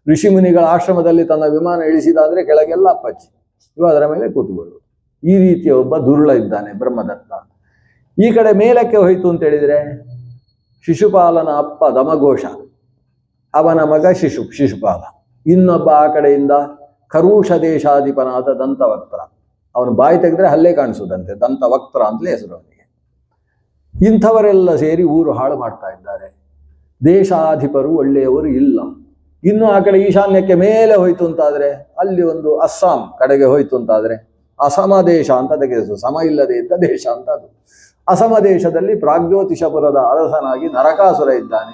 ಋಷಿ ಮುನಿಗಳ ಆಶ್ರಮದಲ್ಲಿ ತನ್ನ ವಿಮಾನ ಇಳಿಸಿದ ಅಂದರೆ ಕೆಳಗೆಲ್ಲ ಅಪ್ಪಚ್ಚಿ, ಇವು ಅದರ ಮೇಲೆ ಕೂತ್ಬಿಡು. ಈ ರೀತಿಯ ಒಬ್ಬ ದುರುಳ ಇದ್ದಾನೆ ಬ್ರಹ್ಮದತ್ತ. ಈ ಕಡೆ ಮೇಲಕ್ಕೆ ಹೋಯಿತು ಅಂತ ಹೇಳಿದರೆ ಶಿಶುಪಾಲನ ಅಪ್ಪ ದಮಘೋಷ, ಅವನ ಮಗ ಶಿಶುಪಾಲ. ಇನ್ನೊಬ್ಬ ಆ ಕಡೆಯಿಂದ ಕರುಷ ದೇಶಾಧಿಪನಾದ ದಂತವಕ್ತ್ರ, ಅವನು ಬಾಯಿ ತೆಗೆದ್ರೆ ಹಲ್ಲೇ ಕಾಣಿಸುವುದಂತೆ, ದಂತವಕ್ತ್ರ ಅಂತಲೇ ಹೆಸರು ಅವನಿಗೆ. ಇಂಥವರೆಲ್ಲ ಸೇರಿ ಊರು ಹಾಳು ಮಾಡ್ತಾ ಇದ್ದಾರೆ. ದೇಶಾಧಿಪರು ಒಳ್ಳೆಯವರು ಇಲ್ಲ. ಇನ್ನು ಆ ಕಡೆ ಈಶಾನ್ಯಕ್ಕೆ ಮೇಲೆ ಹೋಯ್ತು ಅಂತಾದರೆ, ಅಲ್ಲಿ ಒಂದು ಅಸ್ಸಾಂ ಕಡೆಗೆ ಹೋಯ್ತು ಅಂತಾದರೆ ಅಸಮ ದೇಶ ಅಂತ ಅದಕ್ಕೆ ಹೆಸರು, ಸಮ ಇಲ್ಲದೆ ಇದ್ದ ದೇಶ ಅಂತ ಅದು. ಅಸಮ ದೇಶದಲ್ಲಿ ಪ್ರಾಗ್ಜ್ಯೋತಿಷಪುರದ ಅರಸನಾಗಿ ನರಕಾಸುರ ಇದ್ದಾನೆ.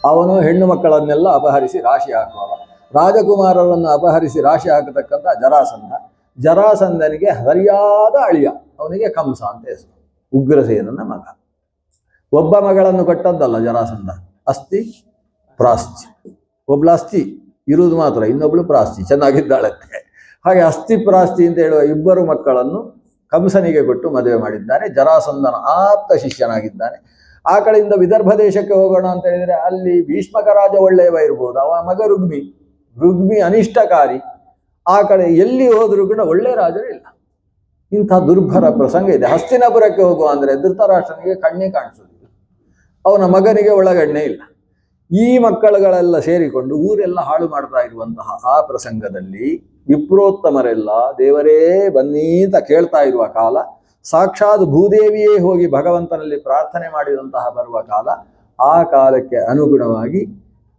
ಅವನು ಹೆಣ್ಣು ಮಕ್ಕಳನ್ನೆಲ್ಲ ಅಪಹರಿಸಿ ರಾಶಿ ಹಾಕುವ, ರಾಜಕುಮಾರರನ್ನು ಅಪಹರಿಸಿ ರಾಶಿ ಹಾಕತಕ್ಕಂಥ ಜರಾಸಂಧ. ಜರಾಸಂಧನಿಗೆ ಸರಿಯಾದ ಅಳಿಯ, ಅವನಿಗೆ ಕಂಸ ಅಂತ ಹೆಸರು, ಉಗ್ರಸೇನನ ಮಗ. ಒಬ್ಬ ಮಗಳನ್ನು ಕೊಟ್ಟದ್ದಲ್ಲ ಜರಾಸಂಧ, ಅಸ್ಥಿ ಪ್ರಾಸ್ತಿ. ಒಬ್ಳು ಅಸ್ಥಿ ಇರುವುದು ಮಾತ್ರ, ಇನ್ನೊಬ್ಳು ಪ್ರಾಸ್ತಿ, ಚೆನ್ನಾಗಿದ್ದಾಳಂತೆ. ಹಾಗೆ ಅಸ್ಥಿ ಪ್ರಾಸ್ತಿ ಅಂತ ಹೇಳುವ ಇಬ್ಬರು ಮಕ್ಕಳನ್ನು ಕಂಸನಿಗೆ ಕೊಟ್ಟು ಮದುವೆ ಮಾಡಿದ್ದಾನೆ. ಜರಾಸಂಧನ ಆಪ್ತ ಶಿಷ್ಯನಾಗಿದ್ದಾನೆ. ಆ ಕಡೆಯಿಂದ ವಿದರ್ಭ ದೇಶಕ್ಕೆ ಹೋಗೋಣ ಅಂತ ಹೇಳಿದರೆ ಅಲ್ಲಿ ಭೀಷ್ಮಕ ರಾಜ ಒಳ್ಳೆಯವ ಇರ್ಬೋದು, ಅವ ಮಗ ರುಗ್ಮಿ ಅನಿಷ್ಟಕಾರಿ. ಆ ಕಡೆ ಎಲ್ಲಿ ಹೋದರೂ ಕೂಡ ಒಳ್ಳೆ ರಾಜರು ಇಲ್ಲ. ಇಂಥ ದುರ್ಭರ ಪ್ರಸಂಗ ಇದೆ. ಹಸ್ತಿನಾಪುರಕ್ಕೆ ಹೋಗುವ ಅಂದರೆ ಧೃತರಾಷ್ಟ್ರನಿಗೆ ಕಣ್ಣೇ ಕಾಣಿಸೋದಿಲ್ಲ, ಅವನ ಮಗನಿಗೆ ಒಳಗಣ್ಣೆ ಇಲ್ಲ. ಈ ಮಕ್ಕಳುಗಳೆಲ್ಲ ಸೇರಿಕೊಂಡು ಊರೆಲ್ಲ ಹಾಳು ಮಾಡ್ತಾ ಇರುವಂತಹ ಆ ಪ್ರಸಂಗದಲ್ಲಿ ವಿಪ್ರೋತ್ತಮರೆಲ್ಲ ದೇವರೇ ಬನ್ನಿ ಅಂತ ಕೇಳ್ತಾ ಇರುವ ಕಾಲ, ಸಾಕ್ಷಾತ್ ಭೂದೇವಿಯೇ ಹೋಗಿ ಭಗವಂತನಲ್ಲಿ ಪ್ರಾರ್ಥನೆ ಮಾಡಿದಂತಹ ಬರುವ ಕಾಲ, ಆ ಕಾಲಕ್ಕೆ ಅನುಗುಣವಾಗಿ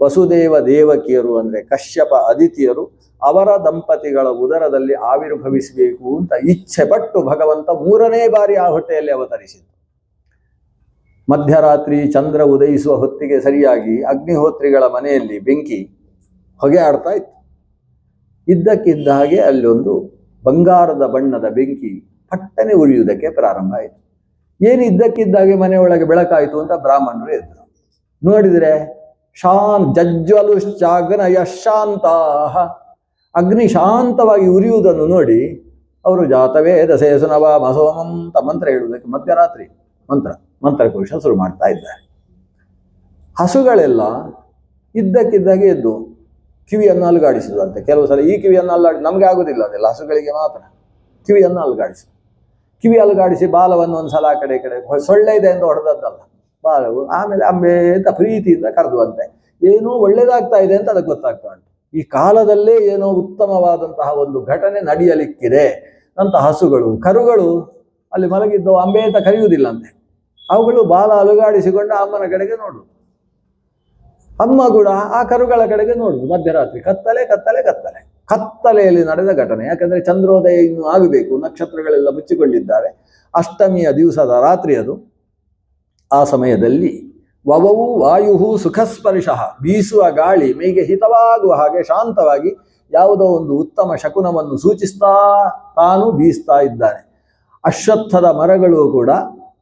ವಸುದೇವ ದೇವಕಿಯರು ಅಂದರೆ ಕಶ್ಯಪ ಅದಿತಿಯರು ಅವರ ದಂಪತಿಗಳ ಉದರದಲ್ಲಿ ಆವಿರ್ಭವಿಸಬೇಕು ಅಂತ ಇಚ್ಛೆ ಪಟ್ಟು ಭಗವಂತ 3ನೇ ಬಾರಿ ಆ ಹೊಟ್ಟೆಯಲ್ಲಿ ಅವತರಿಸಿದ್ದು. ಮಧ್ಯರಾತ್ರಿ ಚಂದ್ರ ಉದಯಿಸುವ ಹೊತ್ತಿಗೆ ಸರಿಯಾಗಿ ಅಗ್ನಿಹೋತ್ರಿಗಳ ಮನೆಯಲ್ಲಿ ಬೆಂಕಿ ಹೊಗೆ ಆಡ್ತಾ ಇತ್ತು. ಇದ್ದಕ್ಕಿದ್ದ ಹಾಗೆ ಅಲ್ಲೊಂದು ಬಂಗಾರದ ಬಣ್ಣದ ಬೆಂಕಿ ಪಟ್ಟನೆ ಉರಿಯುವುದಕ್ಕೆ ಪ್ರಾರಂಭ ಆಯಿತು. ಏನು ಇದ್ದಕ್ಕಿದ್ದಾಗೆ ಮನೆಯೊಳಗೆ ಬೆಳಕಾಯಿತು ಅಂತ ಬ್ರಾಹ್ಮಣರು ಎದ್ರು. ನೋಡಿದರೆ ಜಜ್ವಲುಶ್ಚಾಗ್ನಯ ಶಾಂತಾಹ, ಅಗ್ನಿ ಶಾಂತವಾಗಿ ಉರಿಯುವುದನ್ನು ನೋಡಿ ಅವರು ಜಾತವೇ ದಶೇಸುನವ ಮಸೋಮಂ ಅಂತ ಮಂತ್ರ ಹೇಳುವುದಕ್ಕೆ ಮಧ್ಯರಾತ್ರಿ ಮಂತ್ರಕೋಶ ಶುರು ಮಾಡ್ತಾ ಇದ್ದಾರೆ. ಹಸುಗಳೆಲ್ಲ ಇದ್ದಕ್ಕಿದ್ದಾಗೆ ಎದ್ದು ಕಿವಿಯನ್ನು ಅಲುಗಾಡಿಸುವುದಂತೆ. ಕೆಲವು ಸಲ ಈ ಕಿವಿಯನ್ನು ನಮಗೆ ಆಗೋದಿಲ್ಲ, ಅದೆಲ್ಲ ಹಸುಗಳಿಗೆ ಮಾತ್ರ. ಕಿವಿಯನ್ನು ಅಲುಗಾಡಿಸು, ಕಿವಿ ಅಲುಗಾಡಿಸಿ ಬಾಲವನ್ನು ಒಂದು ಸಲ ಆ ಕಡೆ ಈ ಕಡೆ, ಸೊಳ್ಳೆ ಇದೆ ಎಂದು ಹೊಡೆದದ್ದಲ್ಲ, ಬಾಲವು ಆಮೇಲೆ ಅಂಬೆ ಅಂತ ಪ್ರೀತಿಯಿಂದ ಕರೆದುವಂತೆ. ಏನೋ ಒಳ್ಳೇದಾಗ್ತಾ ಇದೆ ಅಂತ ಅದಕ್ಕೆ ಗೊತ್ತಾಗ್ತಾ ಉಂಟು. ಈ ಕಾಲದಲ್ಲೇ ಏನೋ ಉತ್ತಮವಾದಂತಹ ಒಂದು ಘಟನೆ ನಡೆಯಲಿಕ್ಕಿದೆ ಅಂತ ಹಸುಗಳು ಕರುಗಳು ಅಲ್ಲಿ ಮಲಗಿದ್ದವು ಅಂಬೆ ಅಂತ ಕರೆಯುವುದಿಲ್ಲಂತೆ. ಅವುಗಳು ಬಾಲ ಅಲುಗಾಡಿಸಿಕೊಂಡು ಅಮ್ಮನ ಕಡೆಗೆ ನೋಡು, ಅಮ್ಮ ಕೂಡ ಆ ಕರುಗಳ ಕಡೆಗೆ ನೋಡುದು. ಮಧ್ಯರಾತ್ರಿ ಕತ್ತಲೆಯಲ್ಲಿ ನಡೆದ ಘಟನೆ. ಯಾಕಂದ್ರೆ ಚಂದ್ರೋದಯ ಇನ್ನು ಆಗಬೇಕು, ನಕ್ಷತ್ರಗಳೆಲ್ಲ ಮುಚ್ಚಿಕೊಂಡಿದ್ದಾವೆ, ಅಷ್ಟಮಿಯ ದಿವಸದ ರಾತ್ರಿ ಅದು. ಆ ಸಮಯದಲ್ಲಿ ವವವು ವಾಯು ಸುಖಸ್ಪರ್ಶ, ಬೀಸುವ ಗಾಳಿ ಮೈಗೆ ಹಿತವಾಗುವ ಹಾಗೆ ಶಾಂತವಾಗಿ ಯಾವುದೋ ಒಂದು ಉತ್ತಮ ಶಕುನವನ್ನು ಸೂಚಿಸ್ತಾ ತಾನು ಬೀಸ್ತಾ ಇದ್ದಾನೆ. ಅಶ್ವತ್ಥದ ಮರಗಳು ಕೂಡ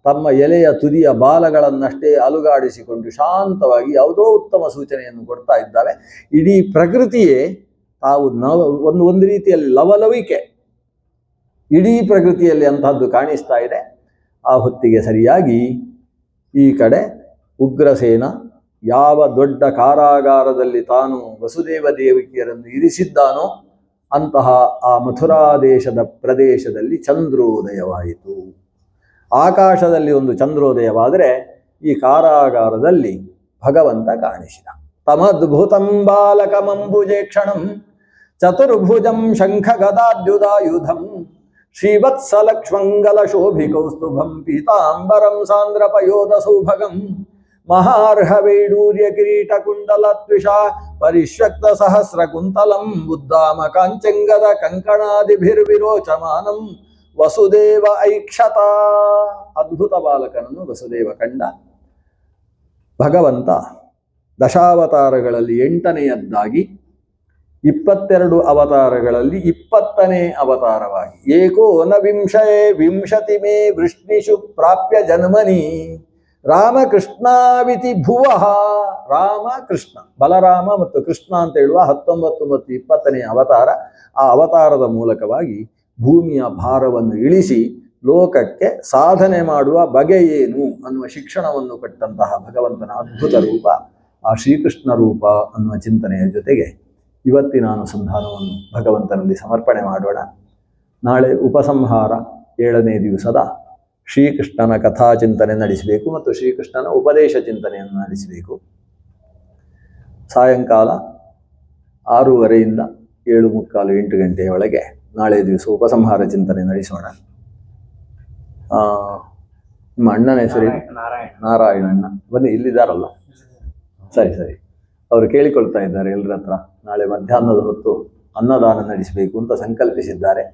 ತಮ್ಮ ಎಲೆಯ ತುದಿಯ ಬಾಲಗಳನ್ನಷ್ಟೇ ಅಲುಗಾಡಿಸಿಕೊಂಡು ಶಾಂತವಾಗಿ ಯಾವುದೋ ಉತ್ತಮ ಸೂಚನೆಯನ್ನು ಕೊಡ್ತಾ ಇದ್ದಾವೆ. ಇಡೀ ಪ್ರಕೃತಿಯೇ ತಾವು ಒಂದು ರೀತಿಯಲ್ಲಿ ಲವಲವಿಕೆ, ಇಡೀ ಪ್ರಕೃತಿಯಲ್ಲಿ ಅಂತಹದ್ದು ಕಾಣಿಸ್ತಾ ಇದೆ. ಆ ಹೊತ್ತಿಗೆ ಸರಿಯಾಗಿ ಈ ಕಡೆ ಉಗ್ರಸೇನ ಯಾವ ದೊಡ್ಡ ಕಾರಾಗಾರದಲ್ಲಿ ತಾನು ವಸುದೇವ ದೇವಕಿಯರನ್ನು ಇರಿಸಿದ್ದಾನೋ ಅಂತಹ ಆ ಮಥುರಾ ದೇಶದ ಪ್ರದೇಶದಲ್ಲಿ ಚಂದ್ರೋದಯವಾಯಿತು. ಆಕಾಶದಲ್ಲಿ ಒಂದು ಚಂದ್ರೋದಯವಾದರೆ ಈ ಕಾರಾಗಾರದಲ್ಲಿ ಭಗವಂತ ಕಾಣಿಸಿದ. ತಮದ್ಭುತಂ ಬಾಲಕಮಂಬುಜೇಕ್ಷಣಂ ಚತುರ್ಭುಜಂ ಶಂಖ ಗದಾದ್ಯುಧಾಯುಧಂ ಶ್ರೀವತ್ಸಲಕ್ಷ್ಮಂಗಲ ಶೋಭಿಕೌಸ್ತುಭಂ ಪೀತಾಂಬರಂ ಸಾಂದ್ರಪಯೋಧ ಸೌಭಗಂ ಮಹಾರ್ಹ ವೈಡೂರ್ಯ ಕಿರೀಟ ಕುಂಡಲ ತ್ವಿಷಾ ಪರಿಶ್ವಕ್ತ ಸಹಸ್ರ ಕುಂತಲಂ ಬುದ್ಧಾಮ ಕಾಂಚಂಗದ ಕಂಕಣಾದಿಭಿರ್ವಿರೋಚಮಾನಂ ವಸುದೇವ ಐಕ್ಷತ. ಅದ್ಭುತ ಬಾಲಕನನ್ನು ವಸುದೇವ ಕಂಡ. ಭಗವಂತ ದಶಾವತಾರಗಳಲ್ಲಿ 8ನೆಯದ್ದಾಗಿ 22 ಅವತಾರಗಳಲ್ಲಿ 20ನೇ ಅವತಾರವಾಗಿ ಏಕೋನವಿಂಶೇ ವಿಂಶತಿ ಮೇ ವೃಷ್ಣಿಷು ಪ್ರಾಪ್ಯ ಜನ್ಮನಿ ರಾಮಕೃಷ್ಣಾವಿತಿ ಭುವಃ. ರಾಮ ಕೃಷ್ಣ, ಬಲರಾಮ ಮತ್ತು ಕೃಷ್ಣ ಅಂತ ಹೇಳುವ 19 ಮತ್ತು 20ನೇ ಅವತಾರ. ಆ ಅವತಾರದ ಮೂಲಕವಾಗಿ ಭೂಮಿಯ ಭಾರವನ್ನು ಇಳಿಸಿ ಲೋಕಕ್ಕೆ ಸಾಧನೆ ಮಾಡುವ ಬಗೆ ಏನು ಅನ್ನುವ ಶಿಕ್ಷಣವನ್ನು ಕೊಟ್ಟಂತಹ ಭಗವಂತನ ಅದ್ಭುತ ರೂಪ ಆ ಶ್ರೀಕೃಷ್ಣ ರೂಪ ಅನ್ನುವ ಚಿಂತನೆಯ ಜೊತೆಗೆ ಇವತ್ತಿನ ಅನುಸಂಧಾನವನ್ನು ಭಗವಂತನಲ್ಲಿ ಸಮರ್ಪಣೆ ಮಾಡೋಣ. ನಾಳೆ ಉಪಸಂಹಾರ 7ನೇ ದಿವಸದ ಶ್ರೀಕೃಷ್ಣನ ಕಥಾಚಿಂತನೆ ನಡೆಸಬೇಕು ಮತ್ತು ಶ್ರೀಕೃಷ್ಣನ ಉಪದೇಶ ಚಿಂತನೆಯನ್ನು ನಡೆಸಬೇಕು. ಸಾಯಂಕಾಲ 6:30ರಿಂದ 7:45 8 ಗಂಟೆಯ ಒಳಗೆ ನಾಳೆ ದಿವಸ ಉಪಸಂಹಾರ ಚಿಂತನೆ ನಡೆಸೋಣ. ನಿಮ್ಮ ಅಣ್ಣನ ಹೆಸರು ನಾರಾಯಣಣ್ಣ. ಬನ್ನಿ, ಇಲ್ಲಿದ್ದಾರಲ್ಲ. ಸರಿ, ಅವರು ಕೇಳಿಕೊಳ್ತಾ ಇದ್ದಾರೆ ಎಲ್ಲರ ಹತ್ರ. ನಾಳೆ ಮಧ್ಯಾಹ್ನದ ಹೊತ್ತು ಅನ್ನದಾನ ನಡೆಸಬೇಕು ಅಂತ ಸಂಕಲ್ಪಿಸಿದ್ದಾರೆ.